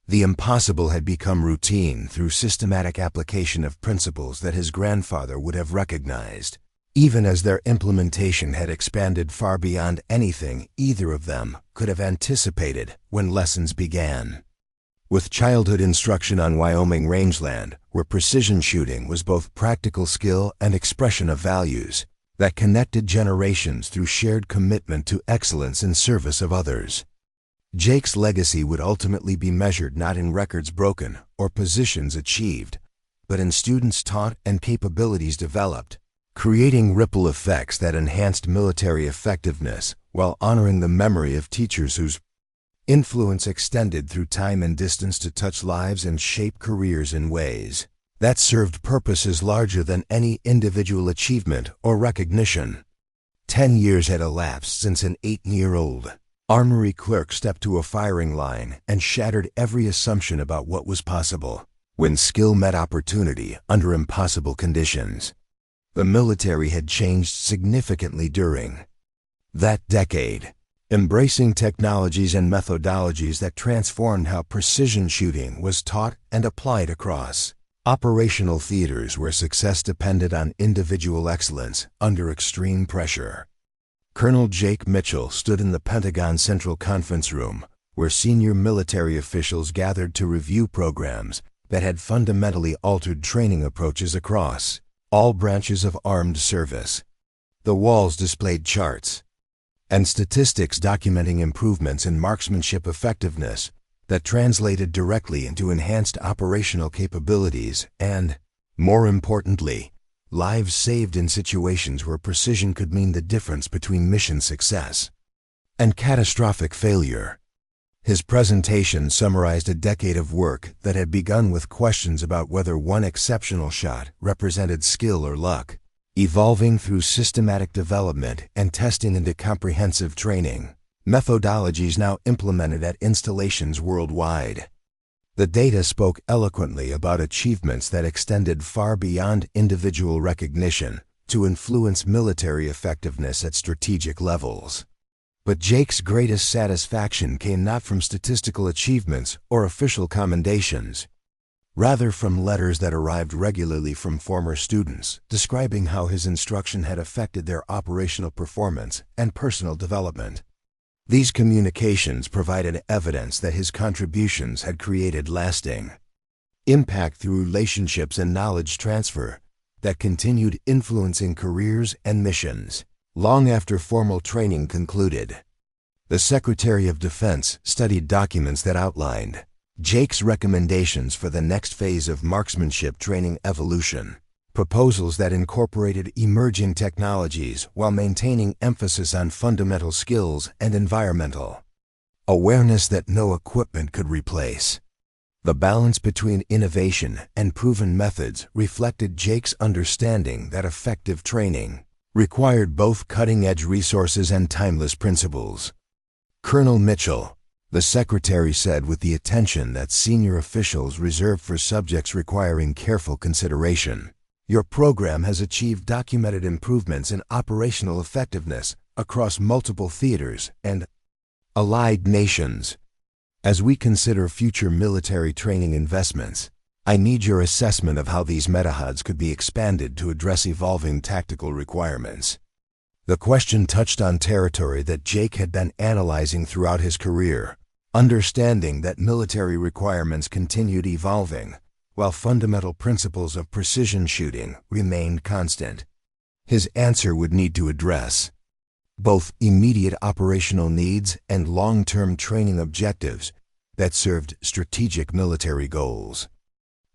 The impossible had become routine through systematic application of principles that his grandfather would have recognized, even as their implementation had expanded far beyond anything either of them could have anticipated when lessons began. With childhood instruction on Wyoming rangeland, where precision shooting was both practical skill and expression of values that connected generations through shared commitment to excellence in service of others, Jake's legacy would ultimately be measured not in records broken or positions achieved, but in students taught and capabilities developed, creating ripple effects that enhanced military effectiveness while honoring the memory of teachers whose influence extended through time and distance to touch lives and shape careers in ways that served purposes larger than any individual achievement or recognition. 10 years had elapsed since an 8-year-old armory clerk stepped to a firing line and shattered every assumption about what was possible when skill met opportunity under impossible conditions. The military had changed significantly during that decade, embracing technologies and methodologies that transformed how precision shooting was taught and applied across operational theaters where success depended on individual excellence under extreme pressure. Colonel Jake Mitchell stood in the Pentagon Central Conference Room, where senior military officials gathered to review programs that had fundamentally altered training approaches across all branches of armed service. The walls displayed charts and statistics documenting improvements in marksmanship effectiveness that translated directly into enhanced operational capabilities and, more importantly, lives saved in situations where precision could mean the difference between mission success and catastrophic failure. His presentation summarized a decade of work that had begun with questions about whether one exceptional shot represented skill or luck, evolving through systematic development and testing into comprehensive training methodologies now implemented at installations worldwide. The data spoke eloquently about achievements that extended far beyond individual recognition to influence military effectiveness at strategic levels. But Jake's greatest satisfaction came not from statistical achievements or official commendations, rather from letters that arrived regularly from former students describing how his instruction had affected their operational performance and personal development. These communications provided evidence that his contributions had created lasting impact through relationships and knowledge transfer that continued influencing careers and missions long after formal training concluded. The Secretary of Defense studied documents that outlined Jake's recommendations for the next phase of marksmanship training evolution, proposals that incorporated emerging technologies while maintaining emphasis on fundamental skills and environmental awareness that no equipment could replace. The balance between innovation and proven methods reflected Jake's understanding that effective training required both cutting-edge resources and timeless principles. Colonel Mitchell, the Secretary said with the attention that senior officials reserve for subjects requiring careful consideration, "Your program has achieved documented improvements in operational effectiveness across multiple theaters and allied nations. As we consider future military training investments, I need your assessment of how these metahods could be expanded to address evolving tactical requirements." The question touched on territory that Jake had been analyzing throughout his career, understanding that military requirements continued evolving, while fundamental principles of precision shooting remained constant. His answer would need to address both immediate operational needs and long-term training objectives that served strategic military goals.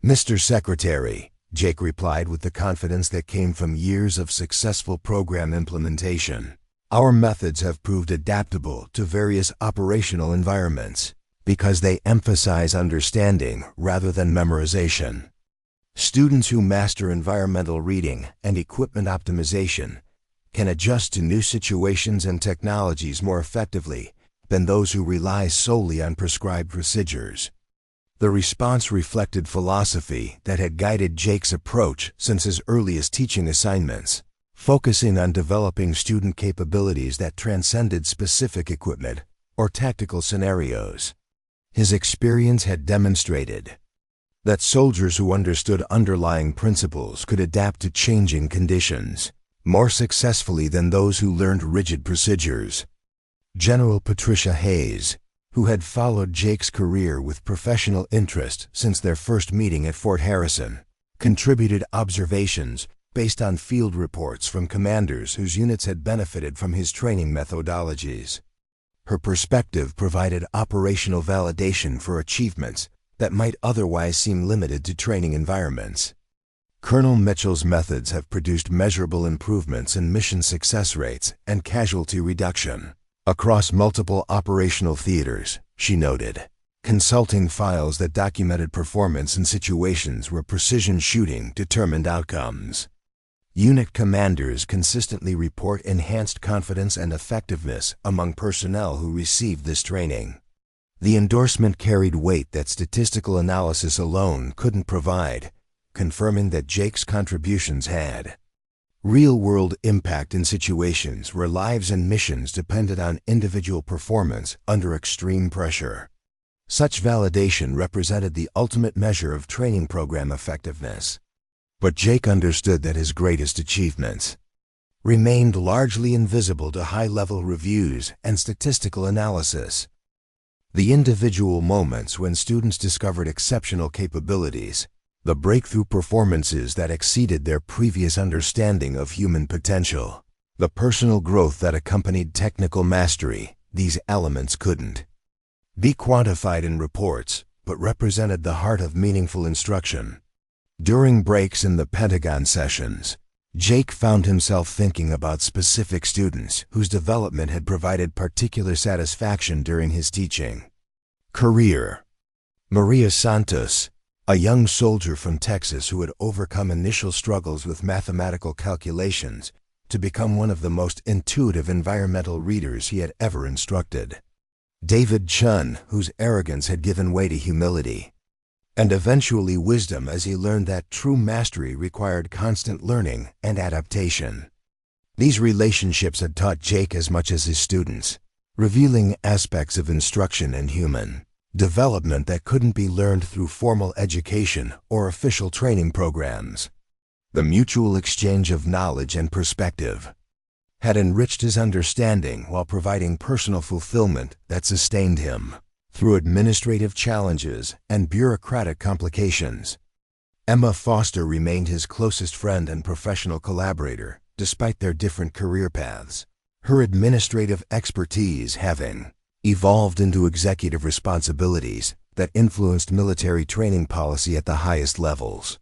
"Mr. Secretary," Jake replied with the confidence that came from years of successful program implementation, "our methods have proved adaptable to various operational environments because they emphasize understanding rather than memorization. Students who master environmental reading and equipment optimization can adjust to new situations and technologies more effectively than those who rely solely on prescribed procedures." The response reflected philosophy that had guided Jake's approach since his earliest teaching assignments, focusing on developing student capabilities that transcended specific equipment or tactical scenarios. His experience had demonstrated that soldiers who understood underlying principles could adapt to changing conditions more successfully than those who learned rigid procedures. General Patricia Hayes, who had followed Jake's career with professional interest since their first meeting at Fort Harrison, contributed observations based on field reports from commanders whose units had benefited from his training methodologies. Her perspective provided operational validation for achievements that might otherwise seem limited to training environments. Colonel Mitchell's methods have produced measurable improvements in mission success rates and casualty reduction across multiple operational theaters, she noted, consulting files that documented performance in situations where precision shooting determined outcomes. Unit commanders consistently report enhanced confidence and effectiveness among personnel who received this training. The endorsement carried weight that statistical analysis alone couldn't provide, confirming that Jake's contributions had real-world impact in situations where lives and missions depended on individual performance under extreme pressure. Such validation represented the ultimate measure of training program effectiveness. But Jake understood that his greatest achievements remained largely invisible to high-level reviews and statistical analysis. The individual moments when students discovered exceptional capabilities, the breakthrough performances that exceeded their previous understanding of human potential, the personal growth that accompanied technical mastery, these elements couldn't be quantified in reports, but represented the heart of meaningful instruction. During breaks in the Pentagon sessions, Jake found himself thinking about specific students whose development had provided particular satisfaction during his teaching. Career. Maria Santos, a young soldier from Texas who had overcome initial struggles with mathematical calculations to become one of the most intuitive environmental readers he had ever instructed. David Chun, whose arrogance had given way to humility and eventually wisdom as he learned that true mastery required constant learning and adaptation. These relationships had taught Jake as much as his students, revealing aspects of instruction and human development that couldn't be learned through formal education or official training programs. The mutual exchange of knowledge and perspective had enriched his understanding while providing personal fulfillment that sustained him through administrative challenges and bureaucratic complications. Emma Foster remained his closest friend and professional collaborator, despite their different career paths. her administrative expertise having evolved into executive responsibilities that influenced military training policy at the highest levels.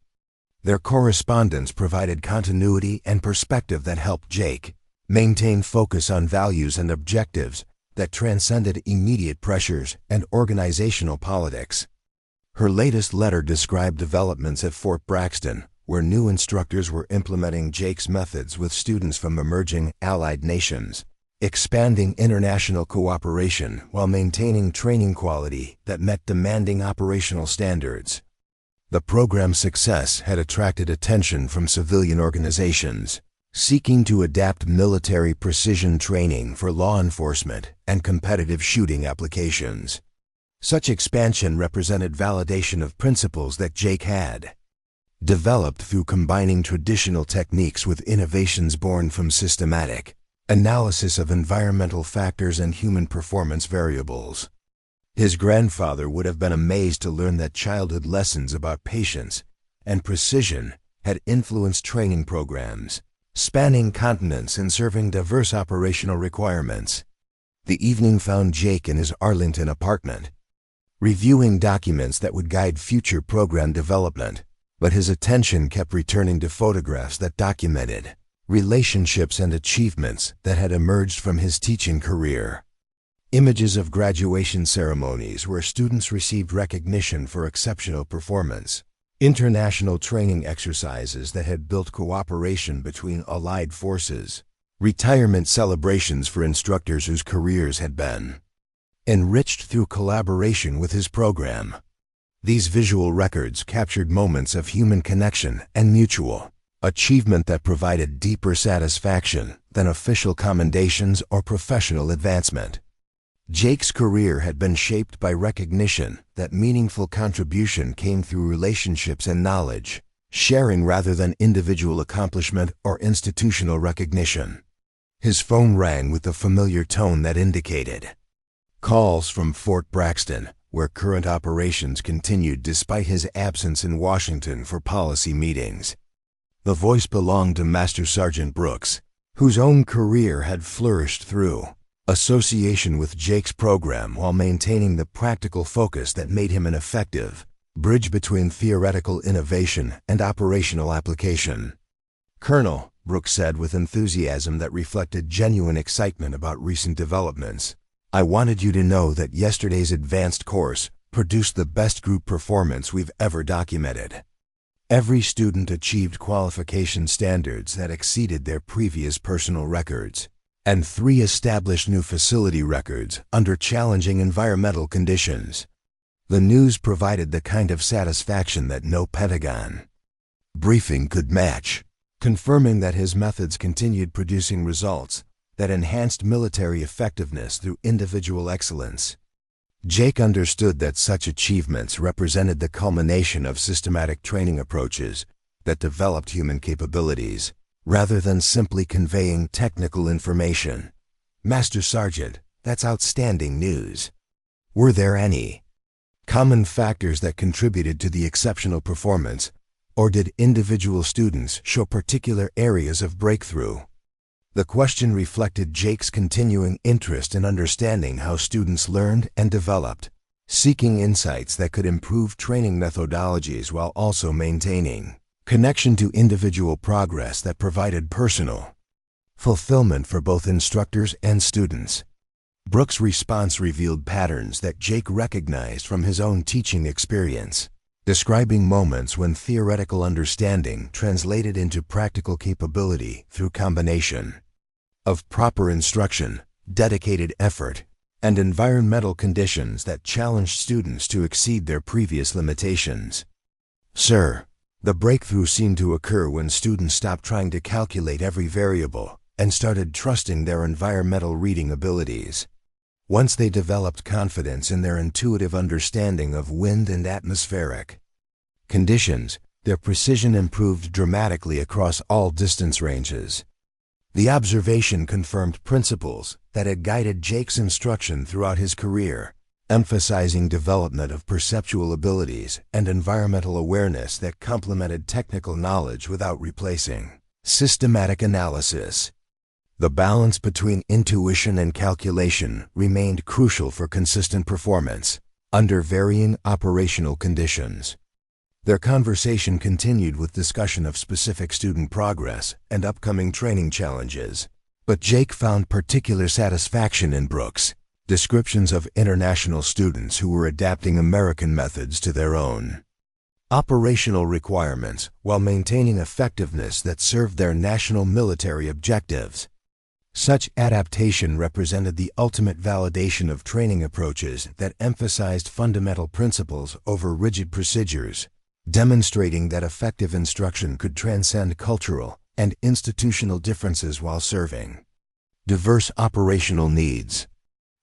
Their correspondence provided continuity and perspective that helped Jake maintain focus on values and objectives that transcended immediate pressures and organizational politics. Her latest letter described developments at Fort Braxton, where new instructors were implementing Jake's methods with students from emerging allied nations, expanding international cooperation while maintaining training quality that met demanding operational standards. The program's success had attracted attention from civilian organizations seeking to adapt military precision training for law enforcement and competitive shooting applications. Such expansion represented validation of principles that Jake had developed through combining traditional techniques with innovations born from systematic analysis of environmental factors and human performance variables. His grandfather would have been amazed to learn that childhood lessons about patience and precision had influenced training programs spanning continents and serving diverse operational requirements. The evening found Jake in his Arlington apartment, reviewing documents that would guide future program development, but his attention kept returning to photographs that documented relationships and achievements that had emerged from his teaching career. Images of graduation ceremonies where students received recognition for exceptional performance, international training exercises that had built cooperation between allied forces, retirement celebrations for instructors whose careers had been enriched through collaboration with his program. These visual records captured moments of human connection and mutual achievement that provided deeper satisfaction than official commendations or professional advancement. Jake's career had been shaped by recognition that meaningful contribution came through relationships and knowledge sharing rather than individual accomplishment or institutional recognition. His phone rang with the familiar tone that indicated calls from Fort Braxton, where current operations continued despite his absence in Washington for policy meetings. The voice belonged to Master Sergeant Brooks, whose own career had flourished through association with Jake's program while maintaining the practical focus that made him an effective bridge between theoretical innovation and operational application. "Colonel," Brooks said with enthusiasm that reflected genuine excitement about recent developments, "I wanted you to know that yesterday's advanced course produced the best group performance we've ever documented. Every student achieved qualification standards that exceeded their previous personal records, and 3 established new facility records under challenging environmental conditions." The news provided the kind of satisfaction that no Pentagon briefing could match, confirming that his methods continued producing results that enhanced military effectiveness through individual excellence. Jake understood that such achievements represented the culmination of systematic training approaches that developed human capabilities, rather than simply conveying technical information. "Master Sergeant, that's outstanding news. Were there any common factors that contributed to the exceptional performance, or did individual students show particular areas of breakthrough?" The question reflected Jake's continuing interest in understanding how students learned and developed, seeking insights that could improve training methodologies while also maintaining connection to individual progress that provided personal fulfillment for both instructors and students. Brooks' response revealed patterns that Jake recognized from his own teaching experience, describing moments when theoretical understanding translated into practical capability through combination of proper instruction, dedicated effort, and environmental conditions that challenged students to exceed their previous limitations. "Sir, the breakthrough seemed to occur when students stopped trying to calculate every variable and started trusting their environmental reading abilities. Once they developed confidence in their intuitive understanding of wind and atmospheric conditions, their precision improved dramatically across all distance ranges." The observation confirmed principles that had guided Jake's instruction throughout his career, emphasizing development of perceptual abilities and environmental awareness that complemented technical knowledge without replacing systematic analysis. The balance between intuition and calculation remained crucial for consistent performance under varying operational conditions. Their conversation continued with discussion of specific student progress and upcoming training challenges. But Jake found particular satisfaction in Brooks' descriptions of international students who were adapting American methods to their own operational requirements while maintaining effectiveness that served their national military objectives. Such adaptation represented the ultimate validation of training approaches that emphasized fundamental principles over rigid procedures, demonstrating that effective instruction could transcend cultural and institutional differences while serving diverse operational needs.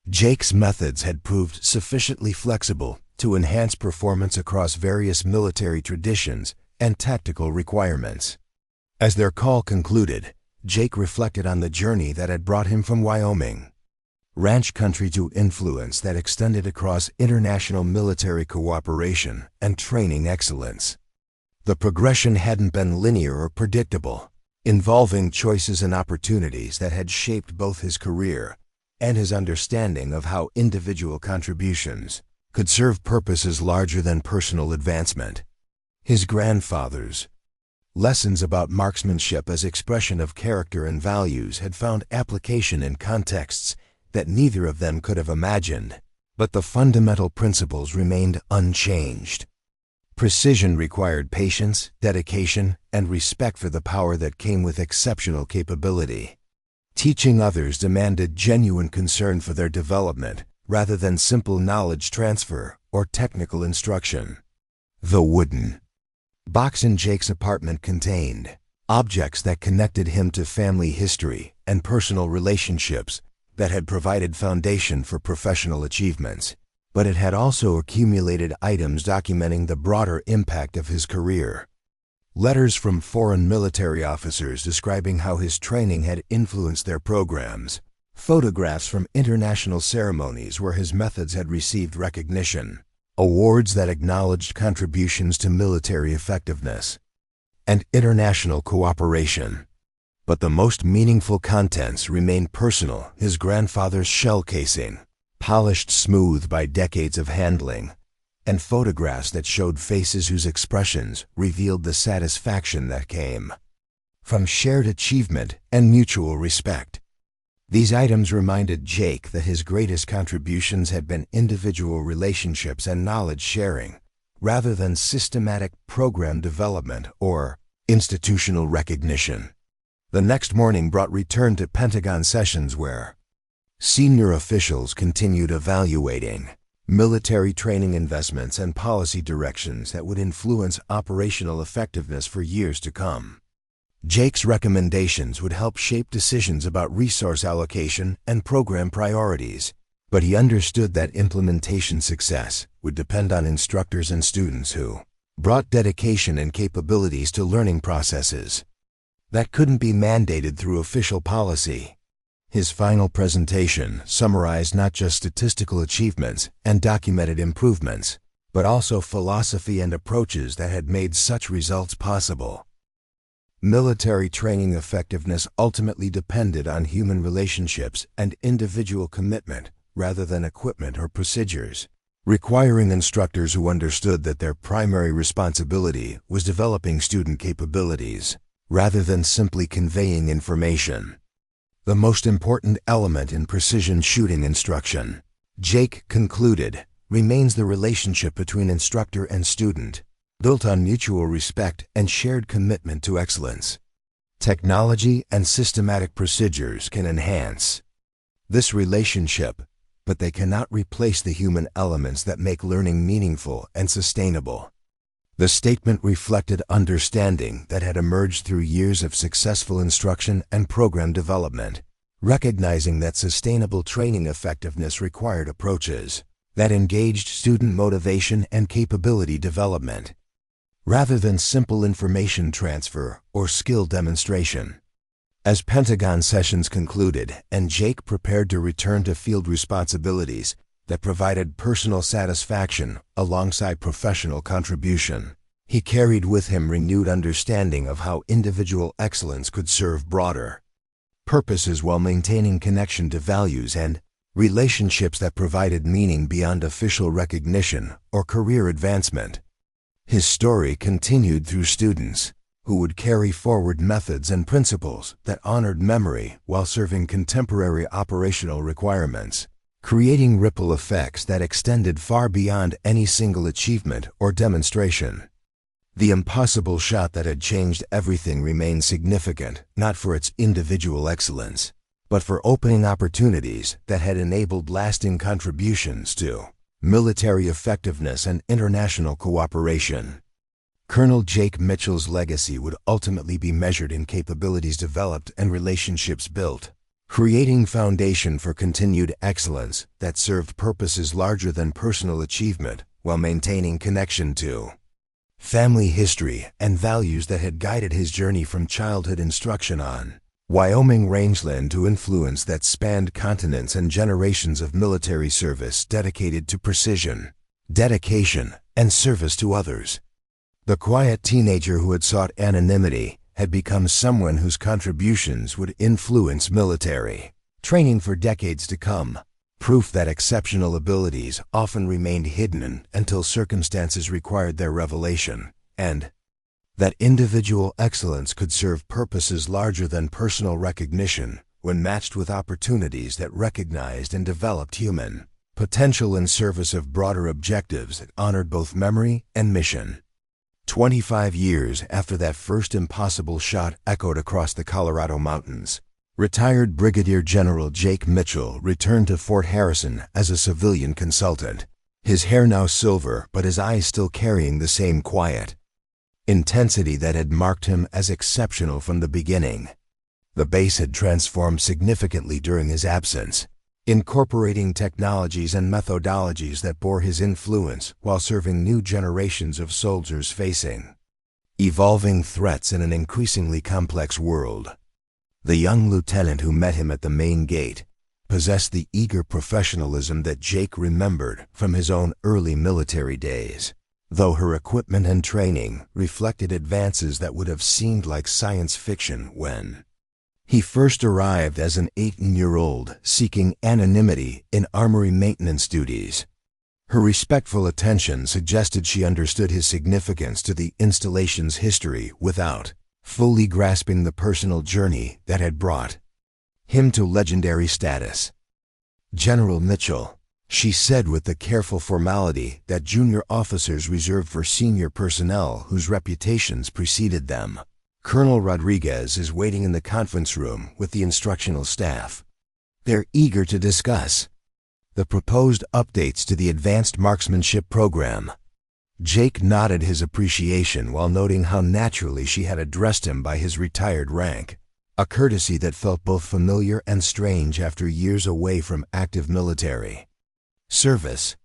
Jake's methods had proved sufficiently flexible to enhance performance across various military traditions and tactical requirements. As their call concluded, Jake reflected on the journey that had brought him from Wyoming ranch country to influence that extended across international military cooperation and training excellence. The progression hadn't been linear or predictable, involving choices and opportunities that had shaped both his career and his understanding of how individual contributions could serve purposes larger than personal advancement. His grandfather's lessons about marksmanship as expression of character and values had found application in contexts that neither of them could have imagined, but the fundamental principles remained unchanged. Precision required patience, dedication, and respect for the power that came with exceptional capability. Teaching others demanded genuine concern for their development rather than simple knowledge transfer or technical instruction. The wooden box in Jake's apartment contained objects that connected him to family history and personal relationships that had provided foundation for professional achievements, but it had also accumulated items documenting the broader impact of his career. Letters from foreign military officers describing how his training had influenced their programs, photographs from international ceremonies where his methods had received recognition, awards that acknowledged contributions to military effectiveness and international cooperation. But the most meaningful contents remained personal. His grandfather's shell casing, polished smooth by decades of handling, and photographs that showed faces whose expressions revealed the satisfaction that came from shared achievement and mutual respect. These items reminded Jake that his greatest contributions had been individual relationships and knowledge sharing, rather than systematic program development or institutional recognition. The next morning brought return to Pentagon sessions where senior officials continued evaluating military training investments and policy directions that would influence operational effectiveness for years to come. Jake's recommendations would help shape decisions about resource allocation and program priorities, but he understood that implementation success would depend on instructors and students who brought dedication and capabilities to learning processes that couldn't be mandated through official policy. His final presentation summarized not just statistical achievements and documented improvements, but also philosophy and approaches that had made such results possible. Military training effectiveness ultimately depended on human relationships and individual commitment rather than equipment or procedures, requiring instructors who understood that their primary responsibility was developing student capabilities rather than simply conveying information. The most important element in precision shooting instruction, Jake concluded, remains the relationship between instructor and student, built on mutual respect and shared commitment to excellence. Technology and systematic procedures can enhance this relationship, but they cannot replace the human elements that make learning meaningful and sustainable. The statement reflected understanding that had emerged through years of successful instruction and program development, recognizing that sustainable training effectiveness required approaches that engaged student motivation and capability development, rather than simple information transfer or skill demonstration. As Pentagon sessions concluded and Jake prepared to return to field responsibilities that provided personal satisfaction alongside professional contribution, he carried with him renewed understanding of how individual excellence could serve broader purposes while maintaining connection to values, and relationships that provided meaning beyond official recognition or career advancement. His story continued through students who would carry forward methods and principles that honored memory while serving contemporary operational requirements, creating ripple effects that extended far beyond any single achievement or demonstration. The impossible shot that had changed everything remained significant, not for its individual excellence, but for opening opportunities that had enabled lasting contributions to military effectiveness and international cooperation. Colonel Jake Mitchell's legacy would ultimately be measured in capabilities developed and relationships built, creating foundation for continued excellence that served purposes larger than personal achievement while maintaining connection to family history and values that had guided his journey from childhood instruction on Wyoming rangeland to influence that spanned continents and generations of military service dedicated to precision, dedication, and service to others. The quiet teenager who had sought anonymity had become someone whose contributions would influence military training for decades to come, proof that exceptional abilities often remained hidden until circumstances required their revelation, and that individual excellence could serve purposes larger than personal recognition when matched with opportunities that recognized and developed human potential in service of broader objectives that honored both memory and mission. 25 years after that first impossible shot echoed across the Colorado mountains, retired Brigadier General Jake Mitchell returned to Fort Harrison as a civilian consultant, his hair now silver but his eyes still carrying the same quiet intensity that had marked him as exceptional from the beginning. The base had transformed significantly during his absence, incorporating technologies and methodologies that bore his influence while serving new generations of soldiers facing evolving threats in an increasingly complex world. The young lieutenant who met him at the main gate possessed the eager professionalism that Jake remembered from his own early military days, though her equipment and training reflected advances that would have seemed like science fiction when he first arrived as an 18-year-old seeking anonymity in armory maintenance duties. Her respectful attention suggested she understood his significance to the installation's history without fully grasping the personal journey that had brought him to legendary status. "General Mitchell," she said with the careful formality that junior officers reserve for senior personnel whose reputations preceded them. "Colonel Rodriguez is waiting in the conference room with the instructional staff. They're eager to discuss the proposed updates to the advanced marksmanship program." Jake nodded his appreciation while noting how naturally she had addressed him by his retired rank, a courtesy that felt both familiar and strange after years away from active military service.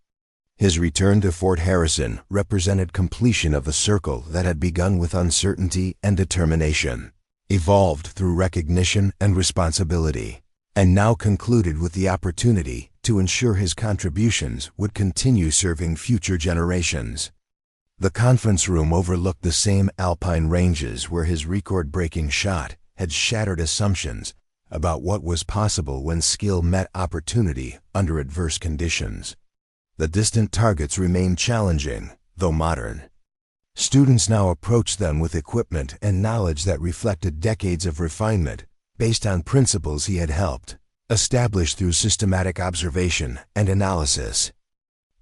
His return to Fort Harrison represented completion of a circle that had begun with uncertainty and determination, evolved through recognition and responsibility, and now concluded with the opportunity to ensure his contributions would continue serving future generations. The conference room overlooked the same alpine ranges where his record-breaking shot had shattered assumptions about what was possible when skill met opportunity under adverse conditions. The distant targets remained challenging, though modern. Students now approached them with equipment and knowledge that reflected decades of refinement based on principles he had helped establish through systematic observation and analysis.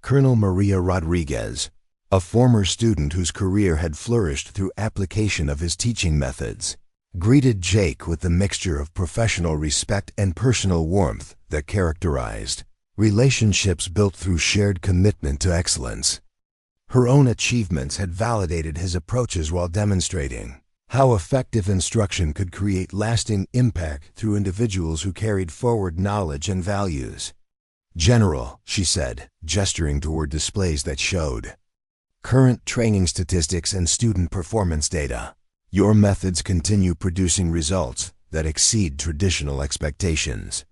Colonel Maria Rodriguez, a former student whose career had flourished through application of his teaching methods, greeted Jake with the mixture of professional respect and personal warmth that characterized relationships built through shared commitment to excellence. Her own achievements had validated his approaches while demonstrating how effective instruction could create lasting impact through individuals who carried forward knowledge and values. "General," she said, gesturing toward displays that showed current training statistics and student performance data, "your methods continue producing results that exceed traditional expectations.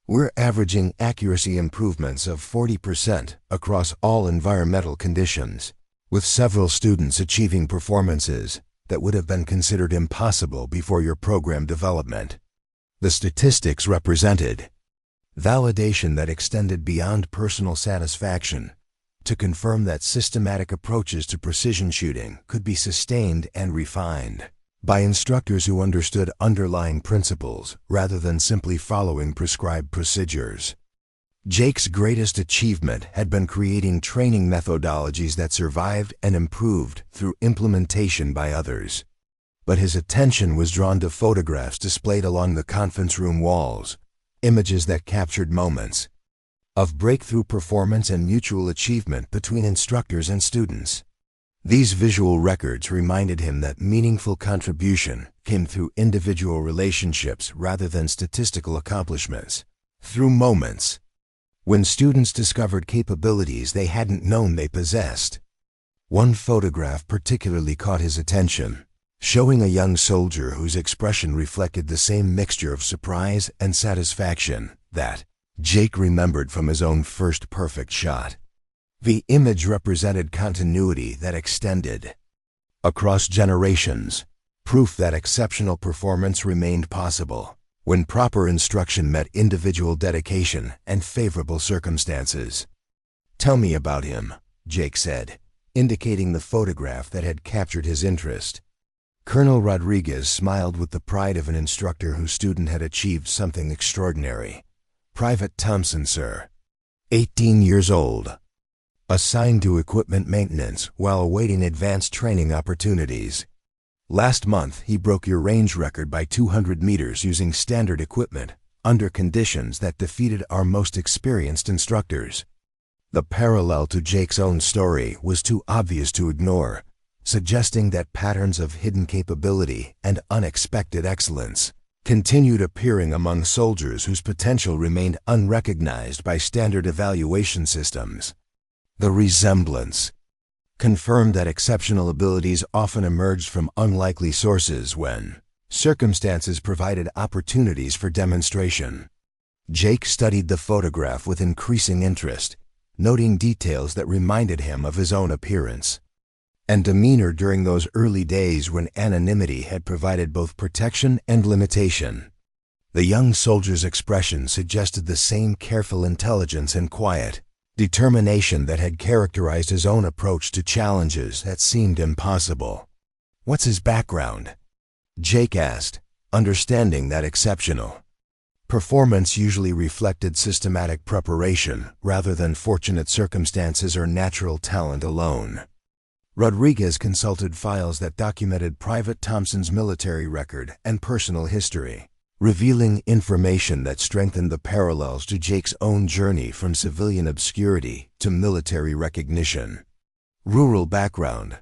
We're averaging accuracy improvements of 40% across all environmental conditions, with several students achieving performances that would have been considered impossible before your program development." The statistics represented validation that extended beyond personal satisfaction to confirm that systematic approaches to precision shooting could be sustained and refined by instructors who understood underlying principles rather than simply following prescribed procedures. Jake's greatest achievement had been creating training methodologies that survived and improved through implementation by others. But his attention was drawn to photographs displayed along the conference room walls, images that captured moments of breakthrough performance and mutual achievement between instructors and students. These visual records reminded him that meaningful contribution came through individual relationships rather than statistical accomplishments. Through moments when students discovered capabilities they hadn't known they possessed. One photograph particularly caught his attention, showing a young soldier whose expression reflected the same mixture of surprise and satisfaction that Jake remembered from his own first perfect shot. The image represented continuity that extended across generations, proof that exceptional performance remained possible when proper instruction met individual dedication and favorable circumstances. "Tell me about him," Jake said, indicating the photograph that had captured his interest. Colonel Rodriguez smiled with the pride of an instructor whose student had achieved something extraordinary. "Private Thompson, sir. 18 years old. Assigned to equipment maintenance while awaiting advanced training opportunities. Last month, he broke your range record by 200 meters using standard equipment under conditions that defeated our most experienced instructors." The parallel to Jake's own story was too obvious to ignore, suggesting that patterns of hidden capability and unexpected excellence continued appearing among soldiers whose potential remained unrecognized by standard evaluation systems. The resemblance confirmed that exceptional abilities often emerged from unlikely sources when circumstances provided opportunities for demonstration. Jake studied the photograph with increasing interest, noting details that reminded him of his own appearance and demeanor during those early days when anonymity had provided both protection and limitation. The young soldier's expression suggested the same careful intelligence and quiet determination that had characterized his own approach to challenges that seemed impossible. "What's his background?" Jake asked, understanding that exceptional performance usually reflected systematic preparation rather than fortunate circumstances or natural talent alone. Rodriguez consulted files that documented Private Thompson's military record and personal history, revealing information that strengthened the parallels to Jake's own journey from civilian obscurity to military recognition. Rural background,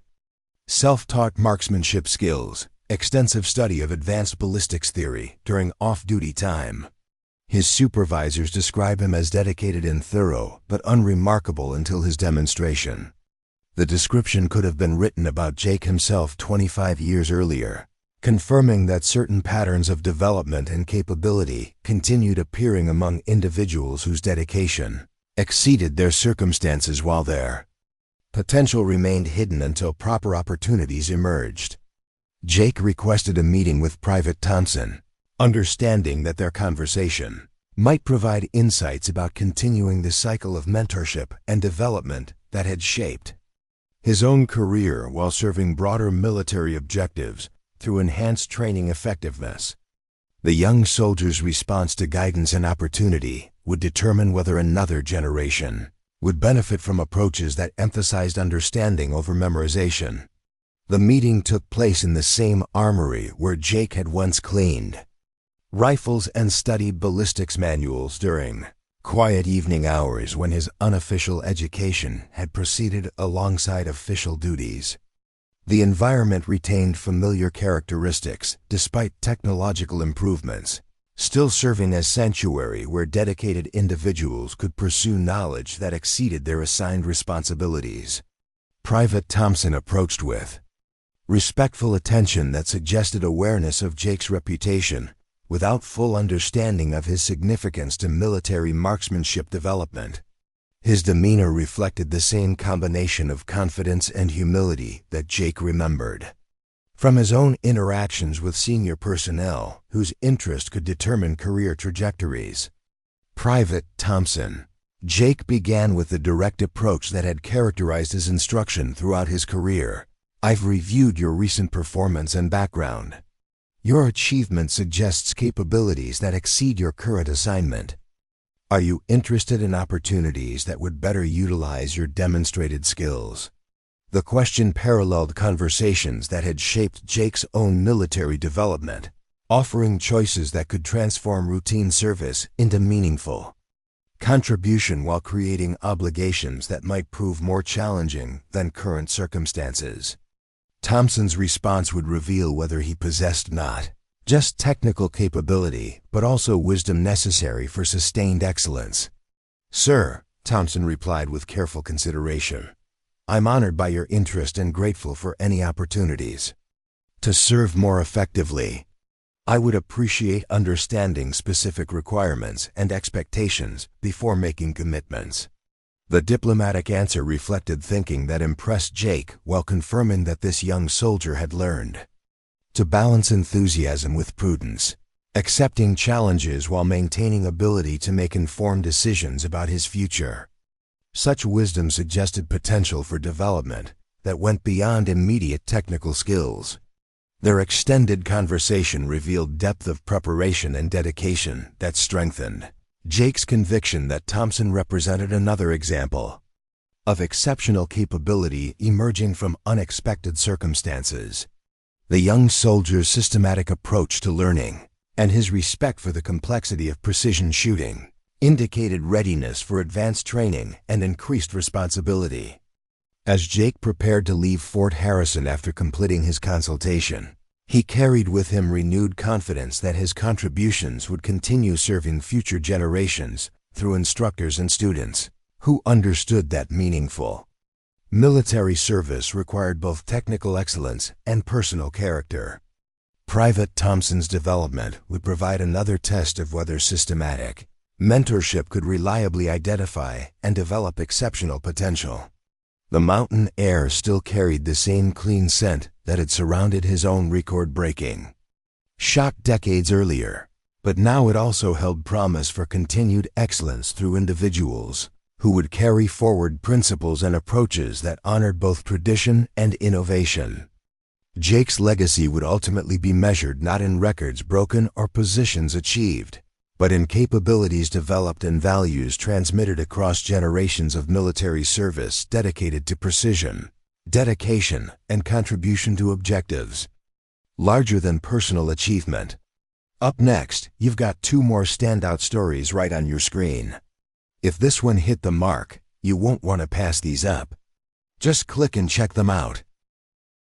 self-taught marksmanship skills, extensive study of advanced ballistics theory during off-duty time. His supervisors describe him as dedicated and thorough, but unremarkable until his demonstration. The description could have been written about Jake himself 25 years earlier, confirming that certain patterns of development and capability continued appearing among individuals whose dedication exceeded their circumstances while their potential remained hidden until proper opportunities emerged. Jake requested a meeting with Private Thompson, understanding that their conversation might provide insights about continuing the cycle of mentorship and development that had shaped his own career while serving broader military objectives through enhanced training effectiveness. The young soldier's response to guidance and opportunity would determine whether another generation would benefit from approaches that emphasized understanding over memorization. The meeting took place in the same armory where Jake had once cleaned rifles and studied ballistics manuals during quiet evening hours when his unofficial education had proceeded alongside official duties. The environment retained familiar characteristics despite technological improvements, still serving as sanctuary where dedicated individuals could pursue knowledge that exceeded their assigned responsibilities. Private Thompson approached with respectful attention that suggested awareness of Jake's reputation without full understanding of his significance to military marksmanship development. His demeanor reflected the same combination of confidence and humility that Jake remembered From his own interactions with senior personnel whose interest could determine career trajectories. Private Thompson. Jake began with the direct approach that had characterized his instruction throughout his career. I've reviewed your recent performance and background. Your achievement suggests capabilities that exceed your current assignment. Are you interested in opportunities that would better utilize your demonstrated skills? The question paralleled conversations that had shaped Jake's own military development, offering choices that could transform routine service into meaningful contribution while creating obligations that might prove more challenging than current circumstances. Thompson's response would reveal whether he possessed not just technical capability, but also wisdom necessary for sustained excellence. Sir, Thompson replied with careful consideration, I'm honored by your interest and grateful for any opportunities to serve more effectively. I would appreciate understanding specific requirements and expectations before making commitments. The diplomatic answer reflected thinking that impressed Jake while confirming that this young soldier had learned to balance enthusiasm with prudence, accepting challenges while maintaining ability to make informed decisions about his future. Such wisdom suggested potential for development that went beyond immediate technical skills. Their extended conversation revealed depth of preparation and dedication that strengthened Jake's conviction that Thompson represented another example of exceptional capability emerging from unexpected circumstances. The young soldier's systematic approach to learning and his respect for the complexity of precision shooting indicated readiness for advanced training and increased responsibility. As Jake prepared to leave Fort Harrison after completing his consultation, he carried with him renewed confidence that his contributions would continue serving future generations through instructors and students who understood that meaningful military service required both technical excellence and personal character. Private Thompson's development would provide another test of whether systematic mentorship could reliably identify and develop exceptional potential. The mountain air still carried the same clean scent that had surrounded his own record-breaking shot decades earlier, but now it also held promise for continued excellence through individuals who would carry forward principles and approaches that honored both tradition and innovation. Jake's legacy would ultimately be measured not in records broken or positions achieved, but in capabilities developed and values transmitted across generations of military service dedicated to precision, dedication, and contribution to objectives larger than personal achievement. Up next, you've got two more standout stories right on your screen. If this one hit the mark, you won't want to pass these up. Just click and check them out.